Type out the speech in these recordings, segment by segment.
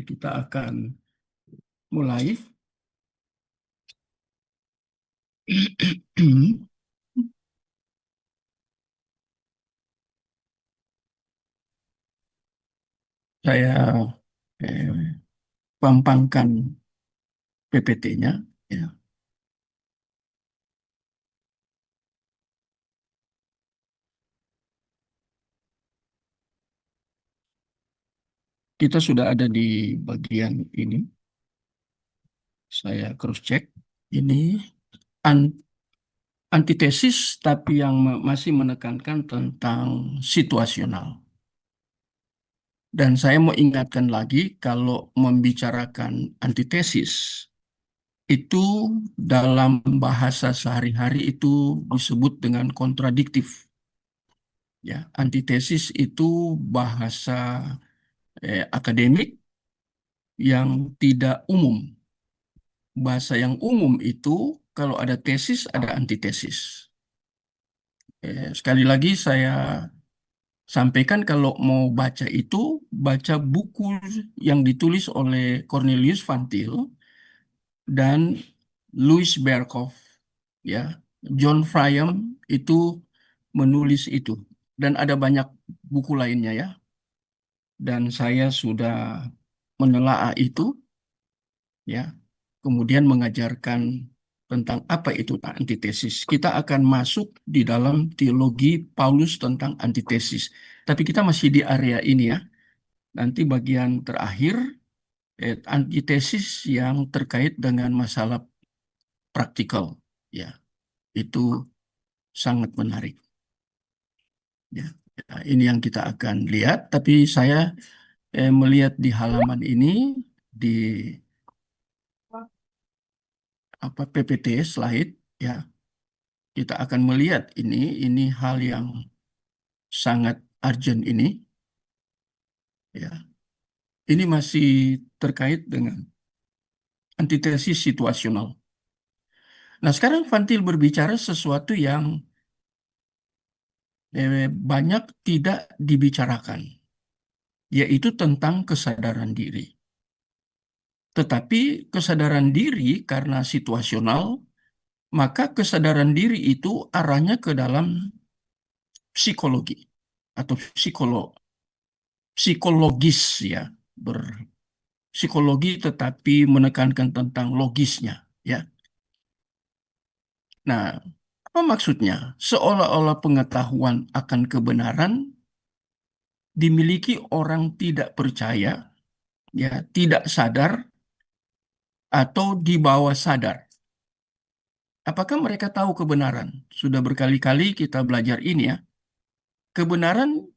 Kita akan mulai. Saya pampangkan PPT-nya. Ya. Kita sudah ada di bagian ini. Saya cross check. Ini an- antitesis, tapi yang masih menekankan tentang situasional. Dan saya mau ingatkan lagi, kalau membicarakan antitesis, itu dalam bahasa sehari-hari itu disebut dengan kontradiktif. Ya, antitesis itu bahasa akademik yang tidak umum. Bahasa yang umum itu kalau ada tesis, ada antitesis. Sekali lagi saya sampaikan, kalau mau baca itu, baca buku yang ditulis oleh Cornelius Van Til dan Louis Berkhoff. Ya, John Frame itu menulis itu. Dan ada banyak buku lainnya ya. Dan saya sudah menelaah itu, ya, kemudian mengajarkan tentang apa itu antitesis. Kita akan masuk di dalam teologi Paulus tentang antitesis. Tapi kita masih di area ini ya. Nanti bagian terakhir, antitesis yang terkait dengan masalah praktikal. Ya, itu sangat menarik. Ya, ini yang kita akan lihat. Tapi saya melihat di halaman ini, di PPT slide, ya, kita akan melihat ini hal yang sangat urgent ini, ya. Ini masih terkait dengan antitesis situasional. Nah, sekarang Fantil berbicara sesuatu yang banyak tidak dibicarakan, yaitu tentang kesadaran diri. Tetapi kesadaran diri karena situasional, maka kesadaran diri itu arahnya ke dalam psikologi atau psikologis ya, psikologi tetapi menekankan tentang logisnya ya. Nah, apa maksudnya? Seolah-olah pengetahuan akan kebenaran dimiliki orang tidak percaya, ya, tidak sadar atau di bawah sadar. Apakah mereka tahu kebenaran? Sudah berkali-kali kita belajar ini ya. Kebenaran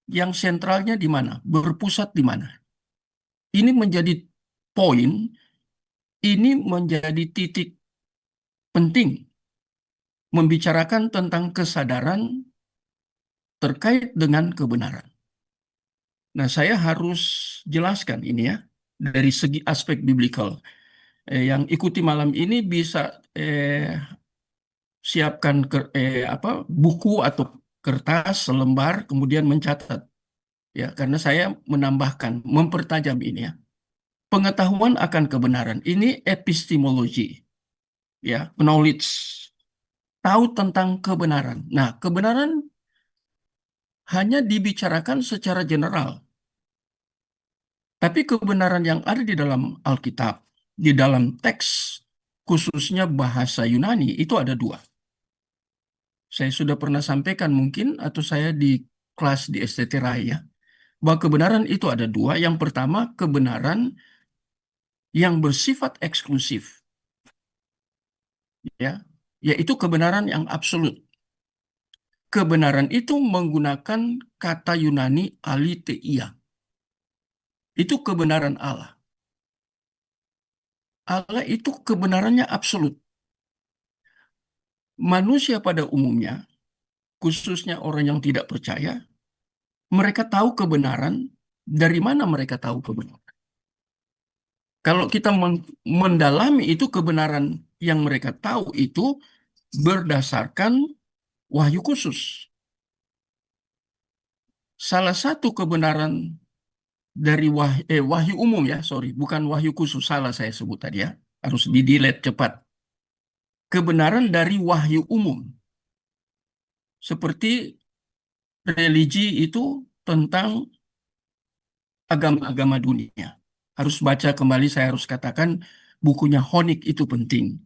yang sentralnya di mana? Berpusat di mana? Ini menjadi poin, ini menjadi titik penting membicarakan tentang kesadaran terkait dengan kebenaran. Nah, saya harus jelaskan ini ya, dari segi aspek biblikal. Yang ikuti malam ini bisa siapkan buku atau kertas selembar, kemudian mencatat. Ya, karena saya menambahkan, mempertajam ini ya. Pengetahuan akan kebenaran, ini epistemologi, ya, knowledge. Tahu tentang kebenaran. Nah, kebenaran hanya dibicarakan secara general. Tapi kebenaran yang ada di dalam Alkitab, di dalam teks, khususnya bahasa Yunani, itu ada dua. Saya sudah pernah sampaikan mungkin, atau saya di kelas di STT Raya, bahwa kebenaran itu ada dua. Yang pertama, kebenaran yang bersifat eksklusif, ya, yaitu kebenaran yang absolut. Kebenaran itu menggunakan kata Yunani aletheia. Itu kebenaran Allah. Allah itu kebenarannya absolut. Manusia pada umumnya, khususnya orang yang tidak percaya, mereka tahu kebenaran. Dari mana mereka tahu kebenaran? Kalau kita mendalami itu, kebenaran yang mereka tahu itu berdasarkan wahyu khusus. Salah satu kebenaran wahyu umum ya, sorry, bukan wahyu khusus, salah saya sebut tadi ya, harus di-delete cepat. Kebenaran dari wahyu umum, seperti religi itu tentang agama-agama dunia. Harus baca kembali, saya harus katakan bukunya Honik itu penting.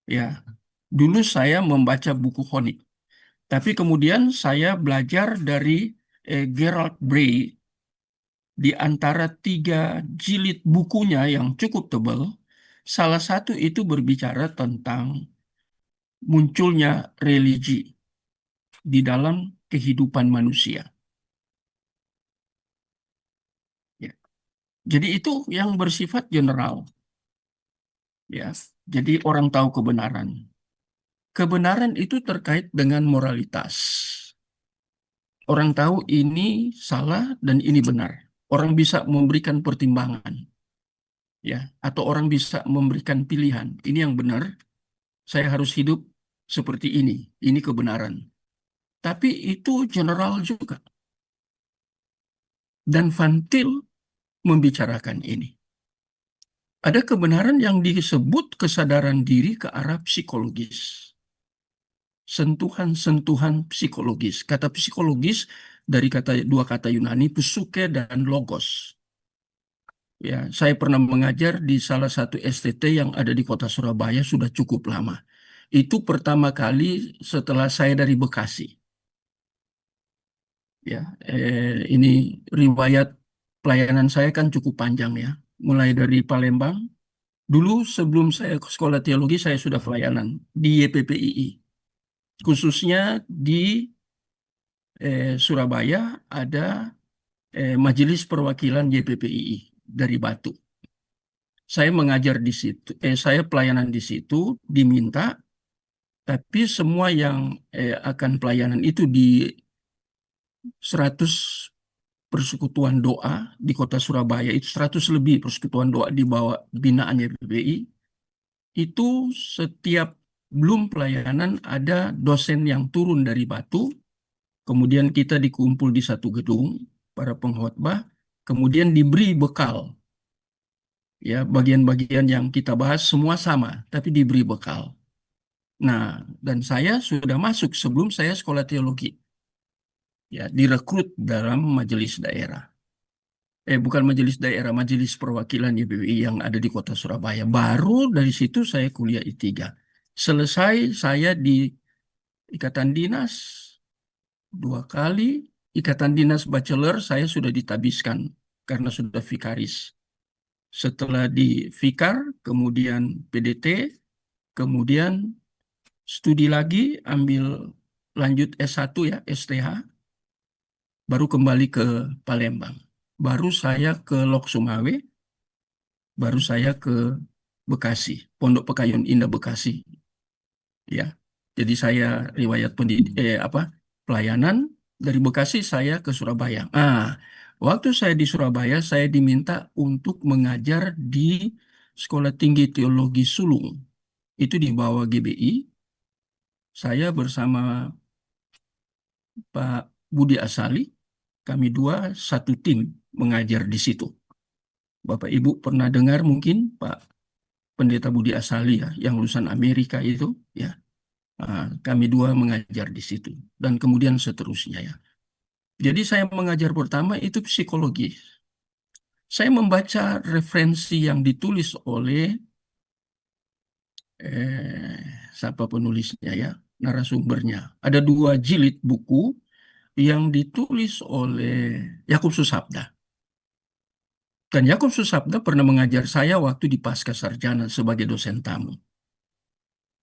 Ya, dulu saya membaca buku Honik, tapi kemudian saya belajar dari Gerald Bray. Di antara 3 jilid bukunya yang cukup tebal, salah satu itu berbicara tentang munculnya religi di dalam kehidupan manusia. Ya. Jadi itu yang bersifat general, ya. Jadi orang tahu kebenaran. Kebenaran itu terkait dengan moralitas. Orang tahu ini salah dan ini benar. Orang bisa memberikan pertimbangan, ya, atau orang bisa memberikan pilihan. Ini yang benar, saya harus hidup seperti ini. Ini kebenaran. Tapi itu general juga. Dan Van Til membicarakan ini. Ada kebenaran yang disebut kesadaran diri ke arah psikologis. Sentuhan-sentuhan psikologis. Kata psikologis dari dua kata Yunani, psuke dan logos. Ya, saya pernah mengajar di salah satu STT yang ada di kota Surabaya sudah cukup lama. Itu pertama kali setelah saya dari Bekasi. Ya, ini riwayat pelayanan saya kan cukup panjang ya. Mulai dari Palembang. Dulu sebelum saya ke sekolah teologi saya sudah pelayanan di YPPII. Khususnya di Surabaya ada Majelis Perwakilan YPPII dari Batu. Saya mengajar di situ, saya pelayanan di situ diminta, tapi semua yang akan pelayanan itu di 100 persekutuan doa di kota Surabaya, itu 100 lebih persekutuan doa di bawah binaan YPPI. Itu setiap belum pelayanan ada dosen yang turun dari Batu, kemudian kita dikumpul di satu gedung, para pengkhotbah, kemudian diberi bekal. Ya, bagian-bagian yang kita bahas semua sama, tapi diberi bekal. Nah, dan saya sudah masuk sebelum saya sekolah teologi. Ya, direkrut dalam majelis daerah. Bukan majelis daerah, majelis perwakilan YPWI yang ada di kota Surabaya. Baru dari situ saya kuliah I3. Selesai saya di Ikatan Dinas 2 kali. Ikatan Dinas Bachelor saya sudah ditabiskan karena sudah vikaris. Setelah di Vikar, kemudian PDT, kemudian studi lagi, ambil lanjut S1 ya, STH, baru kembali ke Palembang. Baru saya ke Lok Sumawe, baru saya ke Bekasi, Pondok Pekayun Indah Bekasi, ya. Jadi saya riwayat pelayanan dari Bekasi saya ke Surabaya. Waktu saya di Surabaya saya diminta untuk mengajar di Sekolah Tinggi Teologi Sulung. Itu di bawah GBI. Saya bersama Pak Budi Asali, kami dua satu tim mengajar di situ. Bapak Ibu pernah dengar mungkin Pak Pendeta Budi Asali ya, yang lulusan Amerika itu, ya. Kami dua mengajar di situ dan kemudian seterusnya ya. Jadi saya mengajar pertama itu psikologi. Saya membaca referensi yang ditulis oleh eh, siapa penulisnya ya, narasumbernya. Ada 2 jilid buku yang ditulis oleh Yakub Susabda. Dan Yakub Susabda pernah mengajar saya waktu di Pasca Sarjana sebagai dosen tamu.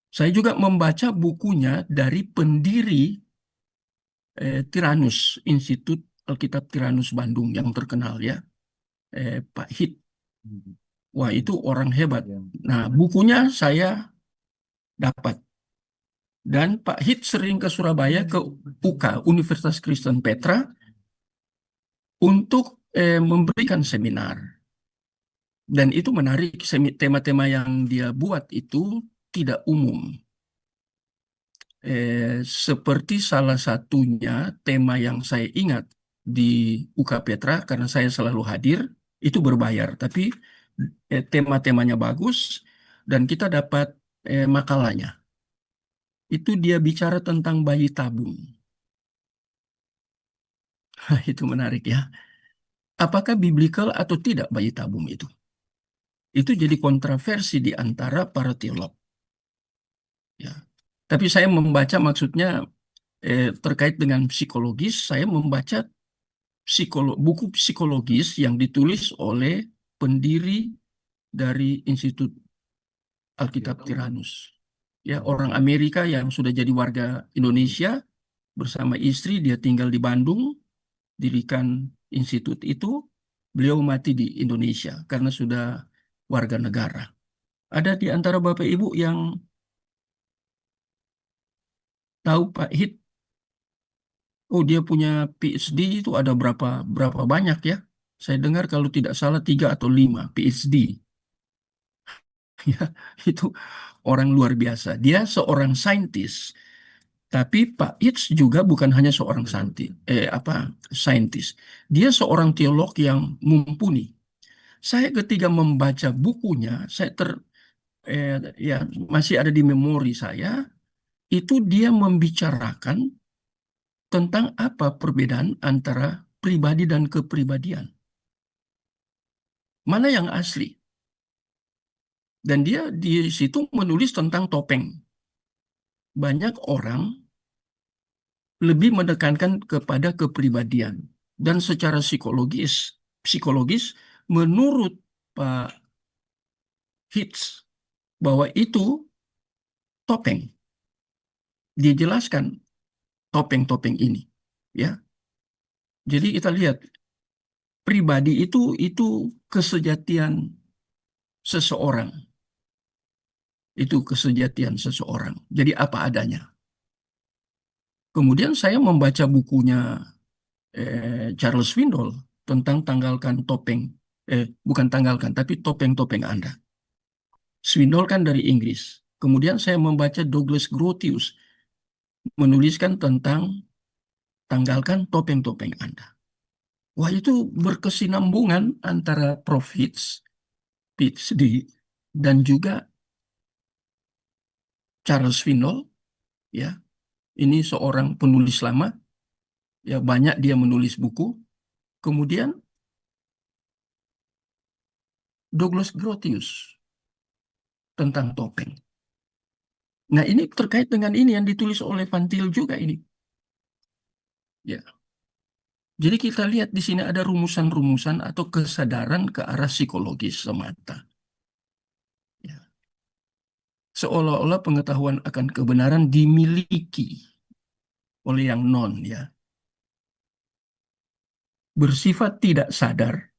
Saya juga membaca bukunya dari pendiri Tiranus, Institut Alkitab Tiranus Bandung yang terkenal ya, Pak Hit. Wah, itu orang hebat. Nah, bukunya saya dapat. Dan Pak Hit sering ke Surabaya, ke UK, Universitas Kristen Petra, untuk memberikan seminar. Dan itu menarik, tema-tema yang dia buat itu tidak umum. Seperti salah satunya tema yang saya ingat di UK Petra karena saya selalu hadir, itu berbayar. Tapi tema-temanya bagus dan kita dapat makalahnya. Itu dia bicara tentang bayi tabung. Itu menarik ya. Apakah biblical atau tidak bayi tabung itu? Itu jadi kontroversi di antara para teolog. Ya. Tapi saya membaca maksudnya terkait dengan psikologis, saya membaca buku psikologis yang ditulis oleh pendiri dari Institut Alkitab Tiranus. Ya, orang Amerika yang sudah jadi warga Indonesia bersama istri, dia tinggal di Bandung, dirikan institut itu, beliau mati di Indonesia karena sudah warga negara. Ada di antara Bapak Ibu yang tahu Pak Hit? Oh, dia punya PhD itu ada berapa berapa banyak ya? Saya dengar kalau tidak salah 3 atau 5 PhD. Ya, itu orang luar biasa. Dia seorang saintis, tapi Pak Hitz juga bukan hanya seorang saintis. Dia seorang teolog yang mumpuni. Saya ketika membaca bukunya, eh, ya masih ada di memori saya, itu dia membicarakan tentang apa perbedaan antara pribadi dan kepribadian. Mana yang asli? Dan dia di situ menulis tentang topeng. Banyak orang lebih menekankan kepada kepribadian. Dan secara psikologis menurut Pak Hitz, bahwa itu topeng. Dia jelaskan topeng-topeng ini. Ya, jadi kita lihat pribadi itu kesejatian seseorang. Itu kesejatian seseorang. Jadi apa adanya. Kemudian saya membaca bukunya Charles Swindoll tentang tanggalkan topeng. Bukan tanggalkan, tapi topeng-topeng Anda. Swindoll kan dari Inggris. Kemudian saya membaca Douglas Grotius menuliskan tentang tanggalkan topeng-topeng Anda. Wah, itu berkesinambungan antara Prof. Pitts dan juga Charles Swindoll. Ya, ini seorang penulis lama. Ya, banyak dia menulis buku. Kemudian Douglas Grotius tentang topeng. Nah, ini terkait dengan ini yang ditulis oleh Van Til juga ini. Ya. Jadi kita lihat di sini ada rumusan-rumusan atau kesadaran ke arah psikologis semata. Ya. Seolah-olah pengetahuan akan kebenaran dimiliki oleh yang non, ya. Bersifat tidak sadar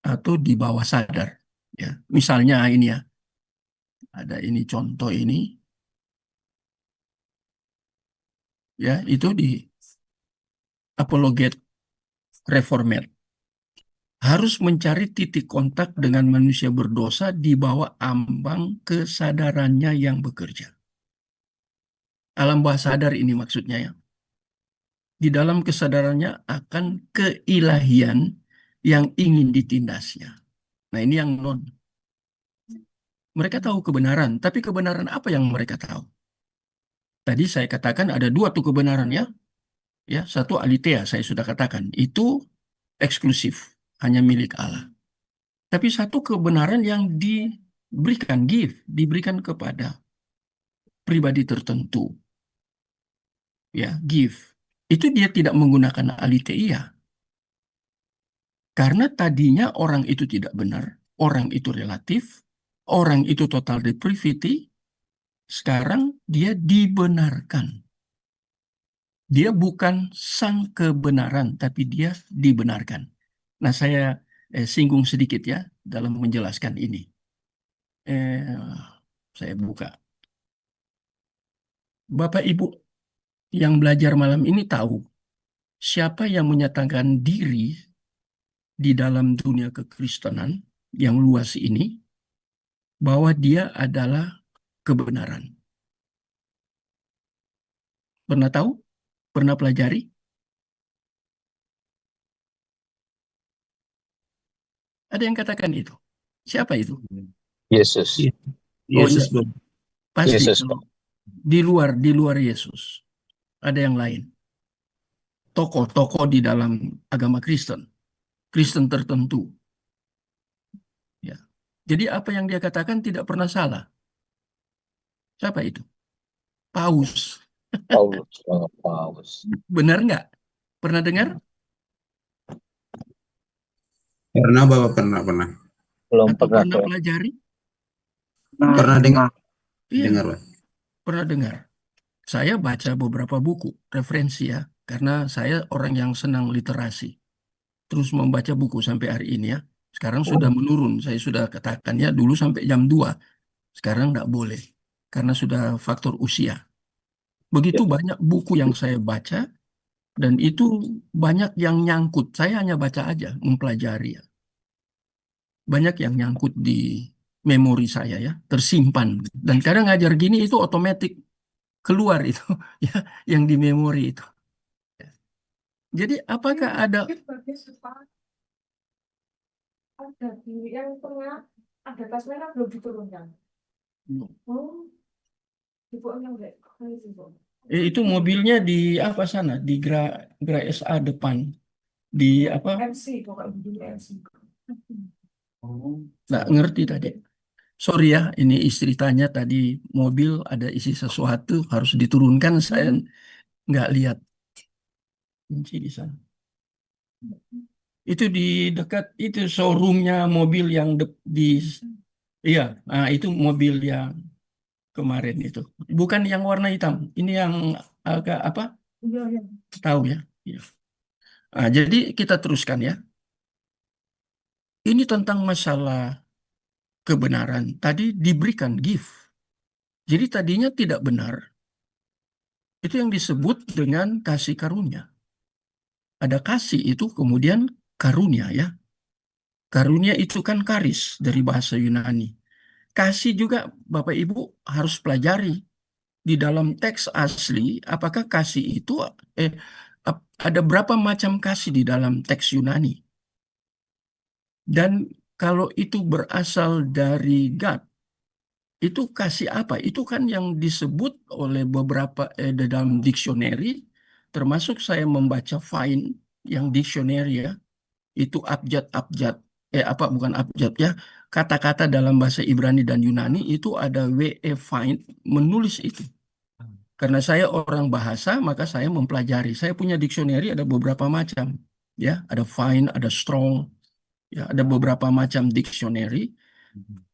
atau di bawah sadar. Ya. Misalnya ini ya, ada ini contoh ini, ya, itu di Apologet Reformed. Harus mencari titik kontak dengan manusia berdosa di bawah ambang kesadarannya yang bekerja. Alam bawah sadar ini maksudnya ya. Di dalam kesadarannya akan keilahian yang ingin ditindasnya. Nah, ini yang non. Mereka tahu kebenaran, tapi kebenaran apa yang mereka tahu? Tadi saya katakan ada dua tuh kebenaran ya. Ya, satu aletheia saya sudah katakan, itu eksklusif, hanya milik Allah. Tapi satu kebenaran yang diberikan kepada pribadi tertentu, ya, give. Itu dia tidak menggunakan aletheia. Karena tadinya orang itu tidak benar, orang itu relatif, orang itu total depravity, sekarang dia dibenarkan. Dia bukan sang kebenaran, tapi dia dibenarkan. Nah, saya singgung sedikit ya dalam menjelaskan ini. Eh, saya buka. Bapak Ibu yang belajar malam ini tahu siapa yang menyatakan diri di dalam dunia kekristenan yang luas ini bahwa dia adalah kebenaran. Pernah tahu? Pernah pelajari? Ada yang katakan itu. Siapa itu? Yesus. Ye- Oh Yesus, enggak, Bang. pasti Yesus, kalau Pak. di luar Yesus. Ada yang lain. Tokoh-tokoh di dalam agama Kristen. Kristen tertentu. Ya. Jadi apa yang dia katakan tidak pernah salah. Siapa itu? Paus. Paulus. Oh, Paulus. Benar nggak? Pernah dengar Pernah, Bapak, pernah. Belum atau pernah pernah saya. pelajari? Pernah dengar, Iya, Pak. pernah dengar. Saya baca beberapa buku referensi ya, karena saya orang yang senang literasi. Terus membaca buku sampai hari ini ya. Sekarang sudah menurun. Saya sudah katakan ya, dulu sampai jam 2. Sekarang nggak boleh. Karena sudah faktor usia. Begitu Ya. banyak buku yang saya baca, dan itu banyak yang nyangkut. Saya hanya baca aja, mempelajari ya. Banyak yang nyangkut di memori saya ya, tersimpan. Dan kadang ngajar gini itu otomatis keluar itu, ya, yang di memori itu. Jadi apakah ada Ada di yang tengah, ada tas merah belum diturunkan. Oh, ibu enggak itu bu. itu mobilnya di apa sana? Di Gra SA depan. Di apa? MC pokoknya di MC. Oh. Nggak ngerti tadi. Sorry ya, ini istri tanya tadi mobil ada isi sesuatu harus diturunkan. Saya nggak lihat kunci di sana. Itu di dekat itu showroomnya mobil yang di iya, nah, itu mobil yang kemarin itu. Bukan yang warna hitam. Ini yang agak apa? Iya, iya. Tahu ya. Iya. Nah, jadi kita teruskan ya. Ini tentang masalah kebenaran. Tadi diberikan gift. Jadi tadinya tidak benar. Itu yang disebut dengan kasih karunia. Ada kasih itu kemudian karunia ya. Karunia itu kan karis dari bahasa Yunani. Kasih juga Bapak Ibu harus pelajari di dalam teks asli apakah kasih itu eh, ada berapa macam kasih di dalam teks Yunani. Dan kalau itu berasal dari God, itu kasih apa? Itu kan yang disebut oleh beberapa di dalam dictionary, termasuk saya membaca Find yang dictionary ya, itu abjad-abjad, apa bukan abjad ya, kata-kata dalam bahasa Ibrani dan Yunani itu ada W.E. Find menulis itu. Karena saya orang bahasa, maka saya mempelajari. Saya punya dictionary ada beberapa macam, ya, ada Find, ada Strong, ya, ada beberapa macam dictionary.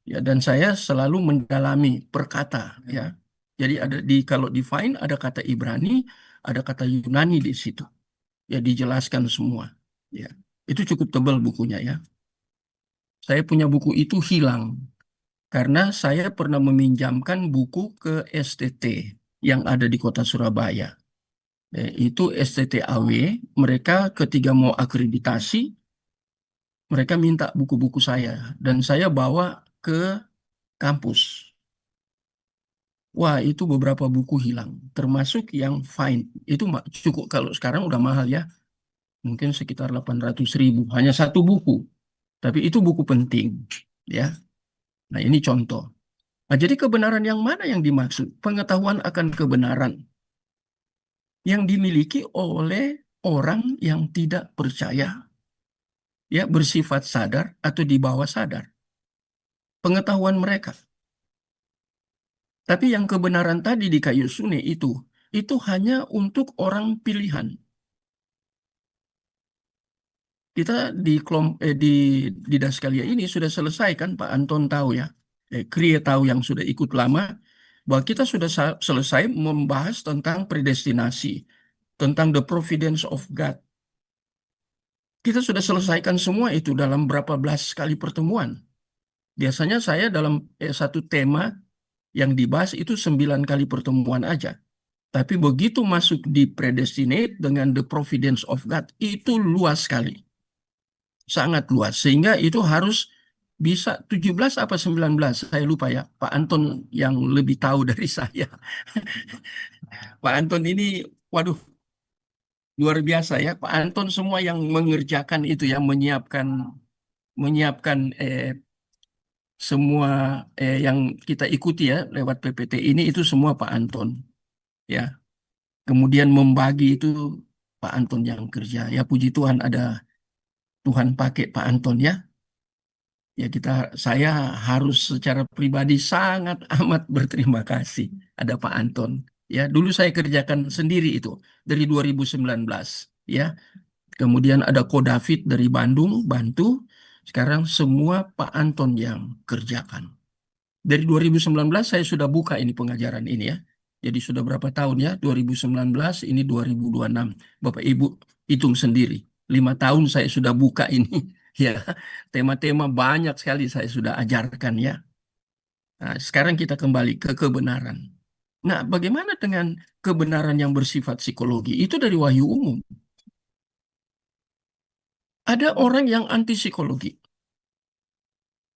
Ya, dan saya selalu mendalami perkata ya. Jadi ada di kalau di Find ada kata Ibrani, ada kata Yunani di situ. Ya dijelaskan semua. Ya. Itu cukup tebal bukunya ya. Saya punya buku itu hilang karena saya pernah meminjamkan buku ke STT yang ada di kota Surabaya. Itu STTAW, mereka ketika mau akreditasi, mereka minta buku-buku saya dan saya bawa ke kampus. Wah, itu beberapa buku hilang, termasuk yang fine. Itu cukup kalau sekarang udah mahal ya, mungkin sekitar 800.000. Hanya satu buku, tapi itu buku penting, ya. Nah, ini contoh. Nah, jadi kebenaran yang mana yang dimaksud? Pengetahuan akan kebenaran yang dimiliki oleh orang yang tidak percaya, ya, bersifat sadar atau di bawah sadar. Pengetahuan mereka. Tapi yang kebenaran tadi di kayu sune itu hanya untuk orang pilihan. Kita di Daskalia ini sudah selesai kan Pak Anton tahu ya, Krie tahu yang sudah ikut lama bahwa kita sudah selesai membahas tentang predestinasi, tentang the providence of God. Kita sudah selesaikan semua itu dalam berapa belas kali pertemuan. Biasanya saya dalam satu tema yang dibahas itu 9 kali pertemuan aja. Tapi begitu masuk di predestinate dengan the providence of God, itu luas sekali. Sangat luas. Sehingga itu harus bisa 17 apa 19, saya lupa ya. Pak Anton yang lebih tahu dari saya. Pak Anton ini, waduh, luar biasa ya. Pak Anton semua yang mengerjakan itu, yang menyiapkan menyiapkan semua yang kita ikuti ya lewat PPT ini itu semua Pak Anton ya. Kemudian membagi itu Pak Anton yang kerja. Ya puji Tuhan ada Tuhan pakai Pak Anton ya. Ya saya harus secara pribadi sangat amat berterima kasih ada Pak Anton. Ya, dulu saya kerjakan sendiri itu dari 2019 ya. Kemudian ada Ko David dari Bandung bantu. Sekarang semua Pak Anton yang kerjakan. Dari 2019 saya sudah buka ini pengajaran ini ya. Jadi sudah berapa tahun ya? 2019 ini 2026. Bapak Ibu hitung sendiri. 5 tahun saya sudah buka ini. Ya, tema-tema banyak sekali saya sudah ajarkan ya. Nah, sekarang kita kembali ke kebenaran. Nah, bagaimana dengan kebenaran yang bersifat psikologi? Itu dari wahyu umum. Ada orang yang anti psikologi.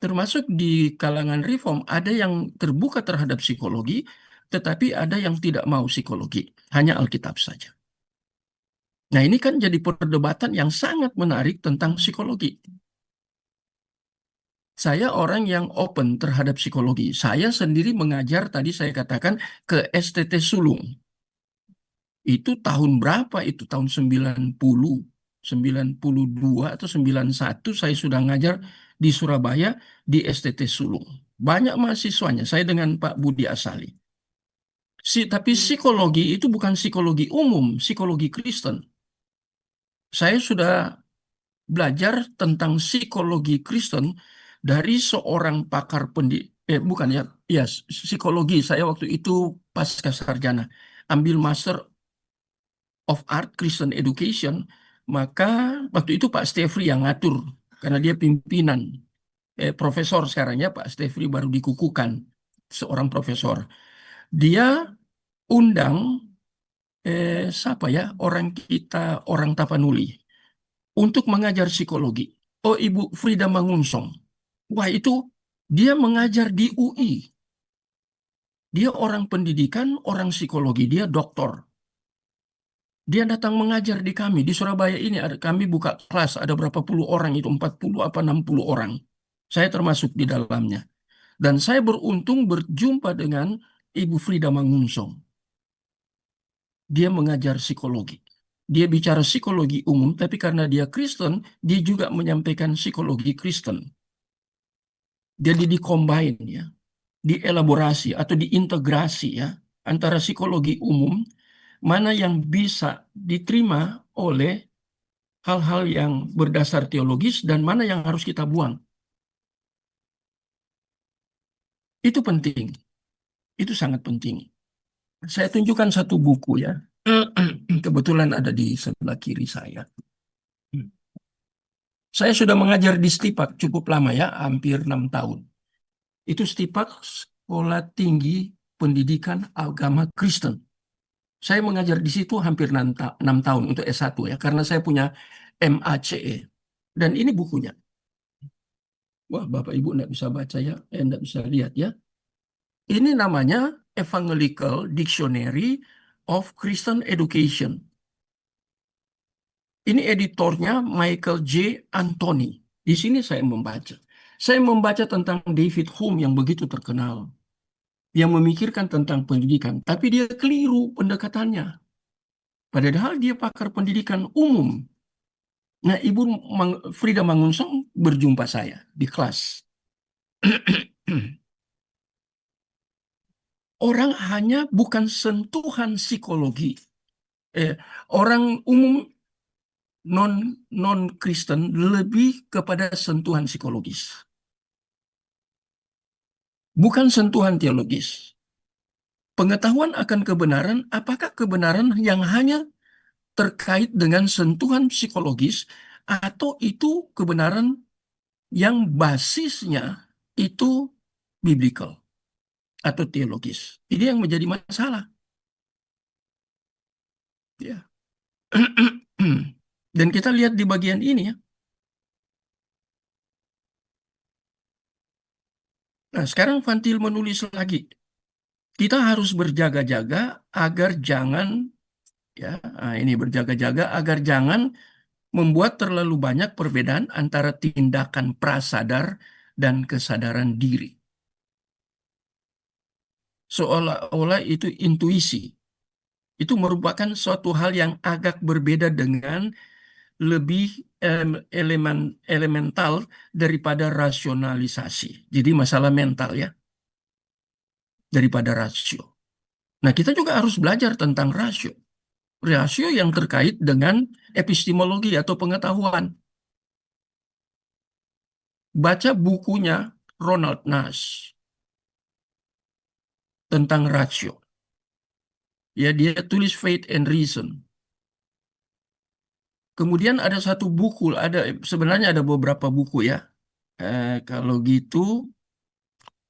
Termasuk di kalangan reform, ada yang terbuka terhadap psikologi, tetapi ada yang tidak mau psikologi. Hanya Alkitab saja. Nah, ini kan jadi perdebatan yang sangat menarik tentang psikologi. Saya orang yang open terhadap psikologi. Saya sendiri mengajar, tadi saya katakan, ke STT Sulung. Itu tahun berapa? Itu tahun 90, 92 atau 91 saya sudah ngajar di Surabaya di STT Sulung. Banyak mahasiswanya, saya dengan Pak Budi Asali. Tapi psikologi itu bukan psikologi umum, psikologi Kristen. Saya sudah belajar tentang psikologi Kristen dari seorang pakar bukan ya, ya psikologi. Saya waktu itu pasca sarjana ambil Master of Art Christian Education, maka waktu itu Pak Stefri yang ngatur karena dia pimpinan profesor sekarang ya Pak Stefri baru dikukuhkan seorang profesor. Dia undang siapa ya orang Tapanuli untuk mengajar psikologi. Oh, Ibu Frida Mangunsong. Wah, itu dia mengajar di UI. Dia orang pendidikan, orang psikologi, dia doktor. Dia datang mengajar di kami, di Surabaya ini. Kami buka kelas, ada berapa puluh orang itu, 40 apa 60 orang. Saya termasuk di dalamnya. Dan saya beruntung berjumpa dengan Ibu Frida Mangunsong. Dia mengajar psikologi. Dia bicara psikologi umum, tapi karena dia Kristen, dia juga menyampaikan psikologi Kristen. Jadi dikombin ya, dielaborasi atau diintegrasi ya antara psikologi umum mana yang bisa diterima oleh hal-hal yang berdasar teologis dan mana yang harus kita buang. Itu penting. Itu sangat penting. Saya tunjukkan satu buku ya. Kebetulan ada di sebelah kiri saya. Saya sudah mengajar di Stipak cukup lama ya, hampir 6 tahun. Itu Stipak Sekolah Tinggi Pendidikan Agama Kristen. Saya mengajar di situ hampir 6 tahun untuk S1 ya, karena saya punya MACE. Dan ini bukunya. Wah, Bapak Ibu nggak bisa baca ya, nggak bisa lihat ya. Ini namanya Evangelical Dictionary of Christian Education. Ini editornya Michael J. Anthony. Di sini saya membaca. Saya membaca tentang David Hume yang begitu terkenal. Yang memikirkan tentang pendidikan. Tapi dia keliru pendekatannya. Padahal dia pakar pendidikan umum. Nah, Ibu Frida Mangunsong berjumpa saya di kelas. Orang hanya bukan sentuhan psikologi. Orang umum non Kristen lebih kepada sentuhan psikologis. Bukan sentuhan teologis. Pengetahuan akan kebenaran, apakah kebenaran yang hanya terkait dengan sentuhan psikologis atau itu kebenaran yang basisnya itu biblical atau teologis. Ini yang menjadi masalah. Ya. Dan kita lihat di bagian ini ya. Nah, sekarang Vantil menulis lagi. Kita harus berjaga-jaga agar jangan ya, ini berjaga-jaga agar jangan membuat terlalu banyak perbedaan antara tindakan prasadar dan kesadaran diri. Seolah-olah itu intuisi. Itu merupakan suatu hal yang agak berbeda dengan lebih elemental daripada rasionalisasi. Jadi masalah mental ya, daripada rasio. Nah, kita juga harus belajar tentang rasio. Rasio yang terkait dengan epistemologi atau pengetahuan. Baca bukunya Ronald Nash tentang rasio. Ya, dia tulis Faith and Reason. Kemudian ada satu buku, sebenarnya ada beberapa buku ya. Kalau gitu,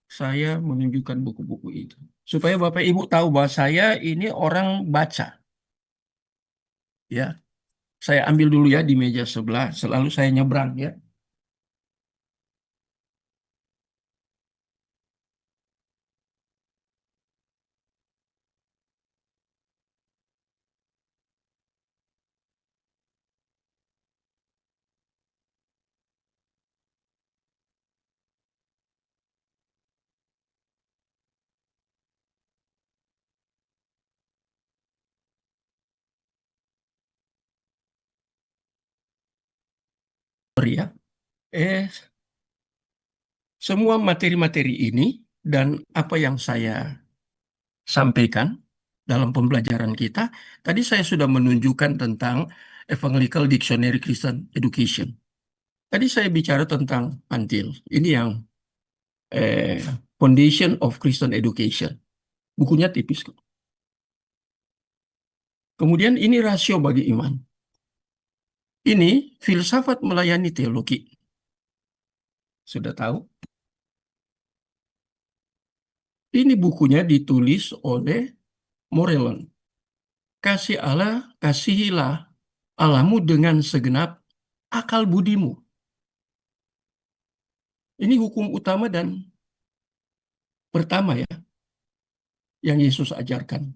saya menunjukkan buku-buku itu. Supaya Bapak Ibu tahu bahwa saya ini orang baca. Ya, saya ambil dulu ya di meja sebelah, selalu saya nyebrang ya. Ya. Semua materi-materi ini dan apa yang saya sampaikan dalam pembelajaran kita, tadi saya sudah menunjukkan tentang Evangelical Dictionary Christian Education. Tadi saya bicara tentang Antil. Ini yang Foundation of Christian Education. Bukunya tipis kok. Kemudian ini rasio bagi iman. Ini filsafat melayani teologi. Sudah tahu? Ini bukunya ditulis oleh Morellon. Kasih Allah, kasihilah Allahmu dengan segenap akal budimu. Ini hukum utama dan pertama ya, yang Yesus ajarkan.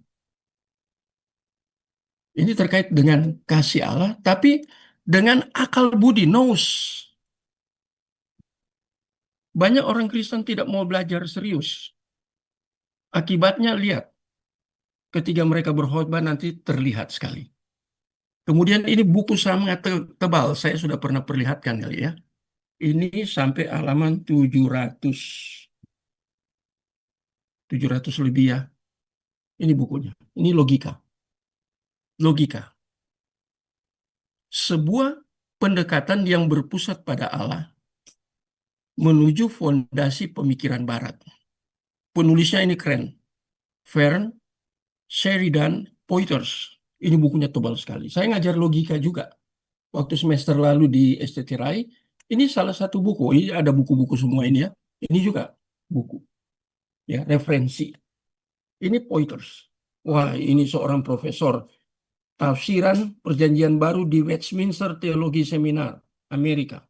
Ini terkait dengan kasih Allah, tapi dengan akal budi, nous. Banyak orang Kristen tidak mau belajar serius. Akibatnya lihat, ketika mereka berkhotbah nanti terlihat sekali. Kemudian ini buku sangat tebal, saya sudah pernah perlihatkan kali ya. Ini sampai halaman 700 lebih ya. Ini bukunya, ini logika. Logika. Sebuah pendekatan yang berpusat pada Allah menuju fondasi pemikiran Barat. Penulisnya ini keren. Verne, Sheridan, Poiters. Ini bukunya tebal sekali. Saya ngajar logika juga. Waktu semester lalu di STT Rai, ini salah satu buku. Ini ada buku-buku semua ini ya. Ini juga buku. Ya, referensi. Ini Poiters. Wah, ini seorang profesor tafsiran Perjanjian Baru di Westminster Theology Seminar, Amerika.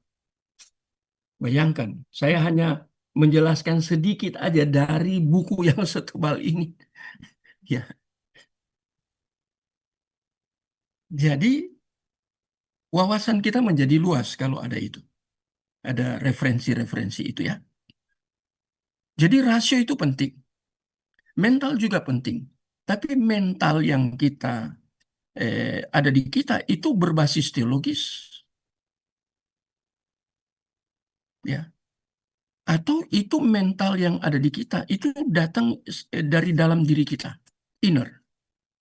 Bayangkan, saya hanya menjelaskan sedikit aja dari buku yang setebal ini. Ya. Jadi, wawasan kita menjadi luas kalau ada itu. Ada referensi-referensi itu ya. Jadi rasio itu penting. Mental juga penting. Tapi mental yang kita ada di kita itu berbasis teologis. Ya. Atau itu mental yang ada di kita itu datang dari dalam diri kita, inner.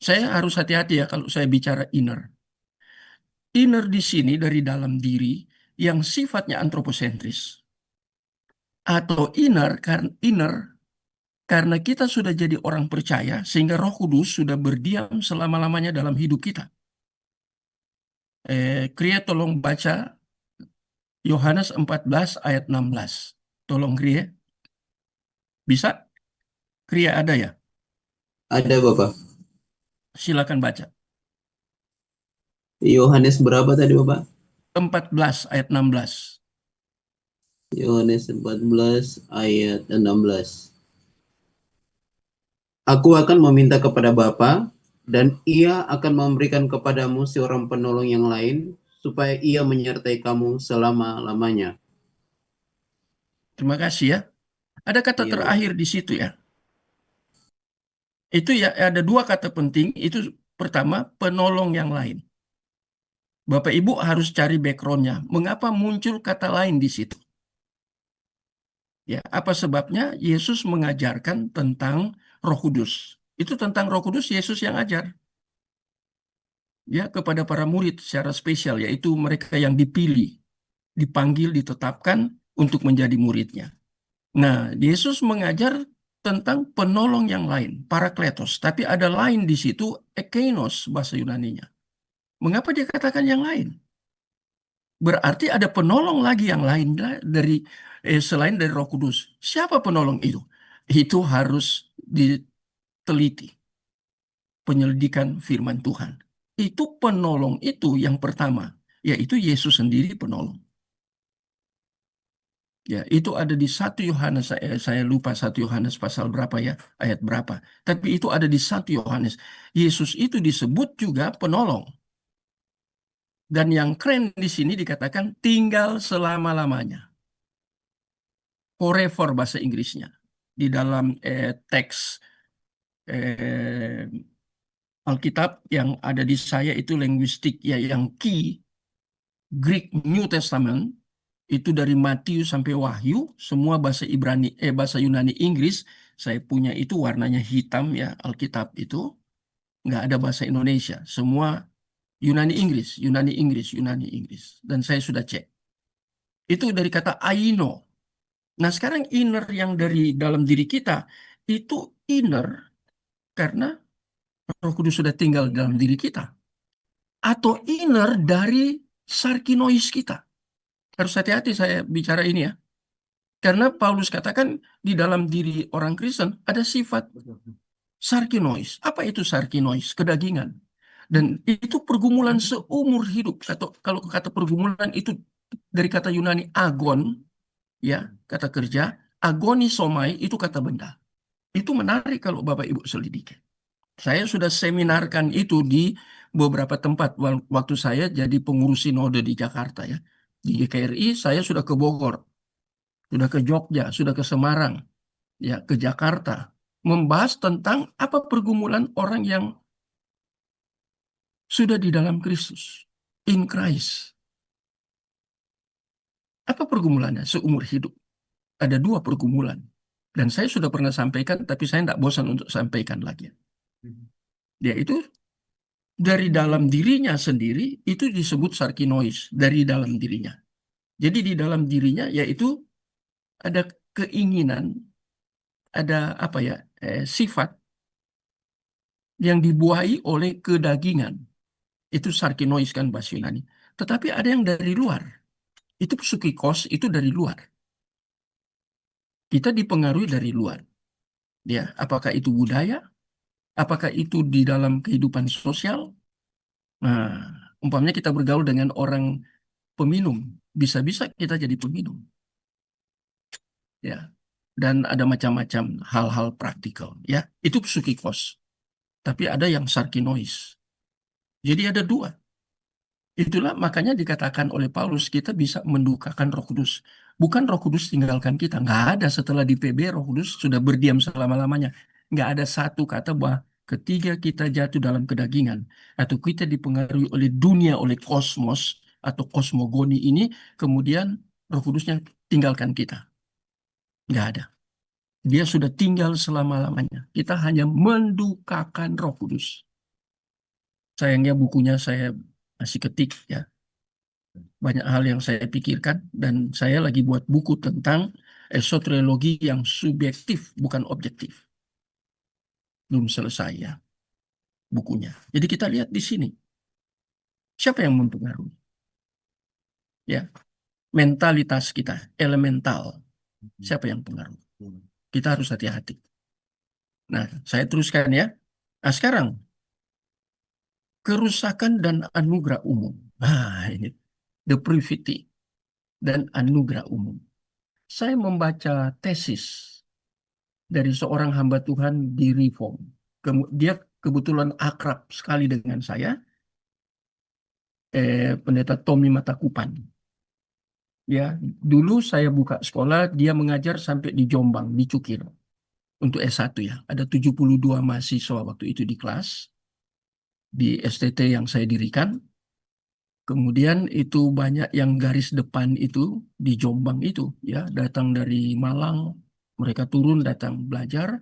Saya harus hati-hati ya kalau saya bicara inner. Inner di sini dari dalam diri yang sifatnya antroposentris. Atau inner karena kita sudah jadi orang percaya sehingga Roh Kudus sudah berdiam selama-lamanya dalam hidup kita. Kria tolong baca Yohanes 14 ayat 16. Tolong Kria. Bisa? Kria ada ya? Ada Bapak. Silakan baca. Yohanes berapa tadi Bapak? 14 ayat 16. Yohanes 14 ayat 16. Aku akan meminta kepada Bapa, dan Ia akan memberikan kepadamu seorang penolong yang lain, supaya ia menyertai kamu selama-lamanya. Terima kasih ya. Ada kata Iya, Bapak. terakhir di situ ya. Itu ya ada dua kata penting. Itu pertama, penolong yang lain. Bapak Ibu harus cari background-nya. Mengapa muncul kata lain di situ? Ya, apa sebabnya? Yesus mengajarkan tentang Roh Kudus. Itu tentang Roh Kudus Yesus yang ajar. Ya, kepada para murid secara spesial, yaitu mereka yang dipilih, dipanggil, ditetapkan untuk menjadi muridnya. Nah, Yesus mengajar tentang penolong yang lain, Parakletos. Tapi ada lain di situ, Ekeinos bahasa Yunaninya. Mengapa dia katakan yang lain? Berarti ada penolong lagi yang lain selain dari Roh Kudus. Siapa penolong itu? Itu harus diteliti, penyelidikan firman Tuhan. Itu penolong itu yang pertama, yaitu Yesus sendiri penolong. Ya, itu ada di 1 Yohanes, saya lupa 1 Yohanes pasal berapa ya, ayat berapa. Tapi itu ada di 1 Yohanes. Yesus itu disebut juga penolong. Dan yang keren di sini dikatakan tinggal selama-lamanya. Forever bahasa Inggrisnya. Di dalam teks eh, Alkitab yang ada di saya itu linguistik ya, yang key Greek New Testament itu dari Matius sampai Wahyu, semua bahasa Yunani Inggris. Saya punya itu warnanya hitam ya, Alkitab itu nggak ada bahasa Indonesia, semua Yunani Inggris, Yunani Inggris, Yunani Inggris. Dan saya sudah cek. Itu dari kata aino. Nah, sekarang inner yang dari dalam diri kita itu inner karena Roh Kudus sudah tinggal dalam diri kita, atau inner dari sarkinois kita. Harus hati-hati saya bicara ini ya. Karena Paulus katakan di dalam diri orang Kristen ada sifat sarkinois. Apa itu sarkinois? Kedagingan. Dan itu pergumulan seumur hidup. Atau kalau kata pergumulan itu dari kata Yunani agon, ya, kata kerja. Agonisomai itu kata benda. Itu menarik kalau Bapak Ibu selidiki. Saya sudah seminarkan itu di beberapa tempat waktu saya jadi pengurus sinode di Jakarta ya. Di GKRI saya sudah ke Bogor, sudah ke Jogja, sudah ke Semarang, ya, ke Jakarta, membahas tentang apa pergumulan orang yang sudah di dalam Kristus, in Christ. Apa pergumulannya seumur hidup? Ada dua pergumulan. Dan saya sudah pernah sampaikan, tapi saya tidak bosan untuk sampaikan lagi. Yaitu dari dalam dirinya sendiri, itu disebut sarkinois, dari dalam dirinya. Jadi di dalam dirinya, yaitu ada keinginan, ada apa ya, sifat yang dibuahi oleh kedagingan. Itu sarkinois kan bahasa Yunani. Tetapi ada yang dari luar. Itu psikikos, itu dari luar. Kita dipengaruhi dari luar. Ya, apakah itu budaya? Apakah itu di dalam kehidupan sosial? Nah, umpamanya kita bergaul dengan orang peminum, bisa-bisa kita jadi peminum. Ya, dan ada macam-macam hal-hal praktikal. Ya, itu psikikos. Tapi ada yang sarkinois. Jadi ada dua. Itulah makanya dikatakan oleh Paulus kita bisa mendukakan Roh Kudus. Bukan Roh Kudus tinggalkan kita. Nggak ada setelah di PB Roh Kudus sudah berdiam selama-lamanya. Nggak ada satu kata bahwa ketika kita jatuh dalam kedagingan atau kita dipengaruhi oleh dunia, oleh kosmos atau kosmogoni ini, kemudian Roh Kudusnya tinggalkan kita. Nggak ada. Dia sudah tinggal selama-lamanya. Kita hanya mendukakan Roh Kudus. Sayangnya bukunya saya masih ketik ya. Banyak hal yang saya pikirkan dan saya lagi buat buku tentang soteriologi yang subjektif bukan objektif. Belum selesai ya bukunya. Jadi kita lihat di sini. Siapa yang mempengaruhi? Ya, mentalitas kita elemental. Siapa yang pengaruh? Kita harus hati-hati. Nah, saya teruskan ya. Nah, sekarang kerusakan dan anugerah umum. Nah, ini the privity dan anugerah umum. Saya membaca tesis dari seorang hamba Tuhan di Reform. Dia kebetulan akrab sekali dengan saya. Pendeta Tommy Matakupan. Ya, dulu saya buka sekolah, dia mengajar sampai di Jombang, di Cukir. Untuk S1 ya. Ada 72 mahasiswa waktu itu di kelas, di STT yang saya dirikan. Kemudian itu banyak yang garis depan itu di Jombang itu ya, datang dari Malang, mereka turun datang belajar.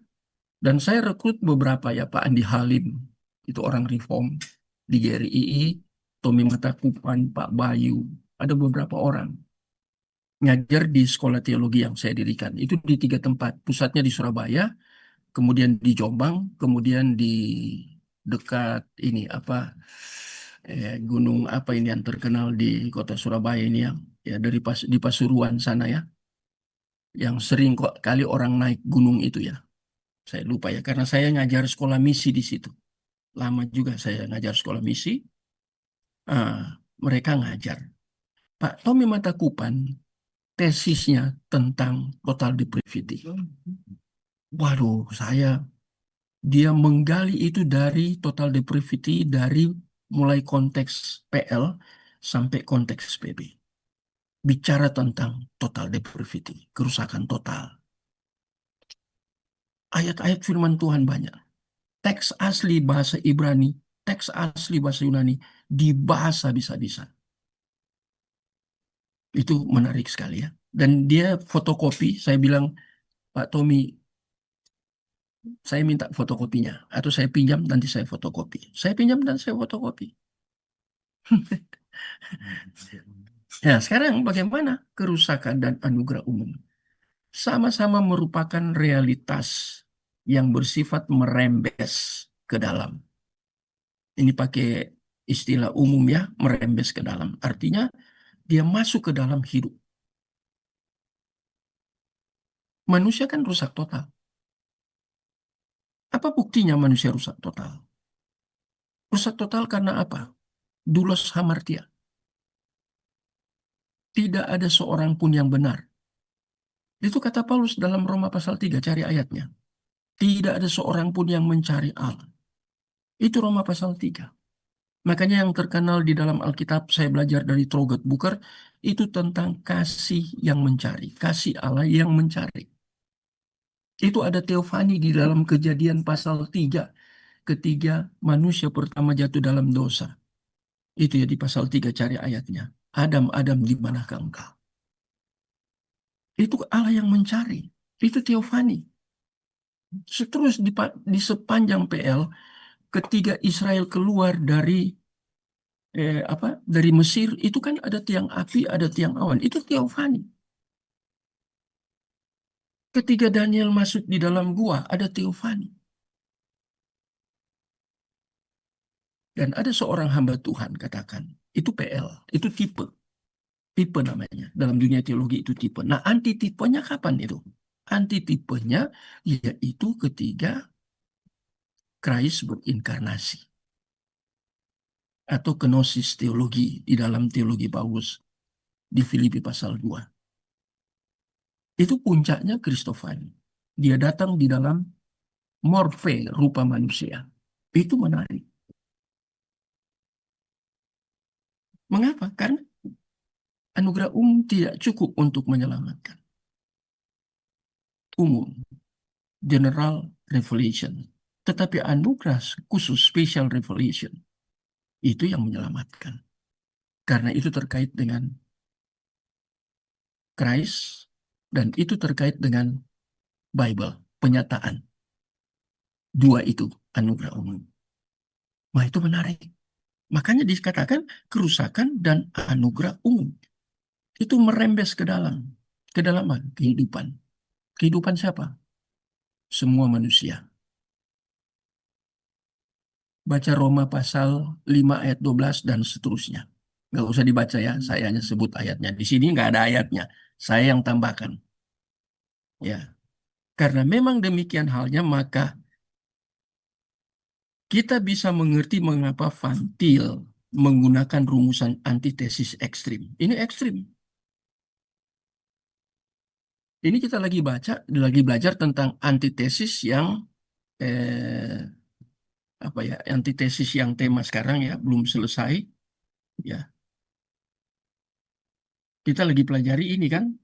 Dan saya rekrut beberapa ya, Pak Andi Halim, itu orang reform di GRII, Tommy Matakupan, Pak Bayu, ada beberapa orang ngajar di sekolah teologi yang saya dirikan. Itu di 3 tempat, pusatnya di Surabaya, kemudian di Jombang, kemudian di dekat ini apa gunung apa ini yang terkenal di kota Surabaya ini yang ya dari di Pasuruan sana ya, yang sering kok kali orang naik gunung itu ya. Saya lupa ya, karena saya ngajar sekolah misi di situ. Lama juga saya ngajar sekolah misi. Mereka ngajar. Pak Tommy Matakupan tesisnya tentang total depravity. Waduh, dia menggali itu dari total depravity dari mulai konteks PL sampai konteks PB. Bicara tentang total depravity, kerusakan total. Ayat-ayat firman Tuhan banyak. Teks asli bahasa Ibrani, teks asli bahasa Yunani dibahas habis-habisan. Itu menarik sekali ya. Dan dia fotokopi, saya bilang, Pak Tommy, saya minta fotokopinya. Atau saya pinjam, nanti saya fotokopi. Saya pinjam dan saya fotokopi. Ya, sekarang bagaimana kerusakan dan anugerah umum? Sama-sama merupakan realitas yang bersifat merembes ke dalam. Ini pakai istilah umum ya, merembes ke dalam. Artinya dia masuk ke dalam hidup. Manusia kan rusak total. Apa buktinya manusia rusak total? Rusak total karena apa? Dulos hamartia. Tidak ada seorang pun yang benar. Itu kata Paulus dalam Roma pasal 3, cari ayatnya. Tidak ada seorang pun yang mencari Allah. Itu Roma pasal 3. Makanya yang terkenal di dalam Alkitab, saya belajar dari Trogot Booker, itu tentang kasih yang mencari. Kasih Allah yang mencari. Itu ada teofani di dalam Kejadian pasal 3. Ketika manusia pertama jatuh dalam dosa. Itu ya di pasal 3, cari ayatnya. Adam, Adam, di manakah engkau? Itu Allah yang mencari. Itu teofani. Terus di sepanjang PL, ketika Israel keluar dari Mesir, itu kan ada tiang api, ada tiang awan. Itu teofani. Ketika Daniel masuk di dalam gua, ada teofani. Dan ada seorang hamba Tuhan katakan, itu PL, itu tipe. Tipe namanya. Dalam dunia teologi itu tipe. Nah, antitipenya kapan itu? Antitipenya yaitu ketika Christ berinkarnasi. Atau kenosis teologi di dalam teologi Paulus di Filipi pasal 2. Itu puncaknya Kristofani. Dia datang di dalam morfe, rupa manusia. Itu menarik. Mengapa? Karena anugerah umum tidak cukup untuk menyelamatkan. Umum, general revelation. Tetapi anugerah khusus, special revelation, itu yang menyelamatkan. Karena itu terkait dengan Christ, dan itu terkait dengan Bible, penyataan. 2 itu anugerah umum. Wah, itu menarik. Makanya dikatakan kerusakan dan anugerah umum. Itu merembes ke dalam. Kedalaman kehidupan. Kehidupan siapa? Semua manusia. Baca Roma pasal 5 ayat 12 dan seterusnya. Nggak usah dibaca ya, saya hanya sebut ayatnya. Di sini nggak ada ayatnya. Saya yang tambahkan. Ya, karena memang demikian halnya, maka kita bisa mengerti mengapa Van Til menggunakan rumusan antitesis ekstrim. Ini ekstrim. Ini kita lagi belajar tentang antitesis yang antitesis yang tema sekarang ya belum selesai. Ya, kita lagi pelajari ini kan.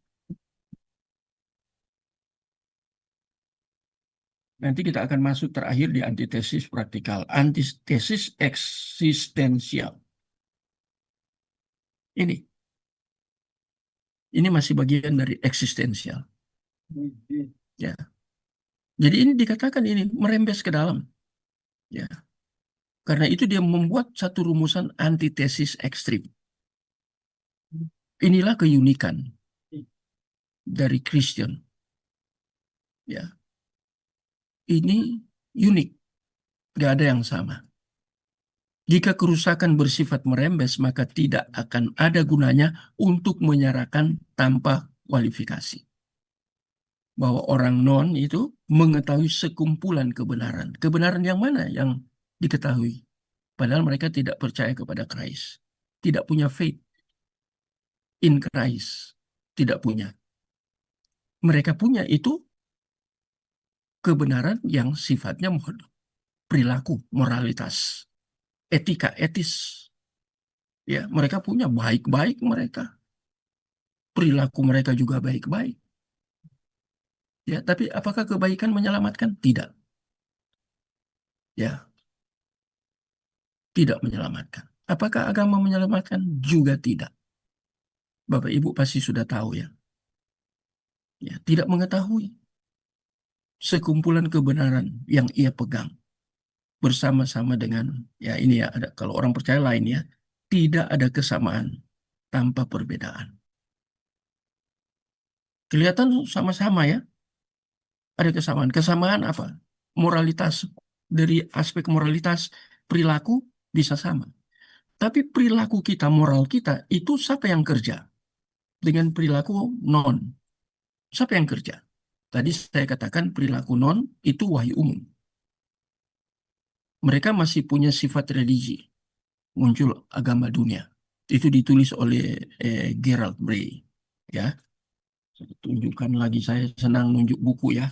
Nanti kita akan masuk terakhir di antitesis praktikal, antitesis eksistensial. Ini masih bagian dari eksistensial. Ya. Jadi ini dikatakan ini merembes ke dalam. Ya. Karena itu dia membuat satu rumusan antitesis ekstrim. Inilah keunikan dari Kristen. Ya. Ini unik. Gak ada yang sama. Jika kerusakan bersifat merembes, maka tidak akan ada gunanya untuk menyerahkan tanpa kualifikasi. Bahwa orang non itu mengetahui sekumpulan kebenaran. Kebenaran yang mana yang diketahui? Padahal mereka tidak percaya kepada Christ. Tidak punya faith in Christ. Tidak punya. Mereka punya itu kebenaran yang sifatnya perilaku, moralitas, etika, etis. Ya, mereka punya baik-baik mereka. Perilaku mereka juga baik-baik. Ya, tapi apakah kebaikan menyelamatkan? Tidak. Ya, tidak menyelamatkan. Apakah agama menyelamatkan? Juga tidak. Bapak Ibu pasti sudah tahu ya. Ya, tidak mengetahui sekumpulan kebenaran yang ia pegang bersama-sama dengan ya ini ya ada kalau orang percaya lain ya, tidak ada kesamaan tanpa perbedaan. Kelihatan sama-sama ya. Ada kesamaan. Kesamaan apa? Moralitas. Dari aspek moralitas perilaku bisa sama. Tapi perilaku kita, moral kita, itu siapa yang kerja? Dengan perilaku non. Siapa yang kerja? Tadi saya katakan perilaku non itu wahyu umum. Mereka masih punya sifat religi. Muncul agama dunia. Itu ditulis oleh Gerald Bray. Ya, saya tunjukkan lagi. Saya senang nunjuk buku ya.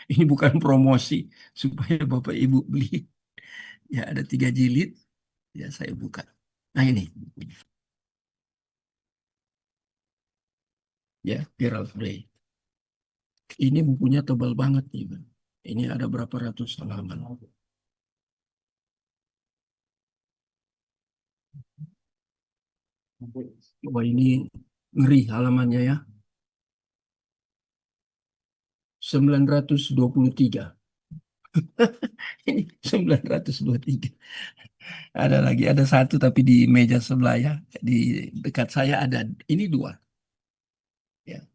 Ini bukan promosi supaya Bapak Ibu beli. Ya, ada 3 jilid. Ya, saya buka. Nah ini. Ya, Gerald Bray. Ini bukunya tebal banget nih, Bang. Ini ada berapa ratus halaman. Wah, ini ngeri halamannya ya. 923. Ini 923. Ada lagi, ada satu tapi di meja sebelah ya. Di dekat saya ada, ini 2. Ya,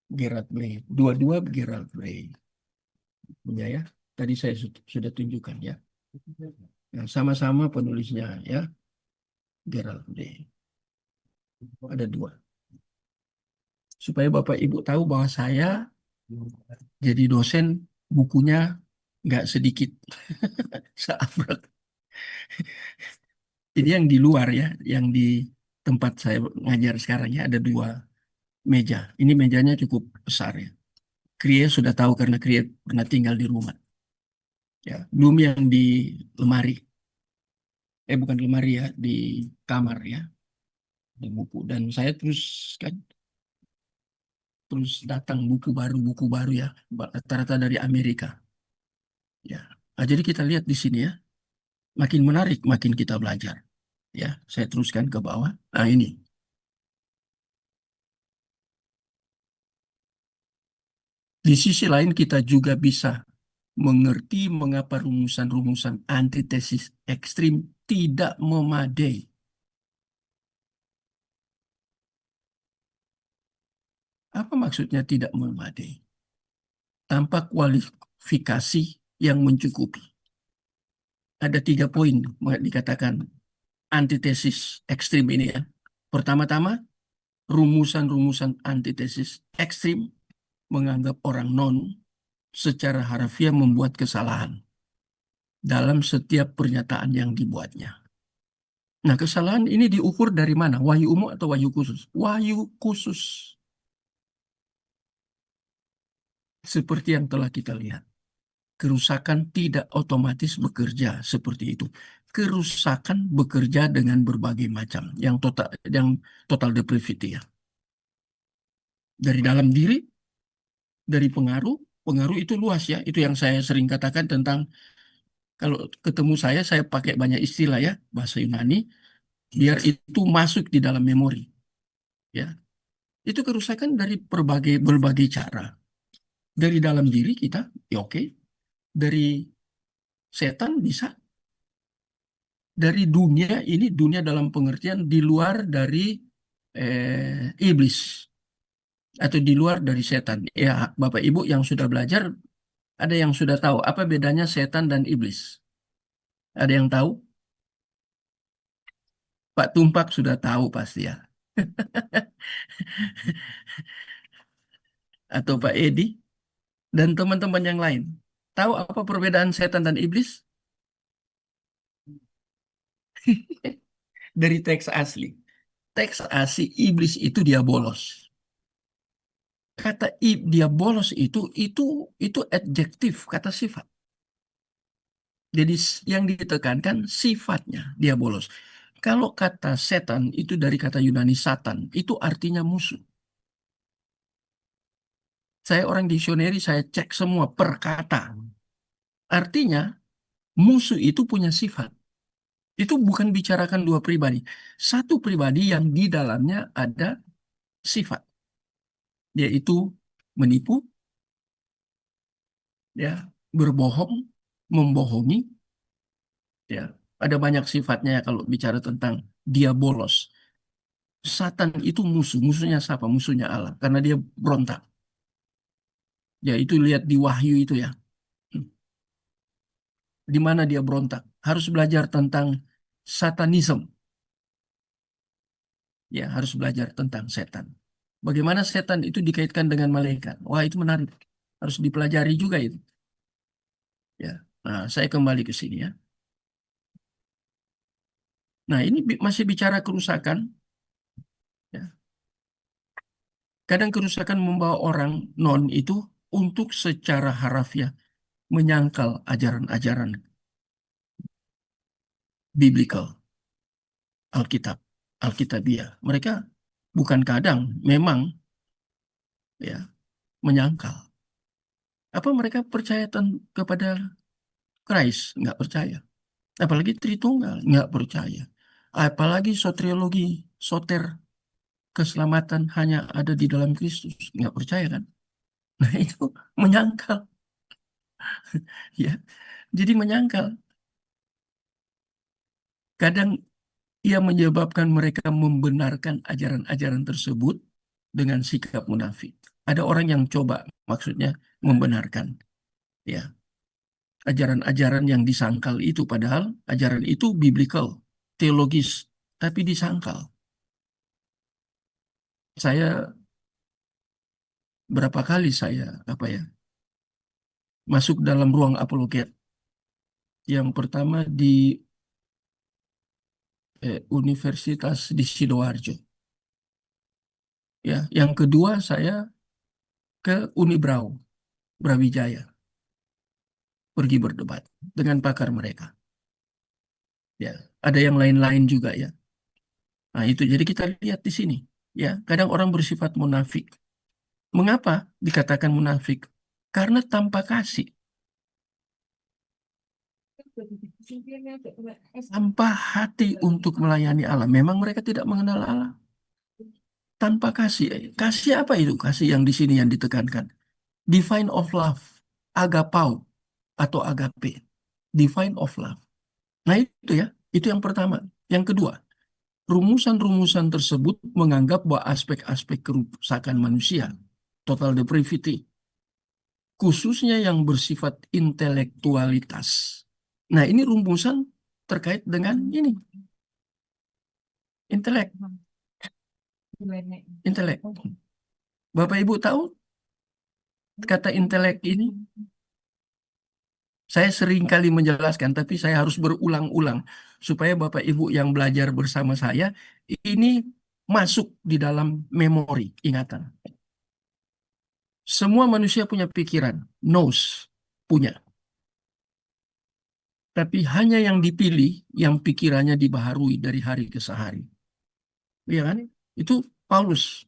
Gerard Bray. Dua-dua Gerard Bray. Punya ya. Tadi saya sudah tunjukkan ya. Nah, sama-sama penulisnya ya. Gerald Bray. Ada 2. Supaya Bapak Ibu tahu bahwa saya jadi dosen bukunya nggak sedikit. Seabrek. Ini yang di luar ya, yang di tempat saya ngajar sekarang ya ada 2 meja. Ini mejanya cukup besar ya. Krie sudah tahu karena Krie pernah tinggal di rumah. Ya, belum yang di lemari. Bukan lemari ya, di kamar ya. Di buku. Dan saya terus datang buku baru ya, rata-rata dari Amerika. Ya, nah, jadi kita lihat di sini ya, makin menarik, makin kita belajar. Ya, saya teruskan ke bawah. Nah ini, di sisi lain kita juga bisa mengerti mengapa rumusan-rumusan antitesis ekstrim tidak memadai. Apa maksudnya tidak memadai? Tanpa kualifikasi yang mencukupi. Ada 3 poin dikatakan antitesis ekstrim ini ya. Pertama-tama, rumusan-rumusan antitesis ekstrim menganggap orang non secara harfiah membuat kesalahan dalam setiap pernyataan yang dibuatnya. Nah, kesalahan ini diukur dari mana? Wahyu umum atau wahyu khusus? Wahyu khusus. Seperti yang telah kita lihat. Kerusakan tidak otomatis bekerja seperti itu. kerusakan bekerja dengan berbagai macam, yang total depravity ya. Dari dalam diri, dari pengaruh, pengaruh itu luas ya. Itu yang saya sering katakan tentang kalau ketemu saya pakai banyak istilah ya, bahasa Yunani, biar itu masuk di dalam memori. Ya, itu kerusakan dari berbagai cara. Dari dalam diri kita, ya oke. Dari setan bisa. Dari dunia ini, dunia dalam pengertian di luar dari iblis atau di luar dari setan. Ya, Bapak Ibu yang sudah belajar, ada yang sudah tahu apa bedanya setan dan iblis? Ada yang tahu? Pak Tumpak sudah tahu pasti ya. Atau Pak Edi dan teman-teman yang lain. Tahu apa perbedaan setan dan iblis? Dari teks asli. Teks asli iblis itu dia bolos. Kata dia bolos itu adjektif, kata sifat. Jadi yang ditekankan sifatnya dia bolos. Kalau kata setan itu dari kata Yunani satan, itu artinya musuh. Saya orang dictionary, saya cek semua per kata. Artinya musuh itu punya sifat. Itu bukan bicarakan dua pribadi. Satu pribadi yang di dalamnya ada sifat. Yaitu menipu, ya, berbohong, membohongi, ya. Ada banyak sifatnya ya kalau bicara tentang dia bolos. Satan itu musuh. Musuhnya siapa? Musuhnya Allah. Karena dia berontak. Ya itu lihat di Wahyu itu ya. Di mana dia berontak. Harus belajar tentang satanism. Ya, harus belajar tentang setan. Bagaimana setan itu dikaitkan dengan malaikat. Wah, itu menarik. Harus dipelajari juga itu. Ya. Nah, saya kembali ke sini ya. Nah, ini masih bicara kerusakan. Ya. Kadang kerusakan membawa orang non itu untuk secara harafiah menyangkal ajaran-ajaran biblical, Alkitab, Alkitabiah. Mereka bukan kadang, memang ya menyangkal. Apa mereka percaya kepada Christ? Nggak percaya. Apalagi Tritunggal, nggak percaya. Apalagi soteriologi, soter, keselamatan hanya ada di dalam Kristus. Nggak percaya kan? Nah itu menyangkal. Ya, jadi menyangkal. Kadang ia menyebabkan mereka membenarkan ajaran-ajaran tersebut dengan sikap munafik. Ada orang yang coba, maksudnya membenarkan, ya, ajaran-ajaran yang disangkal itu, padahal ajaran itu biblical, teologis, tapi disangkal. Saya berapa kali saya masuk dalam ruang apologet. Yang pertama di Universitas di Sidoarjo. Ya, yang kedua saya ke Unibrau, Brawijaya, pergi berdebat dengan pakar mereka. Ya, ada yang lain-lain juga ya. Nah, itu jadi kita lihat di sini. Ya, kadang orang bersifat munafik. Mengapa dikatakan munafik? Karena tanpa kasih, tanpa hati untuk melayani Allah. Memang mereka tidak mengenal Allah. Tanpa kasih. Kasih apa itu? Kasih yang di sini yang ditekankan. Divine of love. Agapau atau agape. Divine of love. Nah itu ya. Itu yang pertama. Yang kedua. Rumusan-rumusan tersebut menganggap bahwa aspek-aspek kerusakan manusia. Total depravity. Khususnya yang bersifat intelektualitas. Nah ini rumusan terkait dengan ini. Intelek. Intelek. Bapak Ibu tahu kata intelek ini? Saya sering kali menjelaskan, tapi saya harus berulang-ulang supaya Bapak Ibu yang belajar bersama saya ini masuk di dalam memori, ingatan. Semua manusia punya pikiran, knows, punya. Tapi hanya yang dipilih yang pikirannya dibaharui dari hari ke hari. Iya kan? Itu Paulus,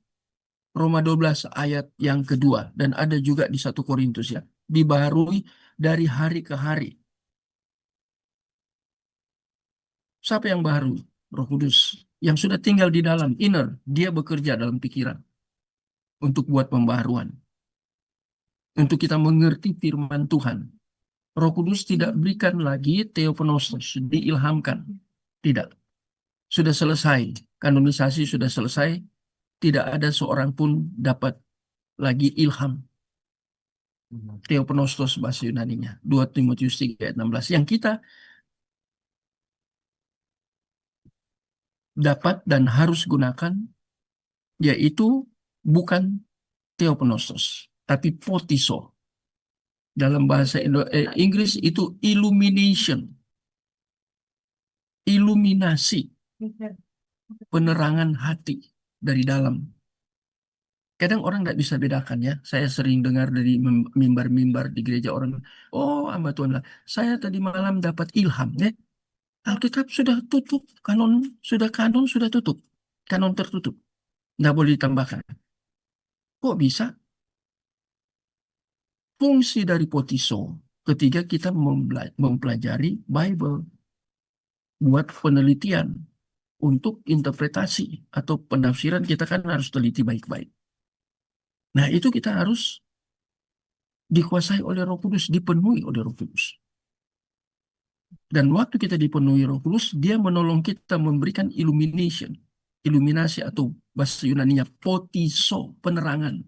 Roma 12 ayat yang kedua. Dan ada juga di 1 Korintus ya. Dibaharui dari hari ke hari. Siapa yang baru? Roh Kudus. Yang sudah tinggal di dalam, inner. Dia bekerja dalam pikiran. Untuk buat pembaharuan. Untuk kita mengerti firman Tuhan. Roh Kudus tidak berikan lagi theopneustos, diilhamkan. Tidak. Sudah selesai. Kanonisasi sudah selesai. Tidak ada seorang pun dapat lagi ilham. Theopneustos bahasa Yunaninya. 2 Timotius 3 ayat 16. Yang kita dapat dan harus gunakan yaitu bukan theopneustos, tapi potiso. Dalam bahasa Inggris itu illumination, iluminasi, penerangan hati dari dalam. Kadang orang nggak bisa bedakan ya. Saya sering dengar dari mimbar-mimbar di gereja orang, oh hamba Tuhan lah, saya tadi malam dapat ilham. Ya. Alkitab sudah tutup, kanon sudah tutup, kanon tertutup, nggak boleh ditambahkan. Kok bisa? Fungsi dari potiso ketika kita mempelajari Bible buat penelitian untuk interpretasi atau penafsiran kita kan harus teliti baik-baik. Nah, itu kita harus dikuasai oleh Roh Kudus, dipenuhi oleh Roh Kudus. Dan waktu kita dipenuhi Roh Kudus, dia menolong kita memberikan illumination, iluminasi atau bahasa Yunaninya potiso, penerangan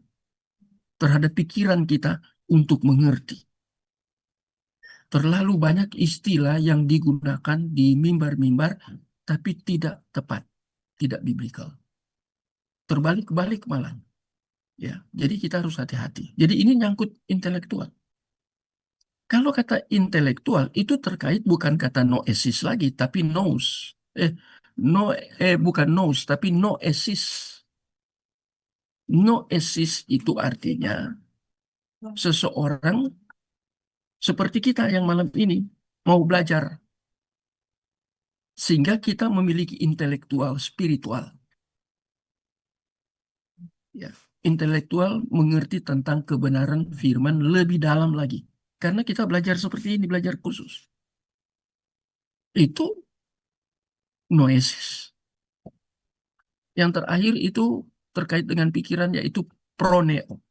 terhadap pikiran kita untuk mengerti. Terlalu banyak istilah yang digunakan di mimbar-mimbar, tapi tidak tepat, tidak biblikal. Terbalik-balik malah. Ya, jadi kita harus hati-hati. Jadi ini nyangkut intelektual. Kalau kata intelektual itu terkait bukan kata noesis lagi, tapi nous. Bukan nous, tapi noesis. Noesis itu artinya seseorang seperti kita yang malam ini mau belajar. Sehingga kita memiliki intelektual spiritual. Ya, intelektual mengerti tentang kebenaran firman lebih dalam lagi. Karena kita belajar seperti ini, belajar khusus. Itu noesis. Yang terakhir itu terkait dengan pikiran yaitu proneo.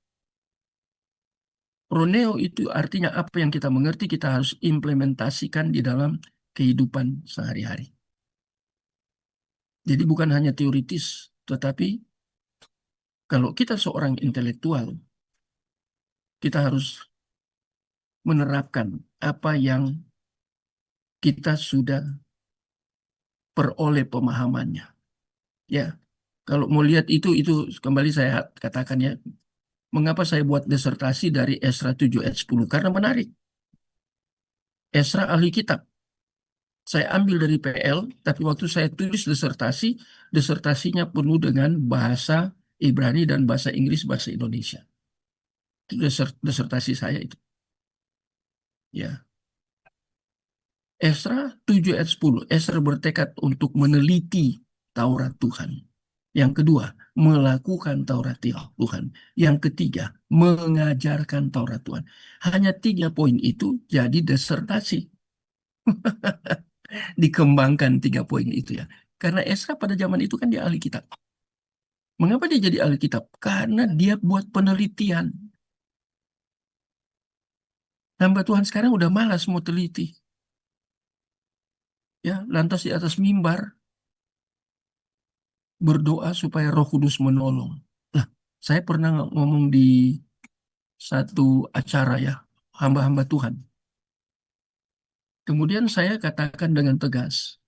Proneo itu artinya apa yang kita mengerti kita harus implementasikan di dalam kehidupan sehari-hari. Jadi bukan hanya teoritis, tetapi kalau kita seorang intelektual, kita harus menerapkan apa yang kita sudah peroleh pemahamannya. Ya, kalau mau lihat itu kembali saya katakan ya, mengapa saya buat disertasi dari Esra 7 ayat 10? Karena menarik. Esra ahli kitab. Saya ambil dari PL, tapi waktu saya tulis disertasinya penuh dengan bahasa Ibrani dan bahasa Inggris, bahasa Indonesia. Itu disertasi saya itu. Ya. Esra 7 ayat 10. Esra bertekad untuk meneliti Taurat Tuhan. Yang kedua, melakukan Taurat Tuhan. Yang ketiga, mengajarkan Taurat Tuhan. Hanya 3 poin itu jadi disertasi. Dikembangkan 3 poin itu ya. Karena Esra pada zaman itu kan dia ahli kitab. Mengapa dia jadi ahli kitab? Karena dia buat penelitian. Hamba Tuhan sekarang udah malas mau teliti. Ya, lantas di atas mimbar berdoa supaya Roh Kudus menolong. Lah, saya pernah ngomong di satu acara ya, hamba-hamba Tuhan. Kemudian saya katakan dengan tegas,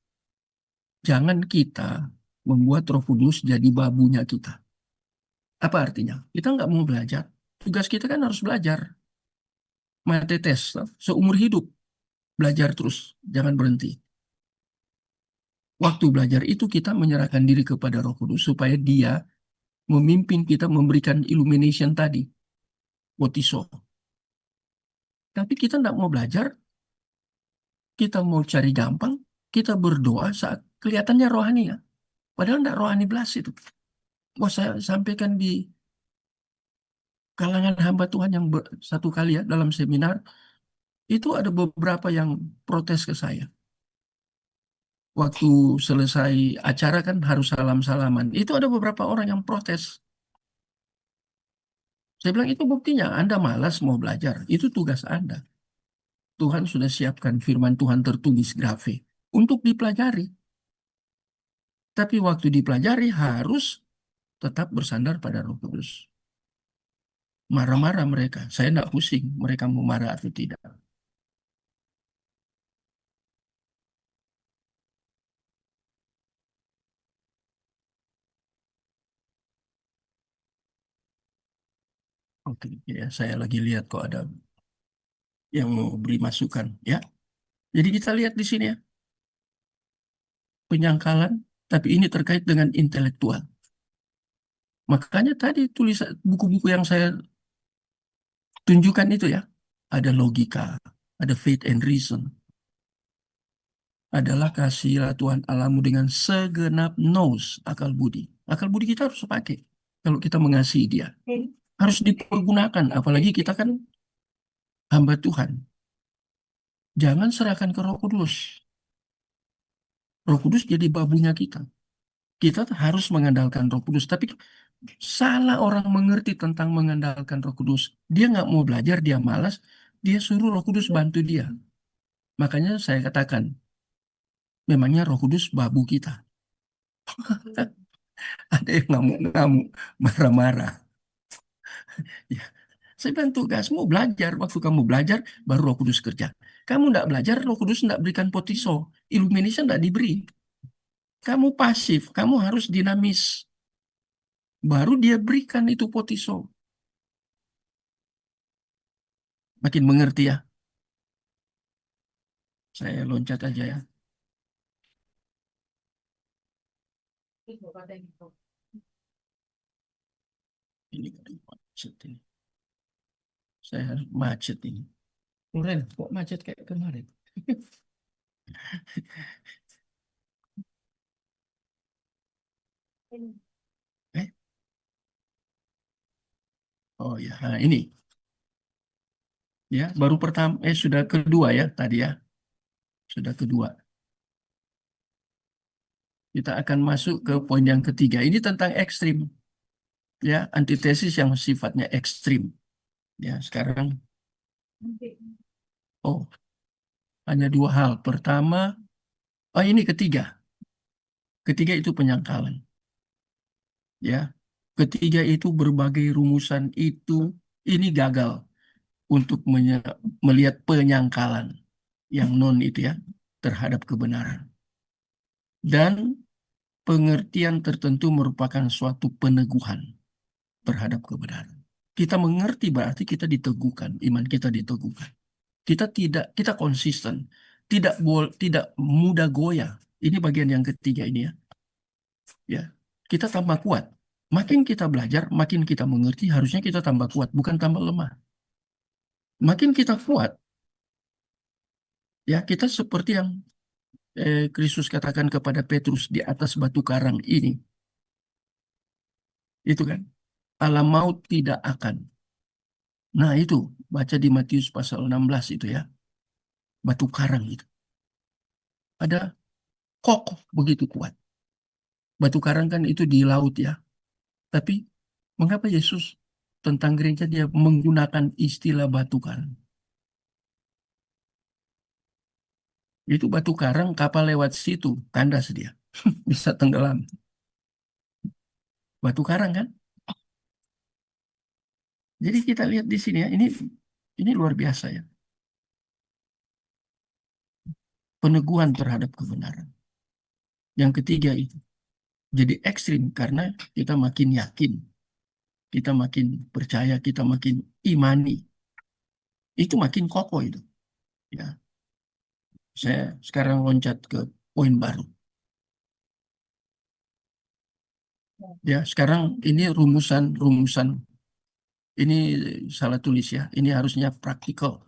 jangan kita membuat Roh Kudus jadi babunya kita. Apa artinya? Kita nggak mau belajar. Tugas kita kan harus belajar. Matetes, seumur hidup. Belajar terus, jangan berhenti. Waktu belajar itu kita menyerahkan diri kepada Roh Kudus supaya dia memimpin kita memberikan illumination tadi. Potiso. Tapi kita tidak mau belajar, kita mau cari gampang, kita berdoa saat kelihatannya rohani ya. Padahal tidak rohani belas itu. Wah, saya sampaikan di kalangan hamba Tuhan yang satu kali ya dalam seminar, itu ada beberapa yang protes ke saya. Waktu selesai acara kan harus salam-salaman. Itu ada beberapa orang yang protes. Saya bilang itu buktinya Anda malas mau belajar. Itu tugas Anda. Tuhan sudah siapkan firman Tuhan tertulis grafe untuk dipelajari. Tapi waktu dipelajari harus tetap bersandar pada Roh Kudus. Marah-marah mereka. Saya tidak pusing mereka mau marah atau tidak. Oke, ya saya lagi lihat kok ada yang mau beri masukan, ya. Jadi kita lihat di sini ya, penyangkalan, tapi ini terkait dengan intelektual. Makanya tadi tulisan buku-buku yang saya tunjukkan itu ya, ada logika, ada faith and reason, adalah kasihilah Tuhan Allahmu dengan segenap nous akal budi. Akal budi kita harus pakai kalau kita mengasihi Dia. Harus dipergunakan, apalagi kita kan hamba Tuhan. Jangan serahkan ke Roh Kudus. Roh Kudus jadi babunya kita. Kita harus mengandalkan Roh Kudus. Tapi salah orang mengerti tentang mengandalkan Roh Kudus. Dia nggak mau belajar, dia malas. Dia suruh Roh Kudus bantu dia. Makanya saya katakan, memangnya Roh Kudus babu kita. Ada yang ngamuk-ngamuk, marah-marah. Ya. Saya bilang tugasmu belajar. Waktu kamu belajar, baru Roh Kudus kerja. Kamu nggak belajar, Roh Kudus nggak berikan potiso. Illumination nggak diberi. Kamu pasif, kamu harus dinamis. Baru dia berikan itu potiso. Makin mengerti ya. Saya loncat aja ya. Ini macet ini. Saya harus macet ini. Keren, kok macet kayak kemarin? Eh? Oh ya, nah, ini. Ya, baru pertama, sudah kedua ya tadi ya. Sudah kedua. Kita akan masuk ke poin yang ketiga. Ini tentang ekstrim. Ya, antitesis yang sifatnya ekstrim. Ya, sekarang hanya dua hal. Pertama, ini ketiga. Ketiga itu penyangkalan. Ya. Ketiga itu berbagai rumusan itu ini gagal untuk melihat penyangkalan yang non itu ya terhadap kebenaran. Dan pengertian tertentu merupakan suatu peneguhan terhadap kebenaran. Kita mengerti berarti kita diteguhkan, iman kita diteguhkan. Kita konsisten, tidak mudah goyah. Ini bagian yang ketiga ini ya. Ya, kita tambah kuat. Makin kita belajar, makin kita mengerti, harusnya kita tambah kuat, bukan tambah lemah. Makin kita kuat, ya kita seperti yang Kristus katakan kepada Petrus di atas batu karang ini. Itu kan, alam maut tidak akan. Nah itu, baca di Matius pasal 16 itu ya. Batu karang itu. Ada kokoh begitu kuat. Batu karang kan itu di laut ya. Tapi mengapa Yesus tentang gereja dia menggunakan istilah batu karang? Itu batu karang, kapal lewat situ, kandas dia. Bisa tenggelam. Batu karang kan? Jadi kita lihat di sini ya, ini luar biasa ya. Peneguhan terhadap kebenaran. Yang ketiga itu. Jadi ekstrim karena kita makin yakin. Kita makin percaya, kita makin imani. Itu makin kokoh itu. Ya. Saya sekarang loncat ke poin baru. Ya, sekarang ini rumusan. Ini salah tulis ya. Ini harusnya praktikal.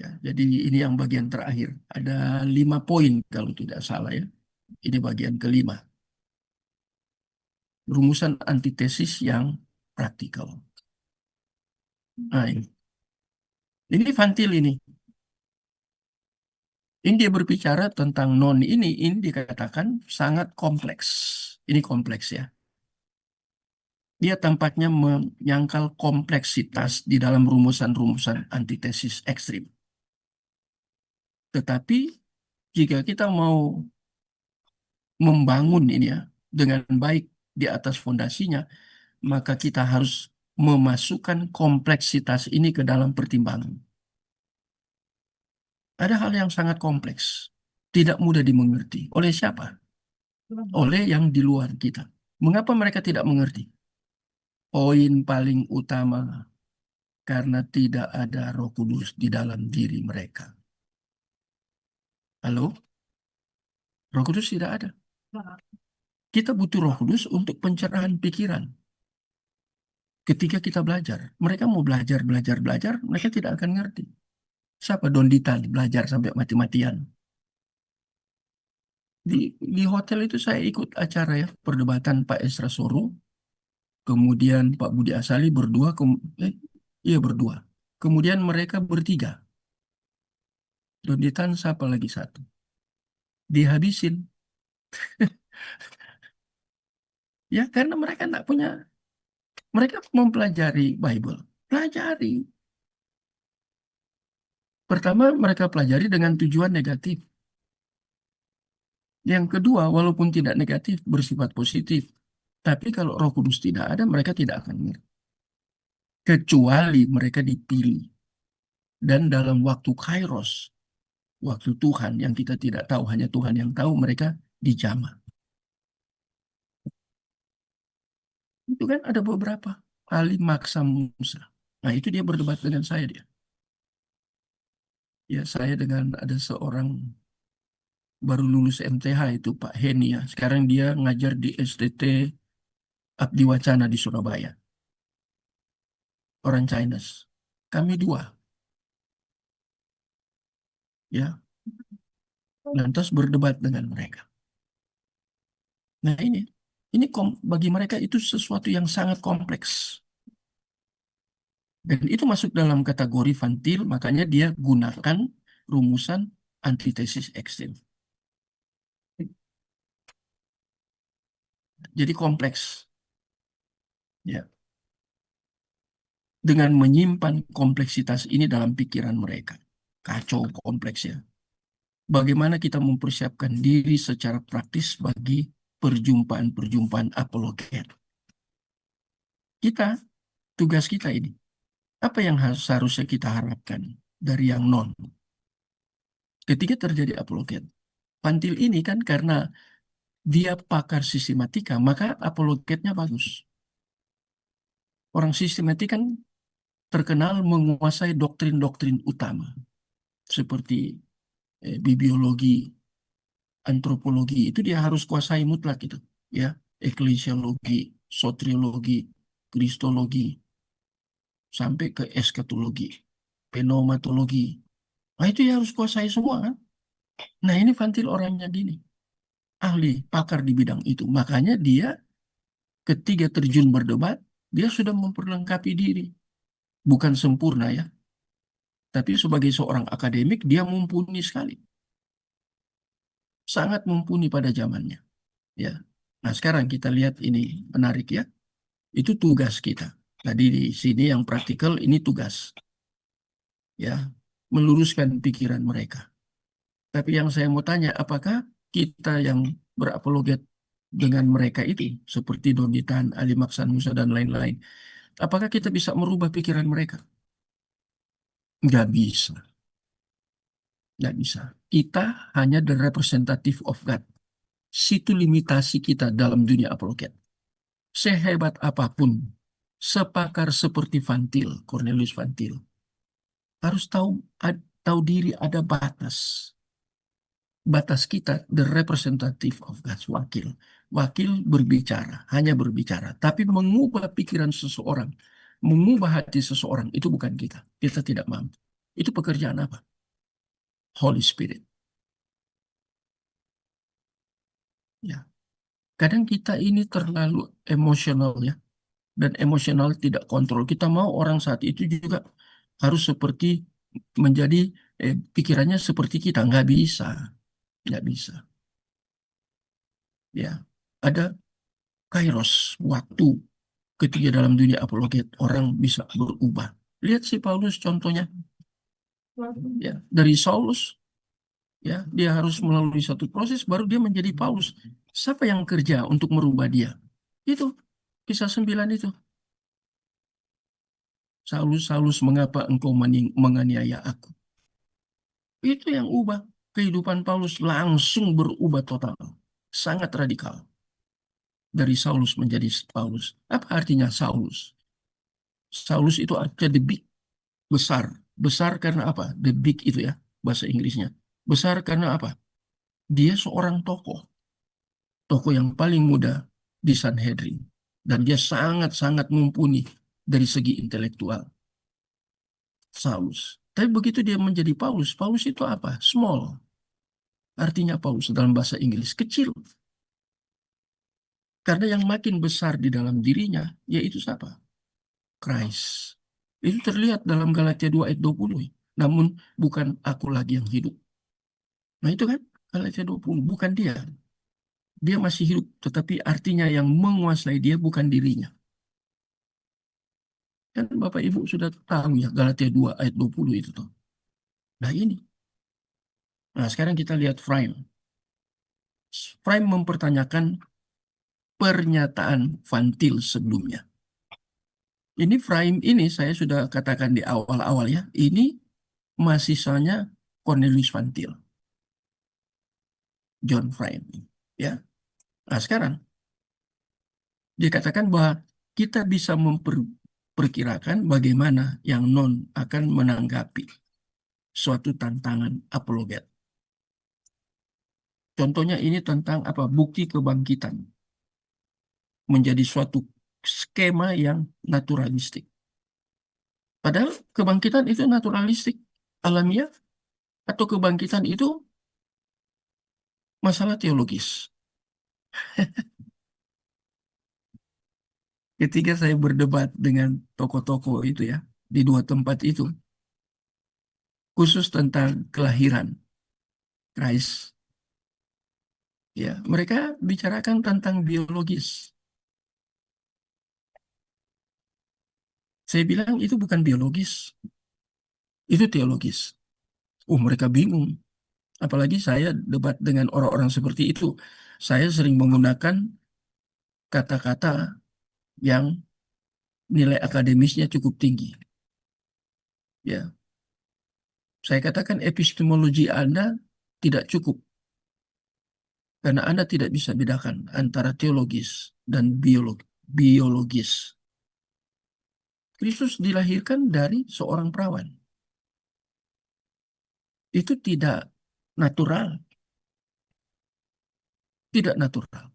Ya, jadi ini yang bagian terakhir. Ada 5 poin kalau tidak salah ya. Ini bagian kelima. Rumusan antitesis yang praktikal. Nah, ini Fantil ini. Ini dia berbicara tentang non ini dikatakan sangat kompleks. Ini kompleks ya. Dia tampaknya menyangkal kompleksitas di dalam rumusan-rumusan antitesis ekstrim. Tetapi jika kita mau membangun ini ya dengan baik di atas fondasinya, maka kita harus memasukkan kompleksitas ini ke dalam pertimbangan. Ada hal yang sangat kompleks, tidak mudah dimengerti. Oleh siapa? Oleh yang di luar kita. Mengapa mereka tidak mengerti? Poin paling utama, karena tidak ada Roh Kudus di dalam diri mereka. Halo? Roh Kudus tidak ada. Kita butuh Roh Kudus untuk pencerahan pikiran. Ketika kita belajar, mereka mau belajar, mereka tidak akan ngerti. Siapa Don Dita belajar sampai mati-matian? Di hotel itu saya ikut acara ya, perdebatan Pak Esra Soru, kemudian Pak Budi Asali berdua, iya berdua. Kemudian mereka bertiga. Don Dita siapa lagi satu? Dihabisin. Ya, karena mereka tidak punya, mereka mempelajari Bible. Pelajari. Pertama, mereka pelajari dengan tujuan negatif. Yang kedua, walaupun tidak negatif, bersifat positif. Tapi kalau Roh Kudus tidak ada, mereka tidak akan ngerti. Kecuali mereka dipilih. Dan dalam waktu Kairos, waktu Tuhan yang kita tidak tahu, hanya Tuhan yang tahu, mereka dijamah. Itu kan ada beberapa kali maksa Musa. Nah, itu dia berdebat dengan saya dia. Ya, saya dengan ada seorang baru lulus MTH itu Pak Heni ya. Sekarang dia ngajar di STT Abdi Wacana di Surabaya. Orang Chinese. Kami dua. Ya, lantas berdebat dengan mereka. Nah ini bagi mereka itu sesuatu yang sangat kompleks. Dan itu masuk dalam kategori Fantil, makanya dia gunakan rumusan antitesis ekstrim. Jadi kompleks. Ya. Dengan menyimpan kompleksitas ini dalam pikiran mereka. Kacau kompleksnya. Bagaimana kita mempersiapkan diri secara praktis bagi perjumpaan-perjumpaan apologet. Tugas kita ini, apa yang seharusnya kita harapkan dari yang non? Ketika terjadi apologet, Fantil ini kan karena dia pakar sistematika, maka apologetnya bagus. Orang sistematik kan terkenal menguasai doktrin-doktrin utama, seperti bibliologi, antropologi, itu dia harus kuasai mutlak itu, ya, eklesiologi, soteriologi, kristologi, sampai ke eskatologi, pneumatologi. Nah, itu ya harus kuasai semua kan. Nah, ini Fantil orangnya gini, ahli, pakar di bidang itu. Makanya dia ketika terjun berdebat, dia sudah memperlengkapi diri. Bukan sempurna ya, tapi sebagai seorang akademik, dia mumpuni sekali. Sangat mumpuni pada zamannya. Ya. Nah, sekarang kita lihat ini menarik ya. Itu tugas kita. Tadi di sini yang praktikal ini tugas. Ya, meluruskan pikiran mereka. Tapi yang saya mau tanya, apakah kita yang berapologet dengan mereka itu, seperti Donitan, Ali Maksan Musa, dan lain-lain, apakah kita bisa merubah pikiran mereka? Nggak bisa. Nggak bisa. Kita hanya the representative of God. Situ limitasi kita dalam dunia apologet. Sehebat apapun, sepakar seperti Fantil, Cornelius Fantil, harus tahu diri ada batas. Batas kita, the representative of God's wakil. Wakil berbicara, hanya berbicara. Tapi mengubah pikiran seseorang, mengubah hati seseorang, itu bukan kita. Kita tidak mampu. Itu pekerjaan apa? Holy Spirit. Ya, kadang kita ini terlalu emosional ya, dan emosional tidak kontrol. Kita mau orang saat itu juga harus seperti menjadi pikirannya seperti kita, nggak bisa, nggak bisa. Ya, ada kairos waktu ketika dalam dunia apologet orang bisa berubah. Lihat si Paulus contohnya, ya dari Saulus, ya dia harus melalui satu proses baru dia menjadi Paulus. Siapa yang kerja untuk merubah dia? Itu kisah 9 itu. Saulus, Saulus, mengapa engkau menganiaya aku? Itu yang ubah. Kehidupan Paulus langsung berubah total. Sangat radikal. Dari Saulus menjadi Paulus. Apa artinya Saulus? Saulus itu artinya the big, besar. Besar karena apa? The big itu ya, bahasa Inggrisnya. Besar karena apa? Dia seorang tokoh. Tokoh yang paling muda di Sanhedrin. Dan dia sangat-sangat mumpuni dari segi intelektual. Saulus. Tapi begitu dia menjadi Paulus, Paulus itu apa? Small. Artinya Paulus dalam bahasa Inggris, kecil. Karena yang makin besar di dalam dirinya, yaitu siapa? Christ. Itu terlihat dalam Galatia 2 ayat 20. Namun bukan aku lagi yang hidup. Nah itu kan Galatia 20, bukan dia. Dia masih hidup, tetapi artinya yang menguasai dia bukan dirinya. Kan Bapak Ibu sudah tahu ya Galatia 2 ayat 20 itu tuh. Nah ini. Nah sekarang kita lihat Frame. Frame mempertanyakan pernyataan Van Til sebelumnya. Ini Frame ini saya sudah katakan di awal-awal ya. Ini mahasiswanya Cornelius Van Til. John Frame. Ya. Nah sekarang dikatakan bahwa kita bisa memperkirakan bagaimana yang non akan menanggapi suatu tantangan apologet. Contohnya ini tentang apa? Bukti kebangkitan menjadi suatu skema yang naturalistik. Padahal kebangkitan itu naturalistik, alamiah, atau kebangkitan itu masalah teologis. Ketika saya berdebat dengan tokoh-tokoh itu ya, di dua tempat itu, khusus tentang kelahiran Christ, ya, mereka bicarakan tentang biologis. Saya bilang itu bukan biologis, itu teologis. Mereka bingung. Apalagi saya debat dengan orang-orang seperti itu. Saya sering menggunakan kata-kata yang nilai akademisnya cukup tinggi. Ya, saya katakan epistemologi Anda tidak cukup karena Anda tidak bisa bedakan antara teologis dan biologis. Kristus dilahirkan dari seorang perawan. Itu tidak natural. Tidak natural.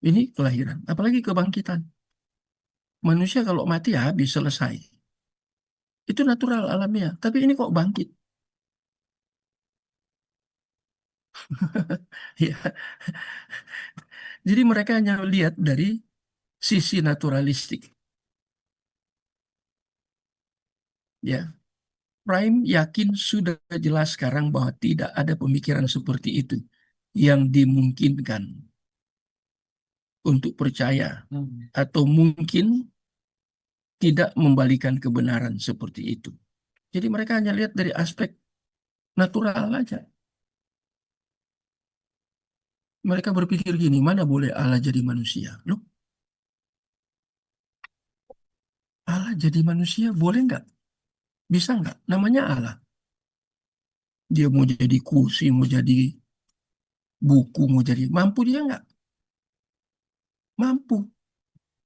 Ini kelahiran, apalagi kebangkitan. Manusia kalau mati ya habis, selesai. Itu natural alamiah, tapi ini kok bangkit? Ya. Jadi mereka hanya lihat dari sisi naturalistik. Ya, Prime yakin sudah jelas sekarang bahwa tidak ada pemikiran seperti itu yang dimungkinkan untuk percaya atau mungkin tidak membalikan kebenaran seperti itu. Jadi mereka hanya lihat dari aspek natural aja. Mereka berpikir gini, mana boleh Allah jadi manusia? Loh, Allah jadi manusia boleh nggak? Bisa nggak? Namanya Allah. Dia mau jadi kursi, mau jadi buku, mau jadi... Mampu dia nggak? Mampu.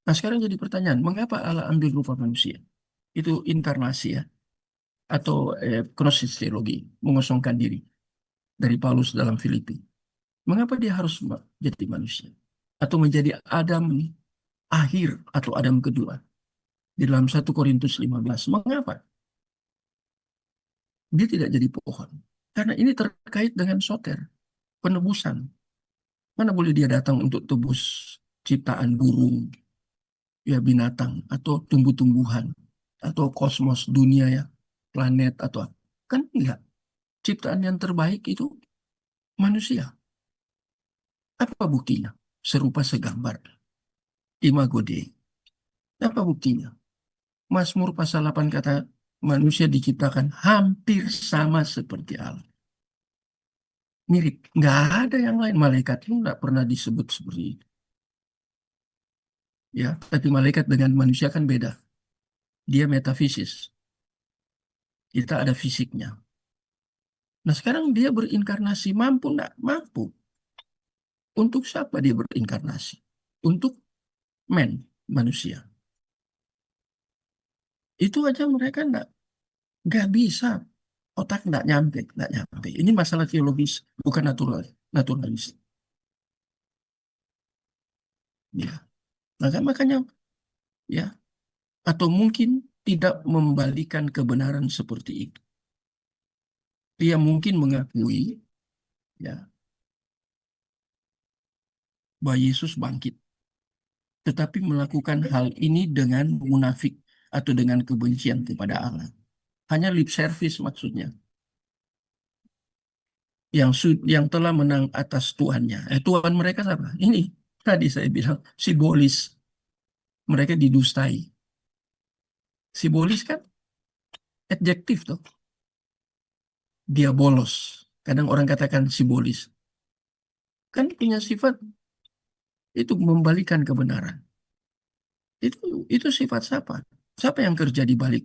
Nah sekarang jadi pertanyaan, mengapa Allah ambil rupa manusia? Itu inkarnasi ya. Atau gnosis teologi, mengosongkan diri. Dari Paulus dalam Filipi. Mengapa dia harus jadi manusia? Atau menjadi Adam akhir atau Adam kedua? Di dalam 1 Korintus 15. Mengapa? Dia tidak jadi pohon. Karena ini terkait dengan soter, penebusan. Mana boleh dia datang untuk tebus ciptaan burung, ya binatang, atau tumbuh-tumbuhan, atau kosmos dunia ya, planet atau kan enggak. Ciptaan yang terbaik itu manusia. Apa buktinya? Serupa segambar. Imago Dei. Apa buktinya? Mazmur pasal 8 kata manusia diciptakan hampir sama seperti Allah. Mirip. Nggak ada yang lain. Malaikat itu nggak pernah disebut seperti itu. Ya, tapi malaikat dengan manusia kan beda. Dia metafisis. Kita ada fisiknya. Nah sekarang dia berinkarnasi. Mampu nggak? Mampu. Untuk siapa dia berinkarnasi? Untuk manusia. Itu aja mereka nggak bisa. Otak nggak nyampe. Ini masalah teologis, bukan naturalis. Ya, makanya ya, atau mungkin tidak membalikan kebenaran seperti itu. Dia mungkin mengakui ya bahwa Yesus bangkit, tetapi melakukan hal ini dengan munafik atau dengan kebencian kepada Allah. Hanya lip service maksudnya. Yang telah menang atas Tuhannya. Tuhan mereka siapa? Ini tadi saya bilang simbolis. Mereka didustai. Simbolis kan adjektif tuh. Dia bolos. Kadang orang katakan simbolis. Kan punya sifat itu membalikan kebenaran. Itu sifat siapa? Siapa yang kerja di balik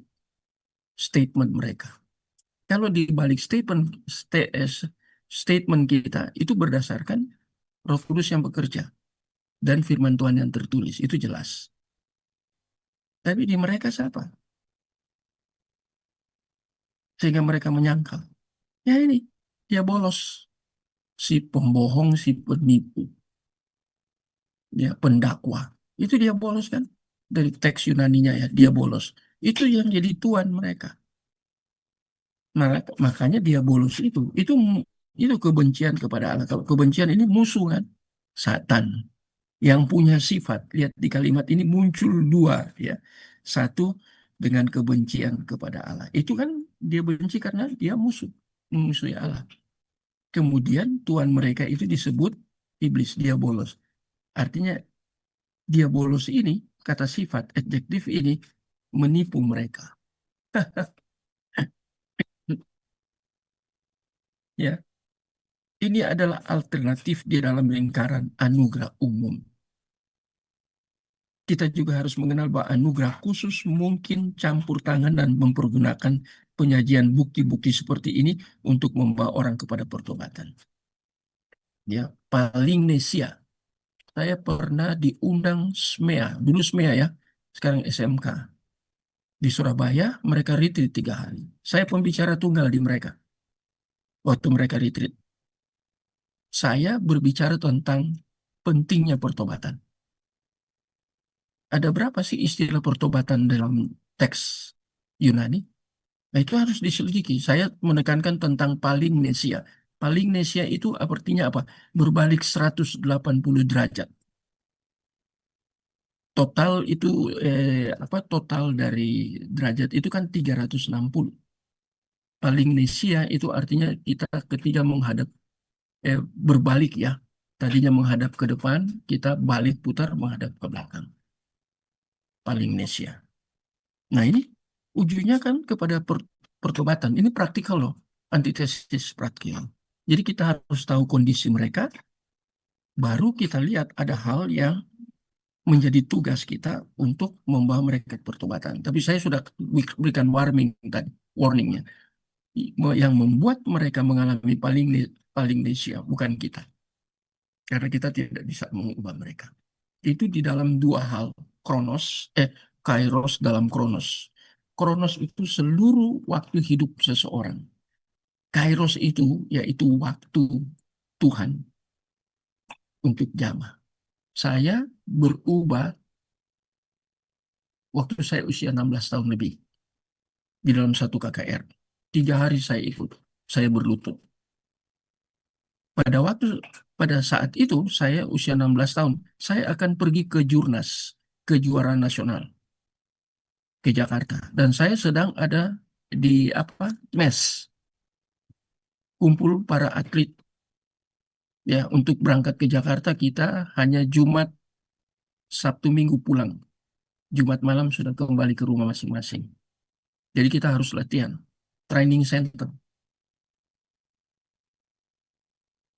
statement mereka? Kalau di balik statement kita itu berdasarkan Roh Kudus yang bekerja dan firman Tuhan yang tertulis, itu jelas. Tapi di mereka siapa? Sehingga mereka menyangkal. Ya ini, dia bolos. Si pembohong, si penipu, dia pendakwa. Itu dia bolos kan? Dari teks Yunaninya ya, dia bolos. Itu yang jadi tuan mereka. Nah, makanya dia bolos itu kebencian kepada Allah. Kalau kebencian ini musuh kan? Satan yang punya sifat. Lihat di kalimat ini muncul dua ya. Satu dengan kebencian kepada Allah. Itu kan dia benci karena dia musuh Allah. Kemudian tuan mereka itu disebut iblis, dia bolos. Artinya dia bolos ini, kata sifat, adjektif ini menipu mereka. Ya, ini adalah alternatif di dalam lingkaran anugerah umum. Kita juga harus mengenal bahwa anugerah khusus mungkin campur tangan dan mempergunakan penyajian bukti-bukti seperti ini untuk membawa orang kepada pertobatan. Ya, paling nesia. Saya pernah diundang SMEA, dulu SMEA ya, sekarang SMK. Di Surabaya, mereka retreat 3 hari. Saya pembicara tunggal di mereka. Waktu mereka retreat. Saya berbicara tentang pentingnya pertobatan. Ada berapa sih istilah pertobatan dalam teks Yunani? Nah, itu harus diselidiki. Saya menekankan tentang palinnesia. Palinnesia itu artinya apa? Berbalik 180 derajat. Total itu total dari derajat itu kan 360. Palinnesia itu artinya kita ketika berbalik ya. Tadinya menghadap ke depan, kita balik putar menghadap ke belakang. Palinnesia. Nah, ini ujungnya kan kepada pertobatan. Ini praktikal loh, antitesis praktikal. Jadi kita harus tahu kondisi mereka, baru kita lihat ada hal yang menjadi tugas kita untuk membawa mereka ke pertobatan. Tapi saya sudah berikan warningnya. Yang membuat mereka mengalami palinnesia bukan kita. Karena kita tidak bisa mengubah mereka. Itu di dalam dua hal, kairos dalam kronos. Kronos itu seluruh waktu hidup seseorang. Kairos itu yaitu waktu Tuhan untuk jamaah. Saya berubah waktu saya usia 16 tahun lebih di dalam satu KKR. 3 hari saya ikut, saya berlutut. Pada saat itu saya usia 16 tahun, saya akan pergi ke Jurnas, kejuaraan nasional ke Jakarta, dan saya sedang ada di mes kumpul para atlet ya untuk berangkat ke Jakarta. Kita hanya Jumat, Sabtu, Minggu pulang. Jumat malam sudah kembali ke rumah masing-masing. Jadi kita harus latihan. Training center.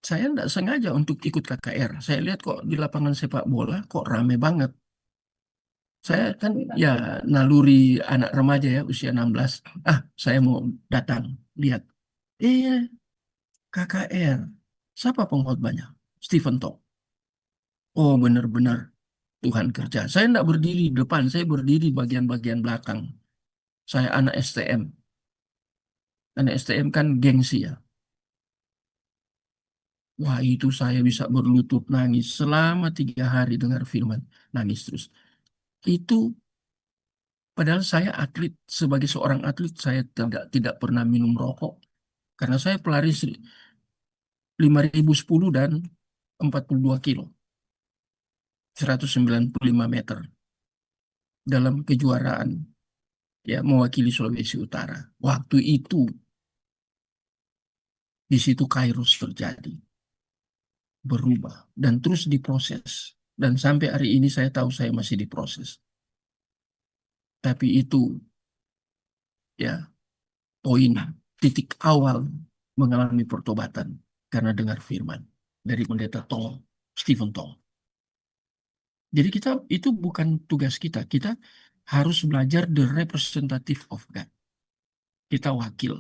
Saya tidak sengaja untuk ikut KKR. Saya lihat kok di lapangan sepak bola kok rame banget. Saya kan ya naluri anak remaja ya, usia 16. Saya mau datang, lihat. KKR. Siapa pengkhotbahnya? Stephen Tong. Oh, benar-benar Tuhan kerja. Saya tidak berdiri di depan, saya berdiri bagian-bagian belakang. Saya anak STM. Anak STM kan gengsi ya. Wah, itu saya bisa berlutut nangis selama 3 hari dengar firman. Nangis terus. Itu padahal saya atlet, sebagai seorang atlet saya tidak pernah minum rokok. Karena saya pelari 5010 dan 42 kilo. 195 meter. Dalam kejuaraan ya mewakili Sulawesi Utara. Waktu itu di situ Kairos terjadi. Berubah dan terus diproses. Dan sampai hari ini saya tahu saya masih diproses. Tapi itu ya poin titik awal mengalami pertobatan karena dengar firman dari pendeta Tong, Stephen Tong. Jadi itu bukan tugas kita. Kita harus belajar the representative of God. Kita wakil.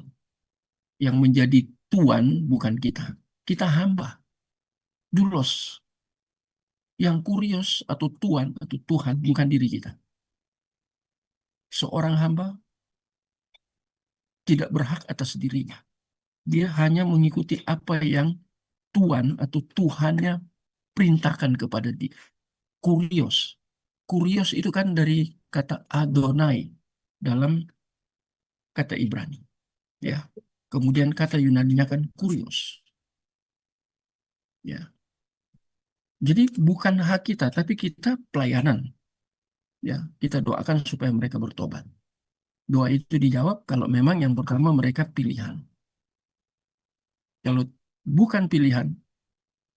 Yang menjadi tuan bukan kita. Kita hamba. Dulos. Yang kurios atau tuan atau Tuhan bukan diri kita. Seorang hamba tidak berhak atas dirinya. Dia hanya mengikuti apa yang Tuan atau Tuhannya perintahkan kepada dia. Kurios. Kurios itu kan dari kata Adonai dalam kata Ibrani. Ya. Kemudian kata Yunaninya kan kurios. Ya. Jadi bukan hak kita, tapi kita pelayanan. Ya, kita doakan supaya mereka bertobat. Doa itu dijawab kalau memang yang pertama mereka pilihan. Kalau bukan pilihan,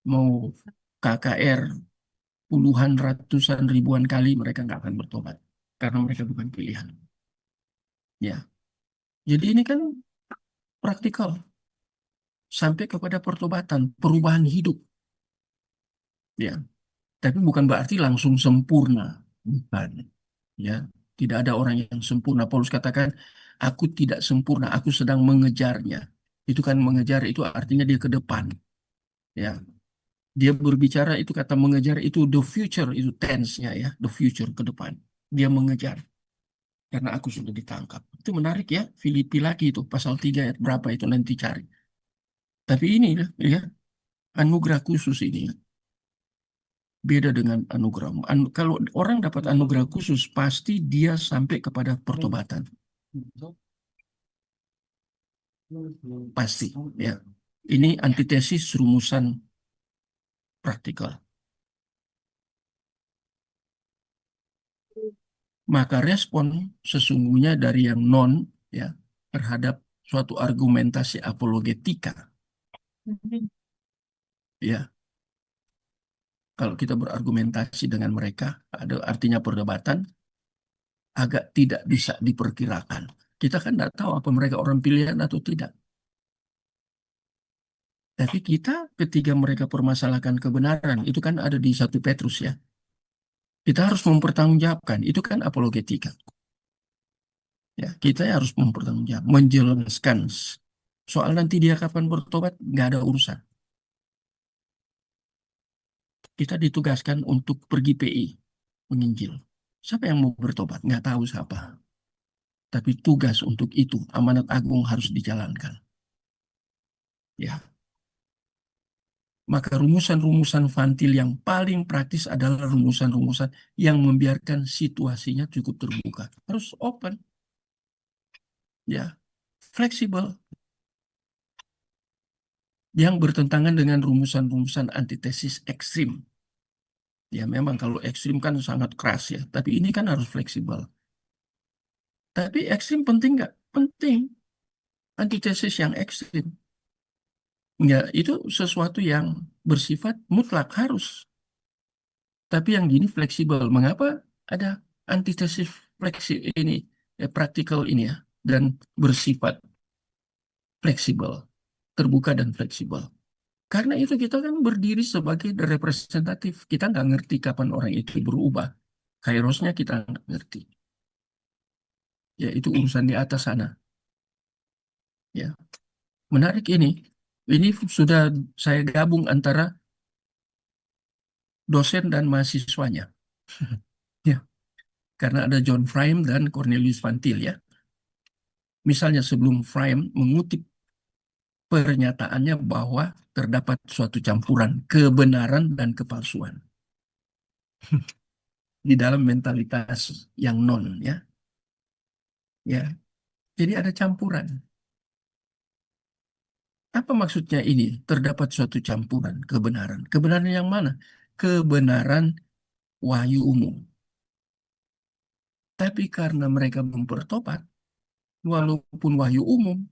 mau KKR puluhan, ratusan, ribuan kali mereka nggak akan bertobat. Karena mereka bukan pilihan. Ya, jadi ini kan praktikal. Sampai kepada pertobatan, perubahan hidup. Ya, tapi bukan berarti langsung sempurna. Bukan. Ya, tidak ada orang yang sempurna. Paulus katakan, aku tidak sempurna, aku sedang mengejarnya. Itu kan mengejar, itu artinya dia ke depan. Ya, dia berbicara itu kata mengejar itu the future, itu tense-nya ya, the future ke depan. Dia mengejar. Karena aku sudah ditangkap. Itu menarik ya, Filipi lagi itu, pasal 3 ayat berapa itu nanti cari. Tapi ini ya, anugerah khusus ini ya. Beda dengan anugerah. Kalau orang dapat anugerah khusus, pasti dia sampai kepada pertobatan. Pasti ya. Ini antitesis rumusan praktikal. Maka respon sesungguhnya dari yang non ya terhadap suatu argumentasi apologetika ya, kalau kita berargumentasi dengan mereka ada artinya perdebatan agak tidak bisa diperkirakan. Kita kan tidak tahu apa mereka orang pilihan atau tidak. Tapi kita ketika mereka permasalahkan kebenaran itu kan ada di 1 Petrus ya. Kita harus mempertanggungjawabkan. Itu kan apologetika. Ya, kita harus mempertanggungjawab, menjelaskan. Soal nanti dia kapan bertobat, nggak ada urusan. Kita ditugaskan untuk pergi PI, menginjil. Siapa yang mau bertobat? Nggak tahu siapa. Tapi tugas untuk itu, amanat agung harus dijalankan. Ya. Maka rumusan-rumusan Vantil yang paling praktis adalah rumusan-rumusan yang membiarkan situasinya cukup terbuka. Harus open. Ya. fleksibel, yang bertentangan dengan rumusan-rumusan antitesis ekstrim. Ya memang kalau ekstrim kan sangat keras ya, tapi ini kan harus fleksibel. Tapi ekstrim penting nggak? Penting. Antitesis yang ekstrim. Ya, itu sesuatu yang bersifat mutlak harus. Tapi yang gini fleksibel. Mengapa ada antitesis ini, praktikal ini ya, dan bersifat fleksibel, terbuka dan fleksibel. Karena itu kita kan berdiri sebagai representatif. Kita nggak ngerti kapan orang itu berubah. Kairosnya kita nggak ngerti. Ya, itu urusan di atas sana. Ya, menarik ini. Ini sudah saya gabung antara dosen dan mahasiswanya. Ya, karena ada John Frame dan Cornelius Van Til ya. Misalnya sebelum Frame mengutip pernyataannya bahwa terdapat suatu campuran kebenaran dan kepalsuan di dalam mentalitas yang non ya. Ya, jadi ada campuran. Apa maksudnya ini? Terdapat suatu campuran kebenaran. Kebenaran yang mana? Kebenaran wahyu umum. Tapi karena mereka mempertobat, walaupun wahyu umum,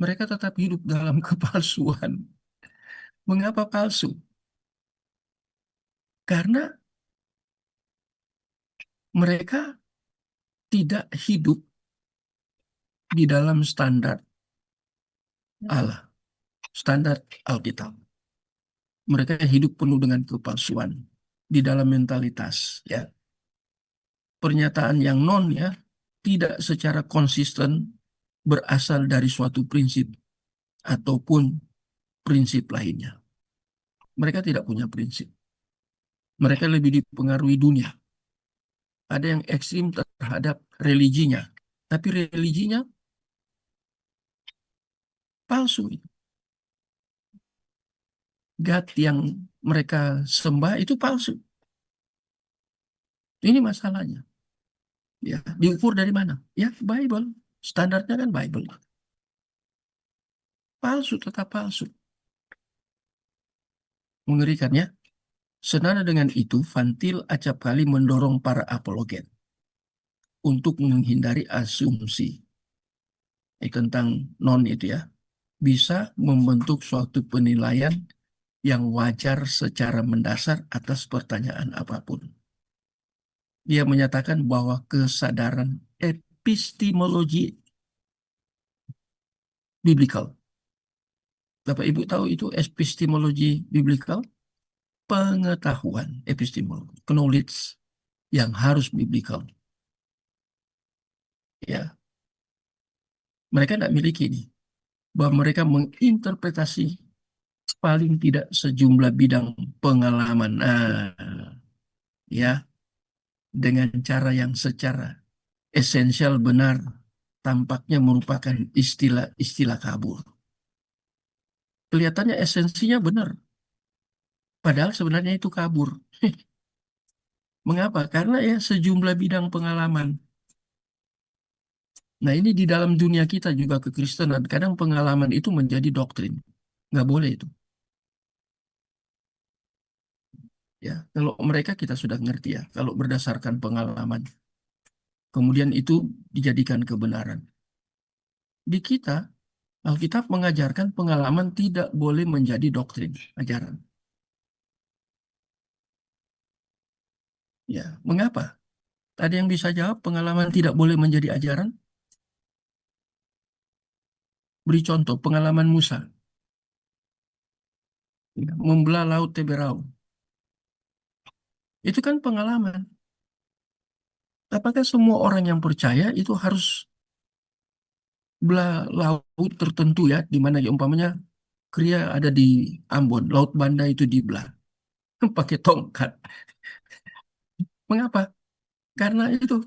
mereka tetap hidup dalam kepalsuan. Mengapa palsu? Karena mereka tidak hidup di dalam standar Allah, standar Alkitab. Mereka hidup penuh dengan kepalsuan di dalam mentalitas, ya. Pernyataan yang non ya tidak secara konsisten berasal dari suatu prinsip ataupun prinsip lainnya. Mereka tidak punya prinsip. Mereka lebih dipengaruhi dunia. Ada yang ekstrim terhadap religinya, tapi religinya palsu. God yang mereka sembah itu palsu. Ini masalahnya. Ya, diukur dari mana? Ya, Bible. Standarnya kan Bible. Palsu, tetap palsu. Mengerikan ya. Senada dengan itu, Van Til acap kali mendorong para apologet untuk menghindari asumsi tentang non itu ya. Bisa membentuk suatu penilaian yang wajar secara mendasar atas pertanyaan apapun. Dia menyatakan bahwa kesadaran epistemologi biblical. Bapak Ibu tahu itu epistemologi biblical? Pengetahuan epistemologi, knowledge yang harus biblical. Ya, mereka tidak miliki ini. Bahwa mereka menginterpretasi paling tidak sejumlah bidang pengalaman. Nah, ya, dengan cara yang secara esensial benar, tampaknya merupakan istilah-istilah kabur. Kelihatannya esensinya benar, padahal sebenarnya itu kabur. Mengapa? Karena ya sejumlah bidang pengalaman. Nah ini di dalam dunia kita juga kekristenan, kadang pengalaman itu menjadi doktrin. Nggak boleh itu. Ya, kalau mereka kita sudah ngerti ya, kalau berdasarkan pengalaman, kemudian itu dijadikan kebenaran. Di kita, Alkitab mengajarkan pengalaman tidak boleh menjadi doktrin, ajaran. Ya, mengapa? Ada yang bisa jawab pengalaman tidak boleh menjadi ajaran? Beri contoh, pengalaman Musa. Ya, membelah laut Teberau. Itu kan pengalaman. Apakah semua orang yang percaya itu harus belah laut tertentu ya, di mana ya umpamanya Kria ada di Ambon, Laut Banda itu dibelah pakai tongkat. Mengapa? Karena itu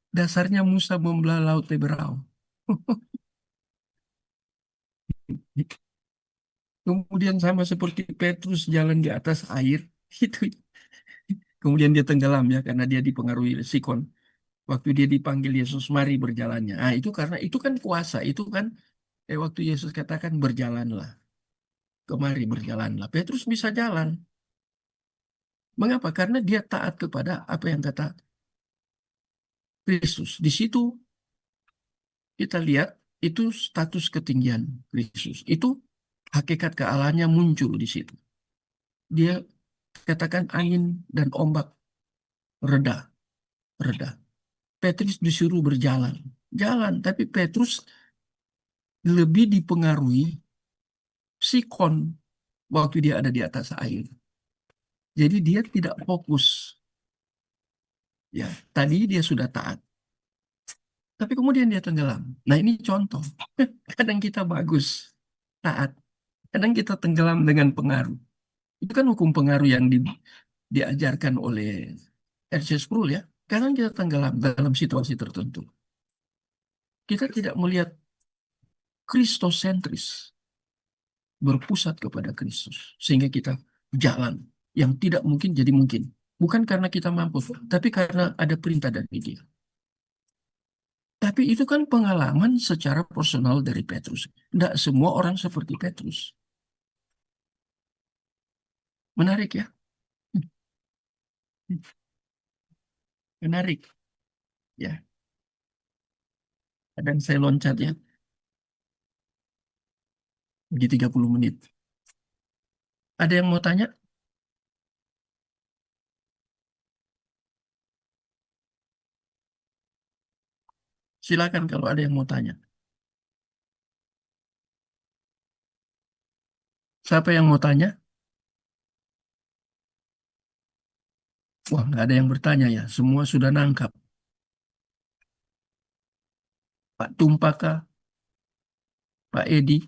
dasarnya Musa membelah Laut Teberau. Kemudian sama seperti Petrus jalan di atas air, itu. Kemudian dia tenggelam ya karena dia dipengaruhi sikon. Waktu dia dipanggil Yesus, mari berjalannya. Ah, itu karena itu kan kuasa, itu kan waktu Yesus katakan berjalanlah, kemari berjalanlah. Petrus bisa jalan. Mengapa? Karena dia taat kepada apa yang kata Kristus. Di situ kita lihat itu status ketinggian Kristus. Itu hakikat kealahannya muncul di situ. Dia katakan angin dan ombak reda, reda. Petrus disuruh berjalan, jalan. Tapi Petrus lebih dipengaruhi sikon waktu dia ada di atas air. Jadi dia tidak fokus. Ya, tadi dia sudah taat, tapi kemudian dia tenggelam. Nah, ini contoh. Kadang kita bagus taat, kadang kita tenggelam dengan pengaruh. Itu kan hukum pengaruh yang diajarkan oleh R.C. Sproul ya. Kadang kita tenggelam dalam situasi tertentu. Kita tidak melihat kristosentris, berpusat kepada Kristus, sehingga kita jalan yang tidak mungkin jadi mungkin. Bukan karena kita mampu, tapi karena ada perintah dari Dia. Tapi itu kan pengalaman secara personal dari Petrus. Tidak semua orang seperti Petrus. Menarik ya? Menarik. Ya. Dan saya loncat ya. Di 30 menit. Ada yang mau tanya? Silakan kalau ada yang mau tanya. Siapa yang mau tanya? Wah, nggak ada yang bertanya ya. Semua sudah nangkap. Pak Tumpaka, Pak Edi,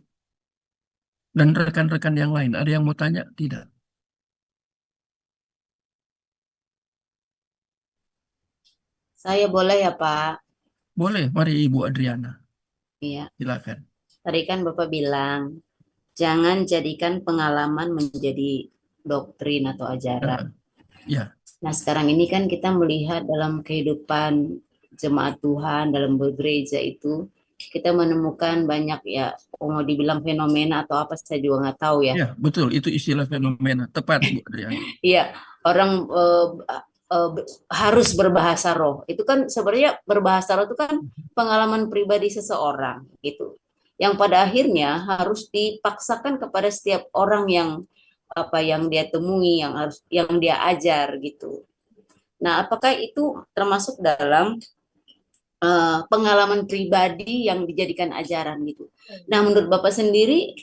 dan rekan-rekan yang lain. Ada yang mau tanya? Tidak. Saya boleh ya Pak? Boleh, mari Ibu Adriana. Iya. Silakan. Tadi kan Bapak bilang, jangan jadikan pengalaman menjadi doktrin atau ajaran. Ya, Nah sekarang ini kan kita melihat dalam kehidupan jemaat Tuhan, dalam bergereja itu, kita menemukan banyak ya, mau dibilang fenomena atau apa saya juga nggak tahu ya. ya, betul. Itu istilah fenomena. Tepat, Bu Adriana. Iya, orang harus berbahasa roh. Itu kan sebenarnya berbahasa roh itu kan pengalaman pribadi seseorang gitu. Yang pada akhirnya harus dipaksakan kepada setiap orang yang apa yang dia temui, yang dia ajar gitu. Nah, apakah itu termasuk dalam pengalaman pribadi yang dijadikan ajaran gitu? Nah, menurut Bapak sendiri,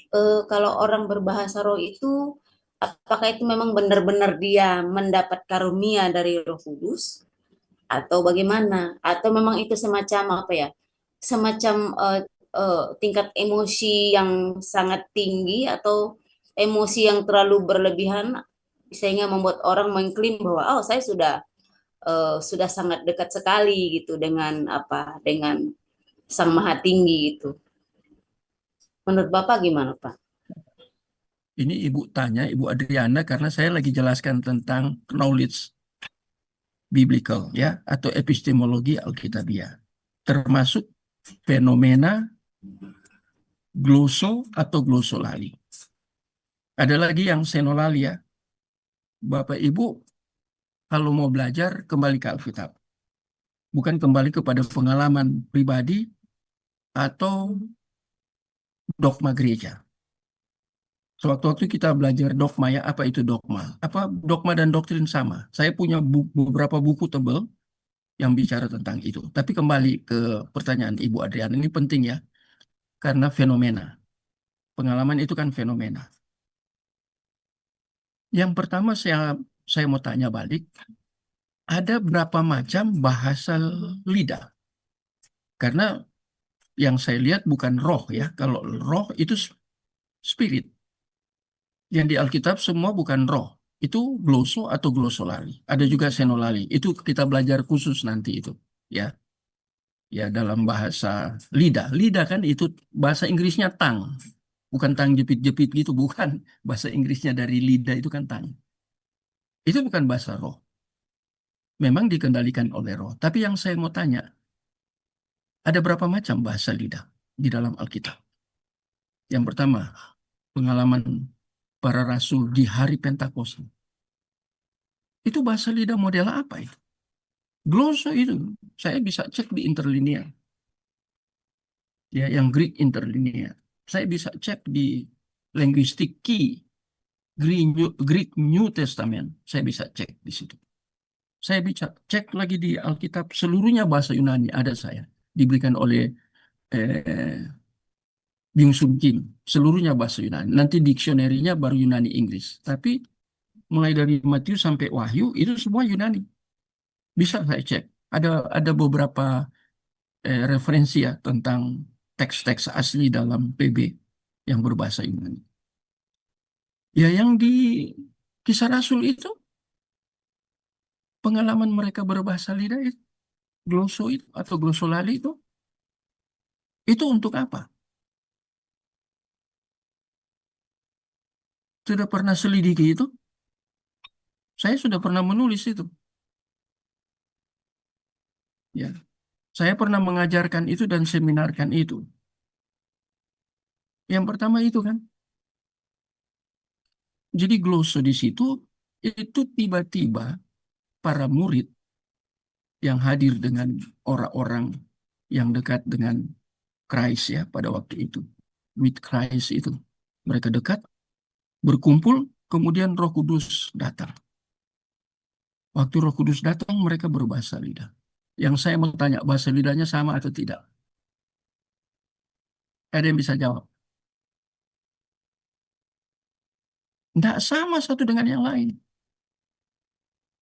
kalau orang berbahasa roh itu apakah itu memang benar-benar dia mendapat karunia dari Roh Kudus atau bagaimana? Atau memang itu semacam apa ya? Semacam tingkat emosi yang sangat tinggi atau emosi yang terlalu berlebihan sehingga membuat orang mengklaim bahwa oh saya sudah sangat dekat sekali gitu dengan Sang Maha Tinggi gitu. Menurut Bapak gimana, Pak? Ini Ibu tanya, Ibu Adriana, karena saya lagi jelaskan tentang knowledge biblical ya, atau epistemologi Alkitabiah. Termasuk fenomena gloso atau glosolali. Ada lagi yang senolali ya. Bapak Ibu, kalau mau belajar, kembali ke Alkitab. Bukan kembali kepada pengalaman pribadi atau dogma gereja. Sewaktu-waktu kita belajar dogma ya, apa itu dogma? Apa dogma dan doktrin sama? Saya punya beberapa buku tebal yang bicara tentang itu. Tapi kembali ke pertanyaan Ibu Adriana, ini penting ya, karena fenomena. Pengalaman itu kan fenomena. Yang pertama saya mau tanya balik, ada berapa macam bahasa lidah? Karena yang saya lihat bukan roh ya, kalau roh itu spirit. Yang di Alkitab semua bukan roh. Itu gloso atau glosolali. Ada juga senolali. Itu kita belajar khusus nanti itu. Ya, ya dalam bahasa lidah. Lidah kan itu bahasa Inggrisnya tang. Bukan tang jepit-jepit gitu. Bukan. Bahasa Inggrisnya dari lidah itu kan tang. Itu bukan bahasa roh. memang dikendalikan oleh roh. Tapi yang saya mau tanya, ada berapa macam bahasa lidah di dalam Alkitab? Yang pertama, pengalaman para rasul di hari Pentakosta. Itu bahasa lidah model apa itu? Glosa itu, saya bisa cek di interlinear. Ya, yang Greek interlinear. Saya bisa cek di linguistic key, Greek New Testament. Saya bisa cek di situ. Saya bisa cek lagi di Alkitab, seluruhnya bahasa Yunani ada saya. Diberikan oleh Byung Sun Kim. Seluruhnya bahasa Yunani. Nanti diksionerinya baru Yunani Inggris. Tapi mulai dari Matius sampai Wahyu itu semua Yunani. Bisa saya cek. Ada beberapa referensi ya tentang teks-teks asli dalam PB yang berbahasa Yunani. Ya, yang di Kisah Rasul itu pengalaman mereka berbahasa lidah itu, gloso itu atau glosolali itu untuk apa? Sudah pernah selidiki itu? Saya sudah pernah menulis itu. Ya, saya pernah mengajarkan itu dan seminarkan itu. Yang pertama itu kan. Jadi gloso di situ itu tiba-tiba para murid yang hadir dengan orang-orang yang dekat dengan Christ ya pada waktu itu. With Christ itu. Mereka dekat, berkumpul, kemudian Roh Kudus datang. Waktu Roh Kudus datang, mereka berbahasa lidah. Yang saya mau tanya, bahasa lidahnya sama atau tidak? Ada yang bisa jawab? Tidak sama satu dengan yang lain.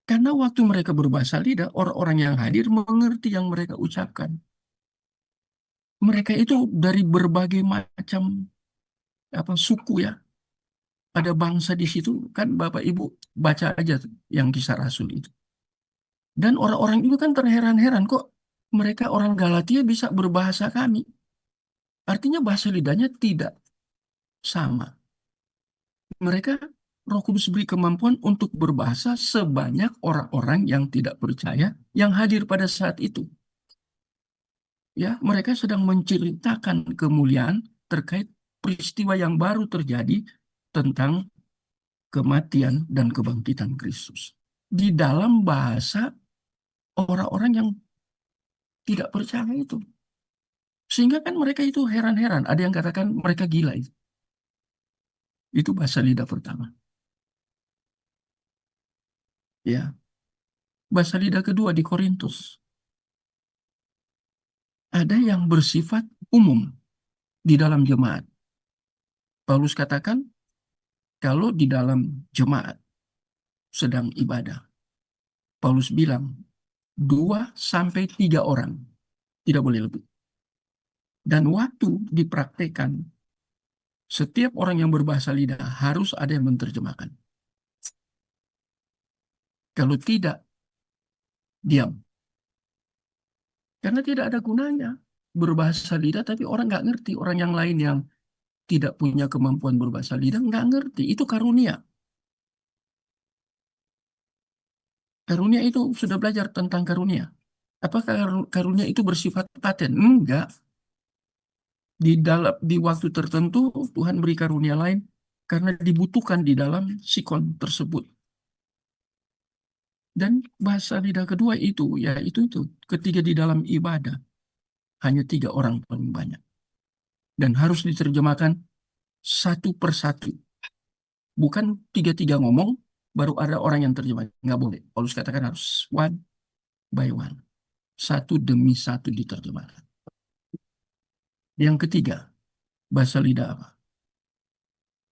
Karena waktu mereka berbahasa lidah, orang-orang yang hadir mengerti yang mereka ucapkan. Mereka itu dari berbagai macam suku ya. Ada bangsa di situ, kan Bapak Ibu baca aja tuh, yang Kisah Rasul itu. Dan orang-orang itu kan terheran-heran kok mereka orang Galatia bisa berbahasa kami. Artinya bahasa lidahnya tidak sama. Mereka Roh Kudus beri kemampuan untuk berbahasa sebanyak orang-orang yang tidak percaya yang hadir pada saat itu. Ya, mereka sedang menceritakan kemuliaan terkait peristiwa yang baru terjadi tentang kematian dan kebangkitan Kristus. Di dalam bahasa orang-orang yang tidak percaya itu. Sehingga kan mereka itu heran-heran. Ada yang katakan mereka gila itu. Itu bahasa lidah pertama. Ya. Bahasa lidah kedua di Korintus. Ada yang bersifat umum di dalam jemaat. Paulus katakan, kalau di dalam jemaat sedang ibadah, Paulus bilang, 2 sampai 3 orang. Tidak boleh lebih. Dan waktu dipraktekkan, setiap orang yang berbahasa lidah harus ada yang menerjemahkan. Kalau tidak, diam. Karena tidak ada gunanya berbahasa lidah, tapi orang nggak ngerti. Orang yang lain yang tidak punya kemampuan berbahasa lidah nggak ngerti. Itu karunia. Karunia itu sudah belajar tentang karunia. Apakah karunia itu bersifat paten? Enggak. Di waktu tertentu Tuhan beri karunia lain karena dibutuhkan di dalam sikon tersebut. Dan bahasa lidah kedua itu, ya itu. Ketiga di dalam ibadah, hanya 3 orang paling banyak. Dan harus diterjemahkan satu persatu. Bukan 3-3 ngomong, baru ada orang yang terjemah. Nggak boleh. Paulus katakan harus one by one. Satu demi satu diterjemahkan. Yang ketiga, bahasa lidah apa?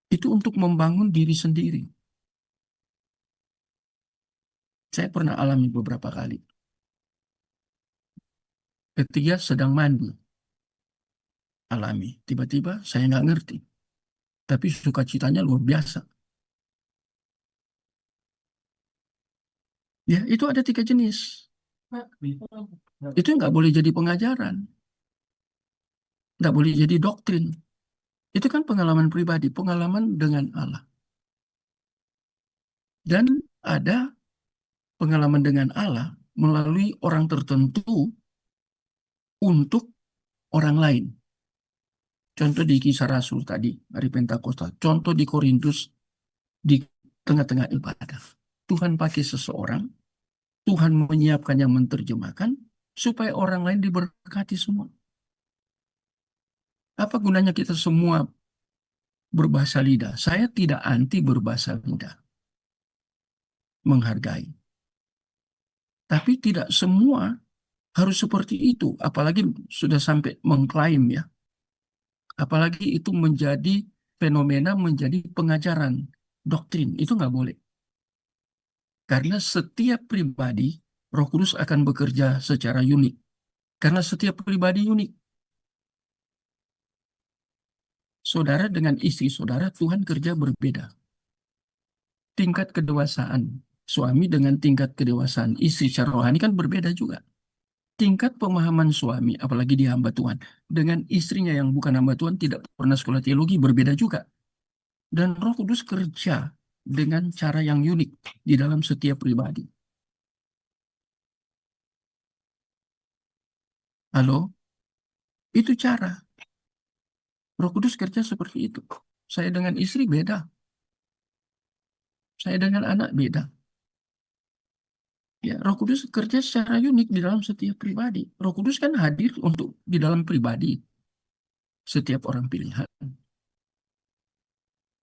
Itu untuk membangun diri sendiri. Saya pernah alami beberapa kali. Ketika sedang mandi, alami. Tiba-tiba saya nggak ngerti. Tapi sukacitanya luar biasa. Ya, itu ada 3 jenis. Itu nggak boleh jadi pengajaran. Nggak boleh jadi doktrin. Itu kan pengalaman pribadi, pengalaman dengan Allah. Dan ada pengalaman dengan Allah melalui orang tertentu untuk orang lain. Contoh di Kisah Rasul tadi, hari Pentakosta. Contoh di Korintus, di tengah-tengah ibadah. Tuhan pakai seseorang, Tuhan menyiapkan yang menerjemahkan, supaya orang lain diberkati semua. Apa gunanya kita semua berbahasa lidah? Saya tidak anti berbahasa lidah. Menghargai. Tapi tidak semua harus seperti itu. Apalagi sudah sampai mengklaim ya. Apalagi itu menjadi fenomena, menjadi pengajaran, doktrin. Itu nggak boleh. Karena setiap pribadi, Roh Kudus akan bekerja secara unik. Karena setiap pribadi unik. Saudara dengan istri saudara, Tuhan kerja berbeda. Tingkat kedewasaan suami dengan tingkat kedewasaan istri secara rohani kan berbeda juga. Tingkat pemahaman suami, apalagi dia hamba Tuhan, dengan istrinya yang bukan hamba Tuhan, tidak pernah sekolah teologi, berbeda juga. Dan Roh Kudus kerja dengan cara yang unik di dalam setiap pribadi. Halo? Itu cara. Roh Kudus kerja seperti itu. Saya dengan istri beda. Saya dengan anak beda. Ya, Roh Kudus kerja secara unik di dalam setiap pribadi. Roh Kudus kan hadir untuk di dalam pribadi setiap orang pilihan.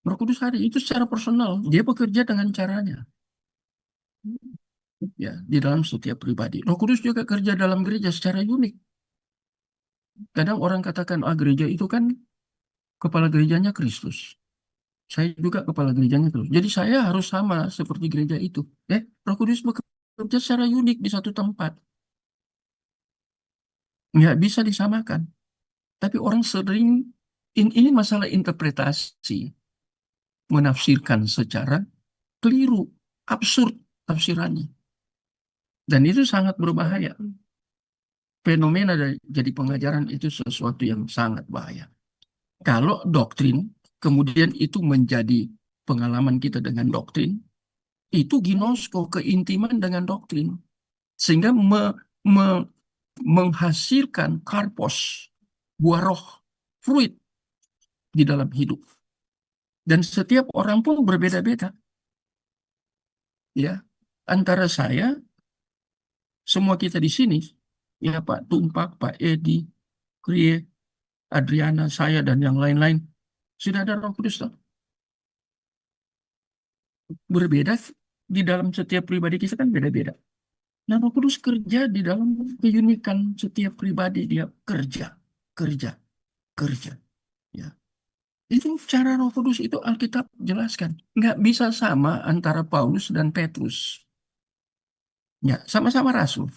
Roh Kudus hadir itu secara personal. Dia bekerja dengan caranya. Ya, di dalam setiap pribadi. Roh Kudus juga kerja dalam gereja secara unik. Kadang orang katakan, gereja itu kan kepala gerejanya Kristus. Saya juga kepala gerejanya Kristus. Jadi saya harus sama seperti gereja itu. Roh Kudus bekerja secara unik di satu tempat. Nggak bisa disamakan. Tapi orang sering, ini masalah interpretasi. Menafsirkan secara keliru, absurd tafsirannya. Dan itu sangat berbahaya. Fenomena jadi pengajaran itu sesuatu yang sangat bahaya. Kalau doktrin, kemudian itu menjadi pengalaman kita dengan doktrin, itu ginosko, keintiman dengan doktrin. Sehingga menghasilkan karpos, buah roh, fruit di dalam hidup. Dan setiap orang pun berbeda-beda. Ya, antara saya, semua kita di sini, ya Pak Tumpak, Pak Edi, Krie, Adriana, saya, dan yang lain-lain, sudah ada Roh Kudus. Berbeda di dalam setiap pribadi kita kan beda-beda. Nah, Roh Kudus kerja di dalam keunikan setiap pribadi. Dia kerja. Ya. Itu cara Roh Kudus itu Alkitab jelaskan. Nggak bisa sama antara Paulus dan Petrus. Ya, sama-sama rasul.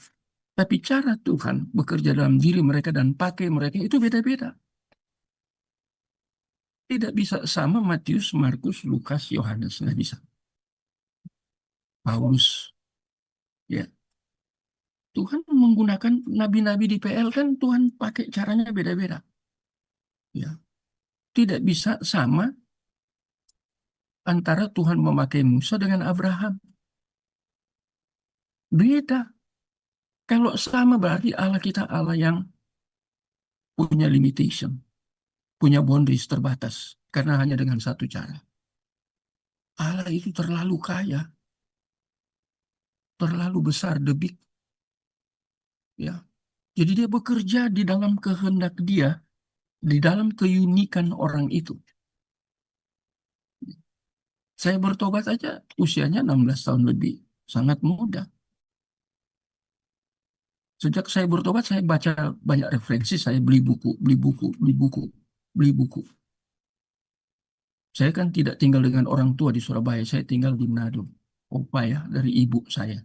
Tapi cara Tuhan bekerja dalam diri mereka dan pakai mereka itu beda-beda. Tidak bisa sama Matius, Markus, Lukas, Yohanes. Nggak bisa. Paulus. Ya. Tuhan menggunakan nabi-nabi di PL kan Tuhan pakai caranya beda-beda. Ya. Tidak bisa sama antara Tuhan memakai Musa dengan Abraham. Beda. Kalau sama berarti Allah kita Allah yang punya limitation. Punya boundaries terbatas. Karena hanya dengan satu cara. Allah itu terlalu kaya. Terlalu besar, the big. Ya. Jadi dia bekerja di dalam kehendak dia. Di dalam keunikan orang itu. Saya bertobat aja usianya 16 tahun lebih. Sangat muda. Sejak saya bertobat, saya baca banyak referensi. Saya beli buku. Saya kan tidak tinggal dengan orang tua di Surabaya. Saya tinggal di Manado. Opa ya, dari ibu saya.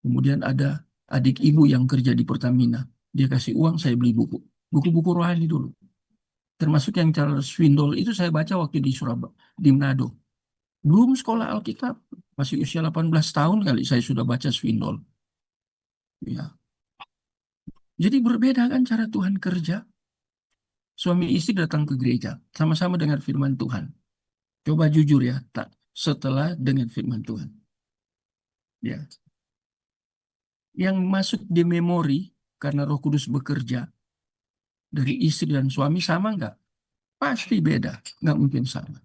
Kemudian ada adik ibu yang kerja di Pertamina. Dia kasih uang, saya beli buku. Buku-buku rohani dulu. Termasuk yang Charles Swindoll itu saya baca waktu di Surabaya, di Manado. Belum sekolah Alkitab. Masih usia 18 tahun kali saya sudah baca Swindoll. Ya. Jadi berbeda kan cara Tuhan kerja. Suami istri datang ke gereja. Sama-sama dengan firman Tuhan. Coba jujur ya, setelah dengan firman Tuhan. Ya. yang masuk di memori karena Roh Kudus bekerja dari istri dan suami sama nggak? Pasti beda, nggak mungkin sama.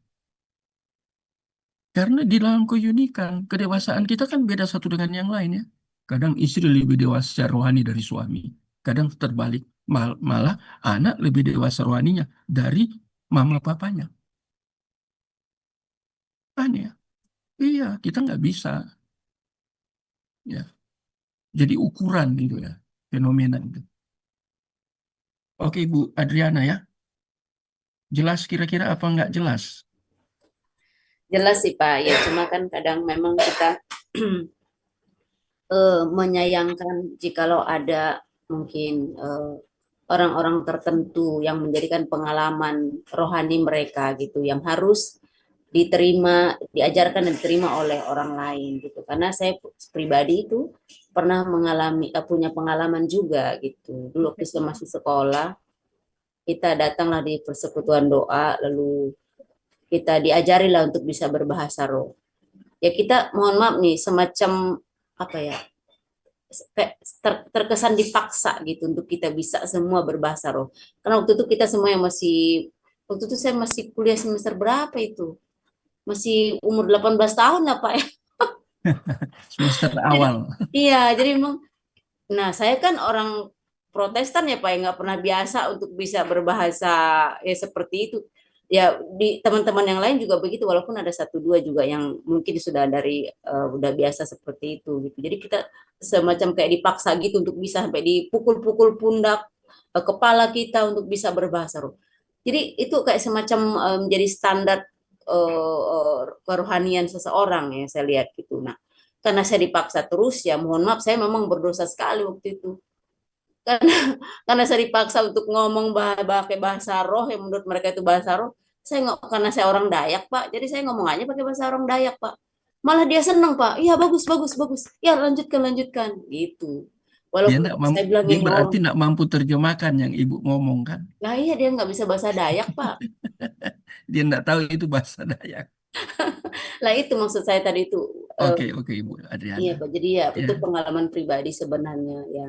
Karena di dalam keunikan, kedewasaan kita kan beda satu dengan yang lain ya. Kadang istri lebih dewasa secara rohani dari suami. Kadang terbalik. Malah anak lebih dewasa rohaninya dari mama papanya. Aneh ya? Iya, kita nggak bisa. Ya. Jadi ukuran gitu ya. Fenomena itu. Oke, Bu Adriana ya. Jelas kira-kira apa nggak jelas? Jelas sih Pak, ya cuma kan kadang memang kita menyayangkan jikalau ada mungkin orang-orang tertentu yang menjadikan pengalaman rohani mereka gitu yang harus diterima, diajarkan dan diterima oleh orang lain gitu. Karena saya pribadi itu pernah mengalami punya pengalaman juga gitu. Dulu waktu saya masih sekolah, kita datanglah di persekutuan doa, lalu kita diajari lah untuk bisa berbahasa roh. Ya kita mohon maaf nih semacam apa ya, terkesan dipaksa gitu untuk kita bisa semua berbahasa roh. Karena waktu itu kita semua yang masih, waktu itu saya masih kuliah semester berapa itu? Masih umur 18 tahun lah Pak ya. Semester Jadi, awal. iya, jadi memang, nah saya kan orang Protestan ya Pak, yang nggak pernah biasa untuk bisa berbahasa ya seperti itu. Ya di teman-teman yang lain juga begitu, walaupun ada satu dua juga yang mungkin sudah dari udah biasa seperti itu gitu. Jadi kita semacam kayak dipaksa gitu untuk bisa sampai dipukul-pukul pundak kepala kita untuk bisa berbahasa roh. Jadi itu kayak semacam menjadi standar kerohanian seseorang ya saya lihat gitu. Nah, karena saya dipaksa terus ya mohon maaf saya memang berdosa sekali waktu itu. Karena karena saya dipaksa untuk ngomong pakai bahasa roh yang menurut mereka itu bahasa roh. Saya nggak, karena saya orang Dayak Pak, jadi saya ngomong aja pakai bahasa orang Dayak Pak. Malah dia seneng Pak. Iya bagus bagus bagus. Ya lanjutkan lanjutkan gitu. Dia Walaupun nggak mampu, saya bilang dia ini berarti orang, nggak mampu terjemahkan yang ibu ngomong kan? lah iya dia nggak bisa bahasa Dayak Pak. Dia nggak tahu itu bahasa Dayak. Lah itu maksud saya tadi itu. Oke, oke Ibu Iya Adriana. Pak. Jadi ya Ya, itu pengalaman pribadi sebenarnya ya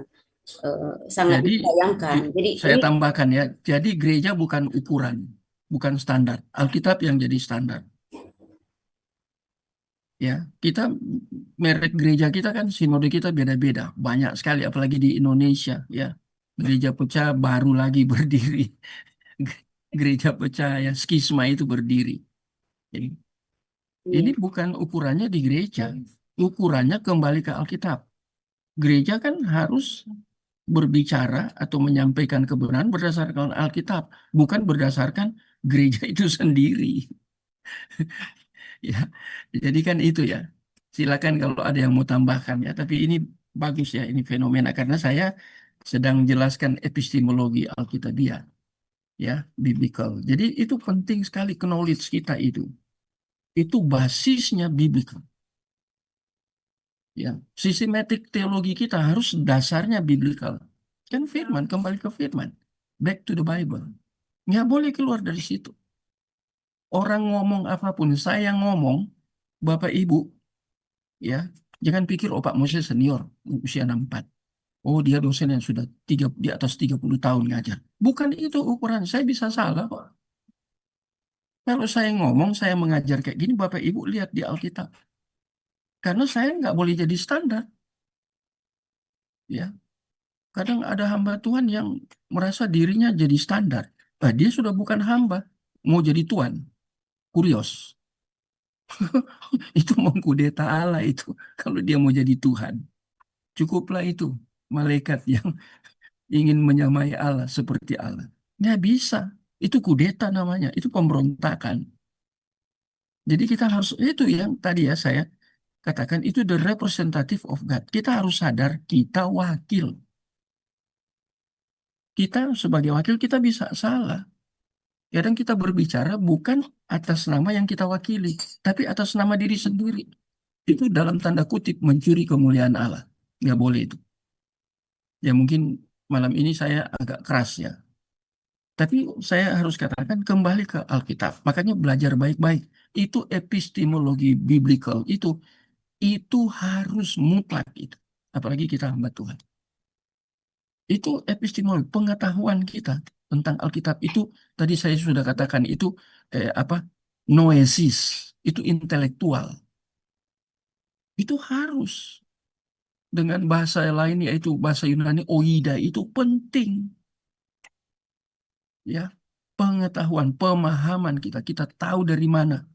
sangat jadi disayangkan. Jadi saya ini tambahkan ya. Jadi gereja bukan ukuran, bukan standar. Alkitab yang jadi standar. Ya, kita merek gereja kita kan sinode kita beda-beda, banyak sekali, apalagi di Indonesia. Ya, gereja pecah baru lagi berdiri. Gereja pecah ya, skisma itu berdiri. Jadi ini iya, bukan ukurannya di gereja, ukurannya kembali ke Alkitab. Gereja kan harus berbicara atau menyampaikan kebenaran berdasarkan Alkitab, bukan berdasarkan gereja itu sendiri. Ya, jadi kan itu ya. Silakan kalau ada yang mau tambahkan ya. Tapi ini bagus ya, ini fenomena karena saya sedang jelaskan epistemologi Alkitabiah, ya, biblical. Jadi itu penting sekali knowledge kita itu. Itu basisnya biblical. Ya, sistematik teologi kita harus dasarnya biblical. Kan firman, kembali ke firman. Back to the Bible. Nggak boleh keluar dari situ. Orang ngomong apapun, saya ngomong, Bapak Ibu, ya, jangan pikir, oh Pak Moses senior, usia 64. Oh dia dosen yang sudah di atas 30 tahun ngajar. Bukan itu ukuran, saya bisa salah kok. Kalau saya ngomong, saya mengajar kayak gini, Bapak Ibu lihat di Alkitab. Karena saya nggak boleh jadi standar. Ya, kadang ada hamba Tuhan yang merasa dirinya jadi standar. Dia sudah bukan hamba, mau jadi tuan. Kurios. Itu mengkudeta Allah itu. Kalau dia mau jadi Tuhan. Cukuplah itu. Malaikat yang ingin menyamai Allah seperti Allah. Nggak bisa. Itu kudeta namanya. Itu pemberontakan. Jadi kita harus, itu yang tadi ya saya katakan, itu the representative of God. Kita harus sadar kita wakil. Kita sebagai wakil kita bisa salah. Kadang kita berbicara bukan atas nama yang kita wakili, tapi atas nama diri sendiri. Itu dalam tanda kutip mencuri kemuliaan Allah. Nggak boleh itu. Ya mungkin malam ini saya agak keras ya. Tapi saya harus katakan kembali ke Alkitab. Makanya belajar baik-baik. Itu epistemologi biblical. Itu harus mutlak itu. apalagi kita hamba Tuhan. Itu epistemologi, pengetahuan kita tentang Alkitab itu tadi saya sudah katakan itu noesis, itu intelektual. Itu harus dengan bahasa lain yaitu bahasa Yunani oida itu penting. Ya, pengetahuan, pemahaman kita tahu dari mana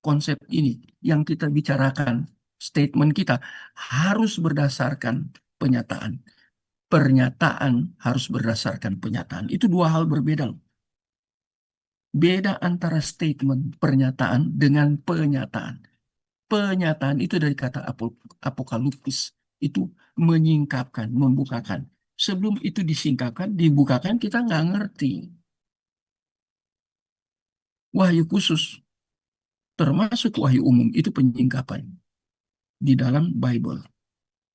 konsep ini yang kita bicarakan, statement kita harus berdasarkan penyataan. Pernyataan harus berdasarkan penyataan. Itu dua hal berbeda loh. Beda antara statement, pernyataan dengan penyataan. Penyataan itu dari kata apokaliptis. Itu menyingkapkan, membukakan. Sebelum itu disingkapkan, dibukakan, kita nggak ngerti. Wahyu khusus, termasuk wahyu umum, itu penyingkapan di dalam Bible.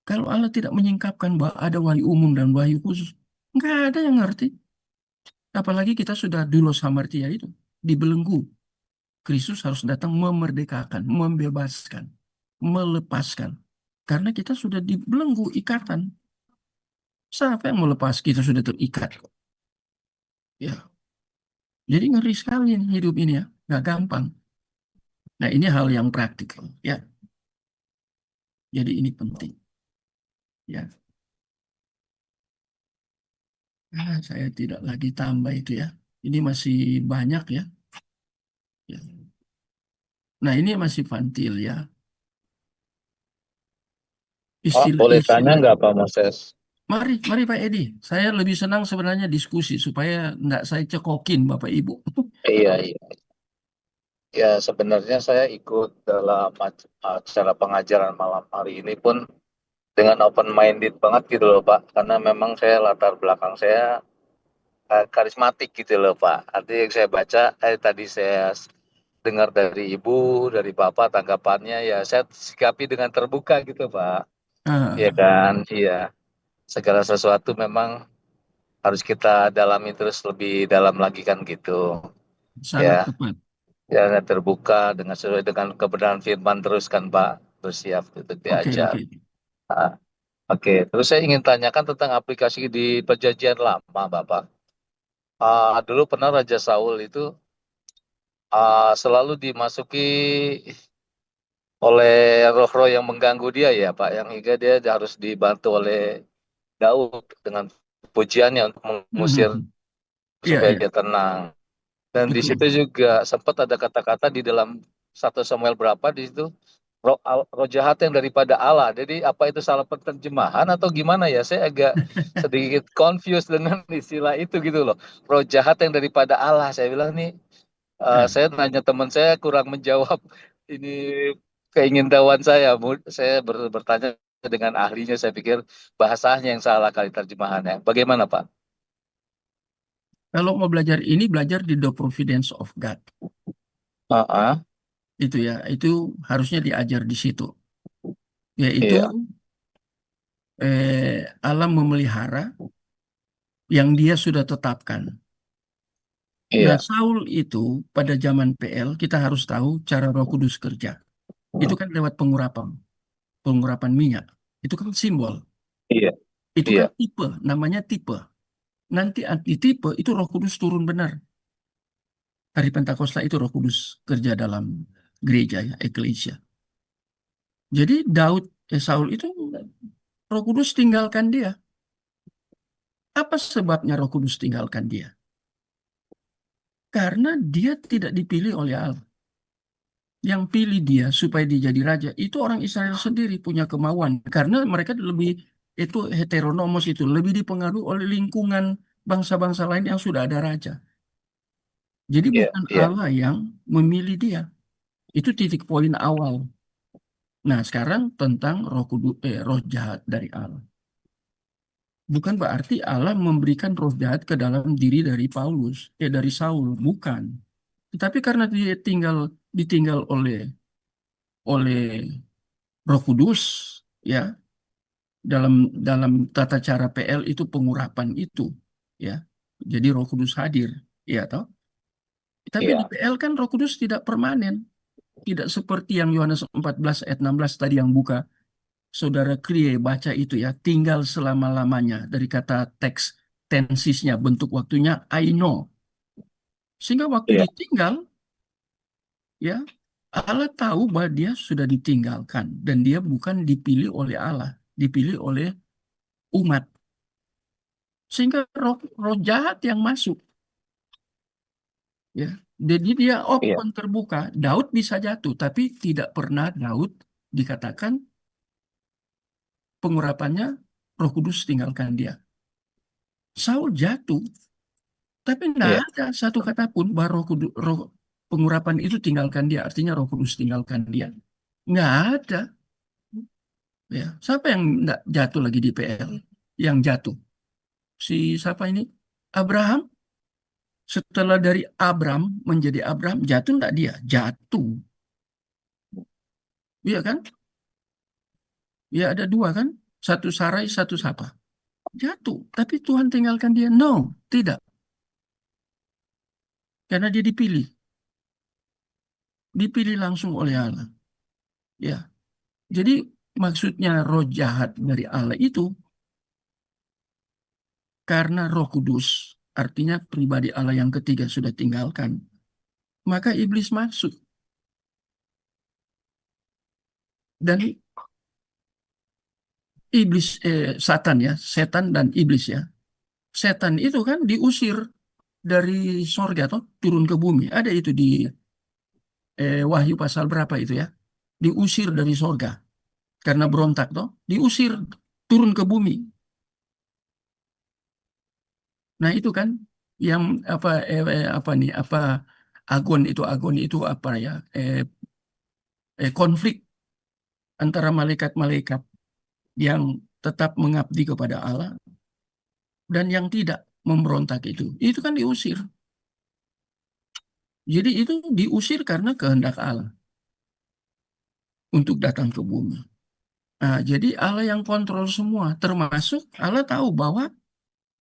Kalau Allah tidak menyingkapkan bahwa ada wahyu umum dan wahyu khusus, nggak ada yang ngerti. Apalagi kita sudah di Los Hamartia itu, dibelenggu. Kristus harus datang memerdekakan, membebaskan, melepaskan. Karena kita sudah dibelenggu ikatan. Siapa yang melepas? Kita sudah terikat. Ya. Jadi ngeri sekali hidup ini ya. Nggak gampang. Nah ini hal yang praktikal. Ya. Jadi ini penting. Ya. Saya tidak lagi tambah itu ya. Ini masih banyak ya. Ya. Nah ini masih fantil ya. Pak, boleh tanya Istilah-istilah. nggak Pak Moses? Mari Pak Edi. Saya lebih senang sebenarnya diskusi supaya nggak saya cekokin Bapak Ibu. Iya, iya. Ya, sebenarnya saya ikut dalam acara pengajaran malam hari ini pun dengan open minded banget gitu loh Pak. Karena memang saya latar belakang saya karismatik gitu loh Pak. Artinya yang saya baca, tadi saya dengar dari Ibu, dari Bapak tanggapannya ya saya sikapi dengan terbuka gitu Pak. Iya Ah, kan? Iya. Segala sesuatu memang harus kita dalami terus lebih dalam lagi kan gitu. sangat Ya. tepat. Ya terbuka dengan sesuai dengan kebenaran firman terus kan Pak, bersiap untuk Oke, diajar. oke. Ah, Oke, terus saya ingin tanyakan tentang aplikasi di perjanjian lama Bapak. Dulu pernah Raja Saul itu selalu dimasuki oleh roh-roh yang mengganggu dia ya Pak, yang hingga dia harus dibantu oleh Daud dengan pujiannya untuk mengusir Mhm. Iya, supaya iya, dia tenang. Dan di situ betul. juga sempat ada kata-kata di dalam 1 Samuel berapa di situ roh jahat yang daripada Allah. Jadi apa itu salah penerjemahan atau gimana ya? Saya agak sedikit confused dengan istilah itu gitu loh. Roh jahat yang daripada Allah. Saya bilang nih, Nah, saya nanya teman saya kurang menjawab ini keingintahuan saya. Saya bertanya dengan ahlinya. Saya pikir bahasanya yang salah kali terjemahannya. Bagaimana Pak? kalau mau belajar ini, belajar di The Providence of God. Ah, ah, Itu ya, itu harusnya diajar di situ. Yaitu iya, Allah memelihara yang dia sudah tetapkan. Nah, iya, Saul itu pada zaman PL, kita harus tahu cara Roh Kudus kerja. Itu kan lewat pengurapan minyak. Itu kan simbol. iya, Itu iya, kan tipe, namanya tipe. Nanti anti tipe itu Roh Kudus turun benar. Hari Pentakosta itu Roh Kudus kerja dalam gereja ya, eklesia. Jadi Saul itu Roh Kudus tinggalkan dia. Apa sebabnya Roh Kudus tinggalkan dia? Karena dia tidak dipilih oleh Allah. Yang pilih dia supaya dia jadi raja itu orang Israel sendiri punya kemauan. Karena mereka lebih itu heteronomos itu lebih dipengaruhi oleh lingkungan bangsa-bangsa lain yang sudah ada raja. Jadi iya, bukan iya, Allah yang memilih dia. Itu titik poin awal. Nah, sekarang tentang roh jahat dari Allah. Bukan berarti Allah memberikan roh jahat ke dalam diri dari dari Saul, bukan. Tetapi karena dia ditinggal oleh Roh Kudus, ya, dalam dalam tata cara PL itu pengurapan itu, ya. Jadi Roh Kudus hadir, ya toh. Tapi di iya, PL kan Roh Kudus tidak permanen, tidak seperti yang Yohanes 14 ayat 16 tadi yang buka saudara Krie baca itu ya, tinggal selama-lamanya dari kata teks tensisnya, bentuk waktunya I know. Sehingga waktu Iya, ditinggal, ya Allah tahu bahwa dia sudah ditinggalkan dan dia bukan dipilih oleh Allah, dipilih oleh umat. Sehingga roh jahat yang masuk, ya. Jadi dia iya, open terbuka. Daud bisa jatuh, tapi tidak pernah Daud dikatakan pengurapannya Roh Kudus tinggalkan dia. Saul jatuh, tapi tidak iya. ada satu kata pun bahwa pengurapan itu tinggalkan dia. Artinya Roh Kudus tinggalkan dia. Nggak ada. Ya, siapa yang nggak jatuh lagi di PL? Yang jatuh si siapa ini? Abraham. Setelah dari Abram menjadi Abraham, jatuh nggak dia? Jatuh. Iya kan? Ya ada dua kan? Satu Sarai, satu siapa? Jatuh. Tapi Tuhan tinggalkan dia. No, tidak. Karena dia dipilih. Dipilih langsung oleh Allah. Ya. Jadi maksudnya roh jahat dari Allah itu karena Roh Kudus, artinya pribadi Allah yang ketiga sudah tinggalkan, maka iblis masuk. Dan iblis, Satan ya, setan dan iblis ya. Setan itu kan diusir dari sorga toh, turun ke bumi. Ada itu di Wahyu pasal berapa itu ya? Diusir dari sorga karena berontak toh, diusir turun ke bumi. Nah itu kan yang apa nih apa agon itu apa ya konflik antara malaikat-malaikat yang tetap mengabdi kepada Allah dan yang tidak memberontak itu kan diusir. Jadi itu diusir karena kehendak Allah untuk datang ke bumi. Nah, jadi Allah yang kontrol semua, termasuk Allah tahu bahwa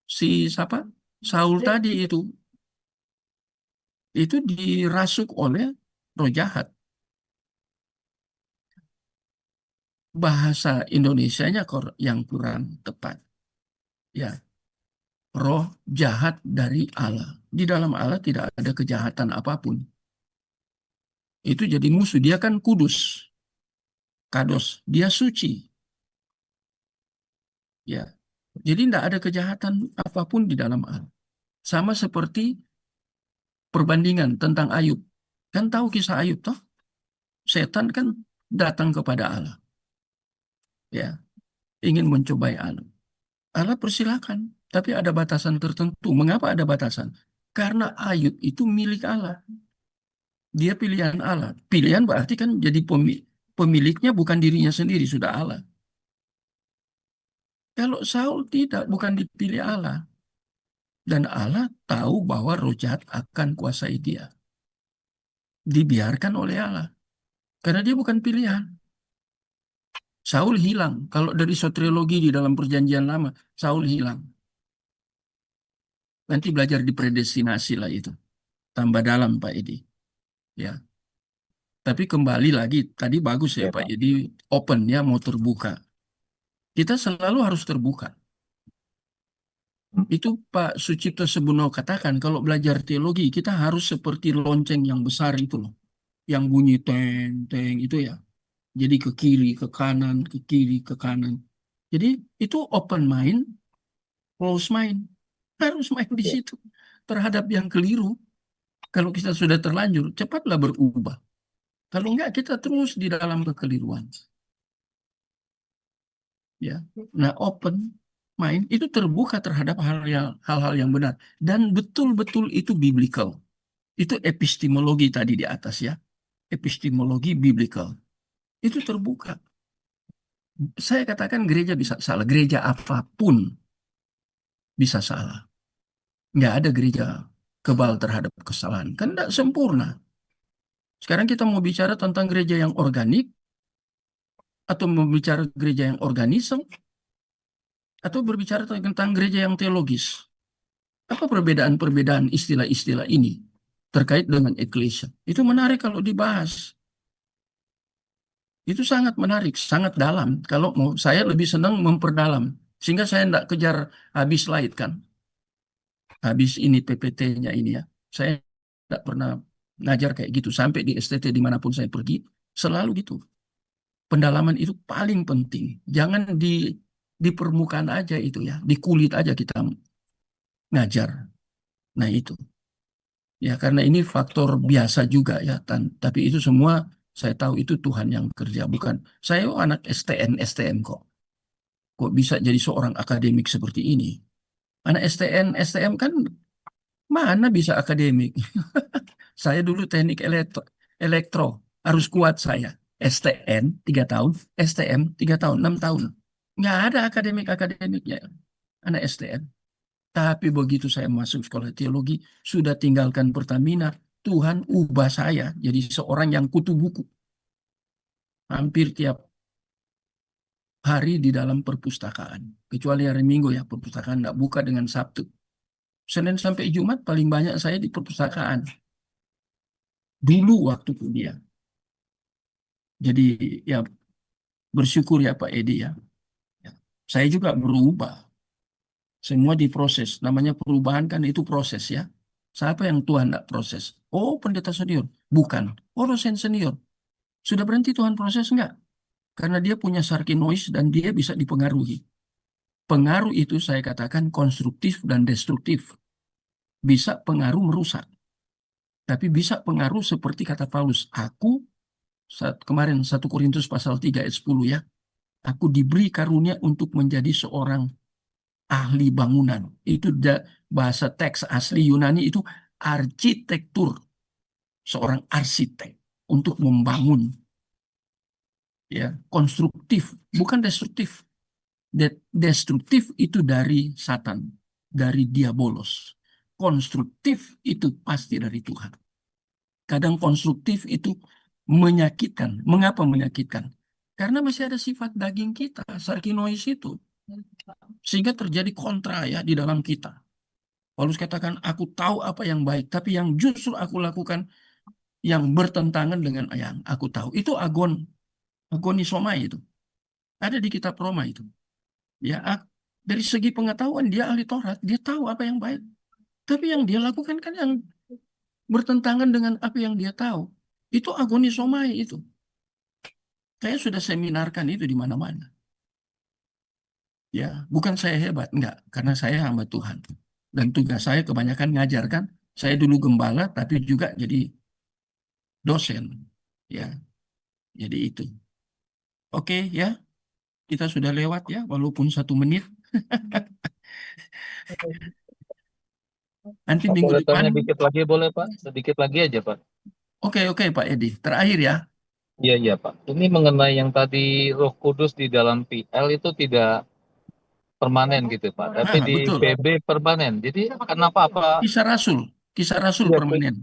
si siapa Saul tadi itu dirasuk oleh roh jahat. Bahasa Indonesianya yang kurang tepat. Ya, roh jahat dari Allah. Di dalam Allah tidak ada kejahatan apapun. Itu jadi musuh. Dia kan kudus, kados. Dia suci. Ya, jadi tidak ada kejahatan apapun di dalam Allah. Sama seperti perbandingan tentang Ayub. Kan tahu kisah Ayub toh? Setan kan datang kepada Allah. Ya, ingin mencobai Allah. Allah persilakan, tapi ada batasan tertentu. Mengapa ada batasan? Karena Ayub itu milik Allah. Dia pilihan Allah. Pilihan berarti kan jadi pemiliknya bukan dirinya sendiri, sudah Allah. Kalau Saul tidak, bukan dipilih Allah. Dan Allah tahu bahwa roh jahat akan kuasai dia. Dibiarkan oleh Allah. Karena dia bukan pilihan. Saul hilang. Kalau dari soteriologi di dalam perjanjian lama, Saul hilang. Nanti belajar di predestinasi lah itu. Tambah dalam Pak Edi. Ya. Tapi kembali lagi, tadi bagus ya Iya, Pak Pak. Edi, open ya, mau terbuka. Kita selalu harus terbuka. Itu Pak Sucipto Sebuno katakan, kalau belajar teologi, kita harus seperti lonceng yang besar itu loh. Yang bunyi teng-teng itu ya. Jadi ke kiri, ke kanan, ke kiri, ke kanan. Jadi itu open mind, close mind. Harus main di Iya. situ. Terhadap yang keliru, kalau kita sudah terlanjur, cepatlah berubah. Kalau enggak, kita terus di dalam kekeliruan. Ya. Nah, open mind itu terbuka terhadap hal-hal yang benar. Dan betul-betul itu biblical. Itu epistemologi tadi di atas ya. Epistemologi biblical. Itu terbuka. Saya katakan gereja bisa salah. Gereja apapun bisa salah. Nggak ada gereja kebal terhadap kesalahan. Kan tidak sempurna. Sekarang kita mau bicara tentang gereja yang organik, atau mau bicara gereja yang organisme, atau berbicara tentang gereja yang teologis. Apa perbedaan-perbedaan istilah-istilah ini . Terkait dengan eklesia? Itu menarik kalau dibahas. Itu sangat menarik, sangat dalam. Kalau mau, saya lebih senang memperdalam. Sehingga saya tidak kejar habis slide kan. Habis ini PPT-nya ini ya. Saya tidak pernah ngajar kayak gitu. Sampai di STT dimanapun saya pergi, selalu gitu. Pendalaman itu paling penting. Jangan di permukaan aja itu ya. Di kulit aja kita ngajar. Nah itu. Ya karena ini faktor biasa juga ya. Tapi itu semua saya tahu itu Tuhan yang kerja. Bukan. Saya anak STM kok. Kok bisa jadi seorang akademik seperti ini? Anak STM kan mana bisa akademik? Saya dulu teknik elektro. Harus kuat saya. STN 3 tahun, STM 3 tahun, 6 tahun. Nggak ada akademiknya anak STN. Tapi begitu saya masuk sekolah teologi, sudah tinggalkan Pertamina, Tuhan ubah saya jadi seorang yang kutu buku. Hampir tiap hari di dalam perpustakaan. Kecuali hari Minggu ya, perpustakaan nggak buka dengan Sabtu. Senin sampai Jumat paling banyak saya di perpustakaan. Dulu waktu kuliah. Jadi ya bersyukur ya Pak Edi ya. Ya. Saya juga berubah. Semua diproses. Namanya perubahan kan itu proses ya. Siapa yang Tuhan tidak proses? Oh pendeta senior. Bukan. Oh dosen senior. Sudah berhenti Tuhan proses enggak? Karena dia punya sarkinois dan dia bisa dipengaruhi. Pengaruh itu saya katakan konstruktif dan destruktif. Bisa pengaruh merusak. Tapi bisa pengaruh seperti kata Paulus. Aku, kemarin 1 Korintus pasal 3 ayat 10 ya. Aku diberi karunia untuk menjadi seorang ahli bangunan. Itu bahasa teks asli Yunani itu arsitektur. Seorang arsitek untuk membangun. Ya, konstruktif, bukan destruktif. Destruktif itu dari Satan, dari diabolos. Konstruktif itu pasti dari Tuhan. Kadang konstruktif itu menyakitkan. Mengapa menyakitkan? Karena masih ada sifat daging kita, sarkinois itu. Sehingga terjadi kontra ya di dalam kita. Paulus katakan, aku tahu apa yang baik, tapi yang justru aku lakukan yang bertentangan dengan yang aku tahu. Itu agonisomai itu. Ada di kitab Roma itu. Ya, dari segi pengetahuan dia ahli Taurat, dia tahu apa yang baik. Tapi yang dia lakukan kan yang bertentangan dengan apa yang dia tahu. Itu agonisomai itu. Saya sudah seminarkan itu di mana-mana. Ya, bukan saya hebat, enggak, karena saya hamba Tuhan. Dan tugas saya kebanyakan ngajar kan. Saya dulu gembala, tapi juga jadi dosen. Ya, jadi itu. Oke ya, kita sudah lewat ya, walaupun 1 menit. Nanti Pak, minggu boleh depan. tanya dikit lagi boleh Pak? Sedikit lagi aja Pak. Oke Pak Edi. Terakhir ya. Iya iya Pak. Ini mengenai yang tadi Roh Kudus di dalam PL itu tidak permanen gitu Pak. Tapi di Betul. PB permanen. Jadi kenapa apa? Kisah Rasul Iya, permanen.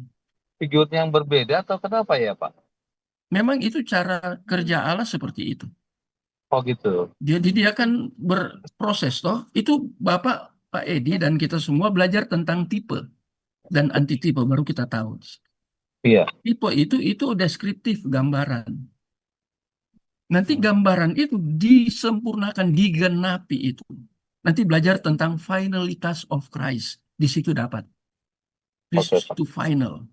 figurnya yang berbeda atau kenapa ya Pak? Memang itu cara kerja Allah seperti itu. Oh gitu. Jadi dia kan berproses toh. Itu Bapak Pak Edi dan kita semua belajar tentang tipe dan antitipe baru kita tahu. Iya. Tipe itu deskriptif gambaran. Nanti gambaran itu disempurnakan, digenapi itu. Nanti belajar tentang finalitas of Christ. Di situ dapat. Christus Oke, Pak. itu final.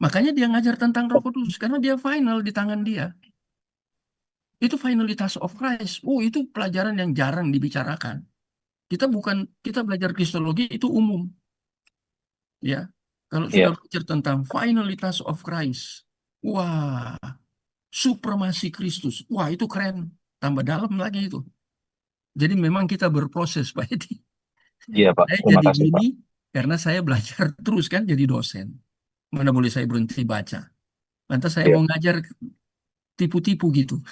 Makanya dia ngajar tentang Roh Kudus karena dia final di tangan dia. Itu finalitas of Christ. Itu pelajaran yang jarang dibicarakan. Kita belajar Kristologi itu umum. Ya. Kalau sudah Iya. belajar tentang finalitas of Christ. Wah, supremasi Kristus. Wah, itu keren. Tambah dalam lagi itu. Jadi memang kita berproses, Pak Edi. Iya Pak. Saya Terima jadi kasih Pak. gini karena saya belajar terus kan jadi dosen. Mana boleh saya berhenti baca. Lantas saya Iya. mau ngajar tipu-tipu gitu.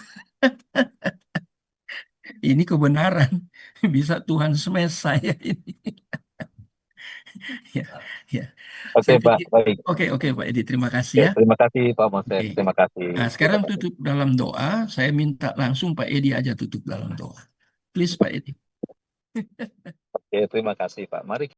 Ini kebenaran. Bisa Tuhan smash saya ini. Ya, ya. Oke Saya Pak. pikir, Baik. oke Pak Edi, terima kasih Oke, ya. terima kasih Pak Moses. Oke. Terima kasih. Nah, Terima sekarang kasih. tutup dalam doa. Saya minta langsung Pak Edi aja tutup dalam doa. Please Pak Edi. Oke, terima kasih Pak. Mari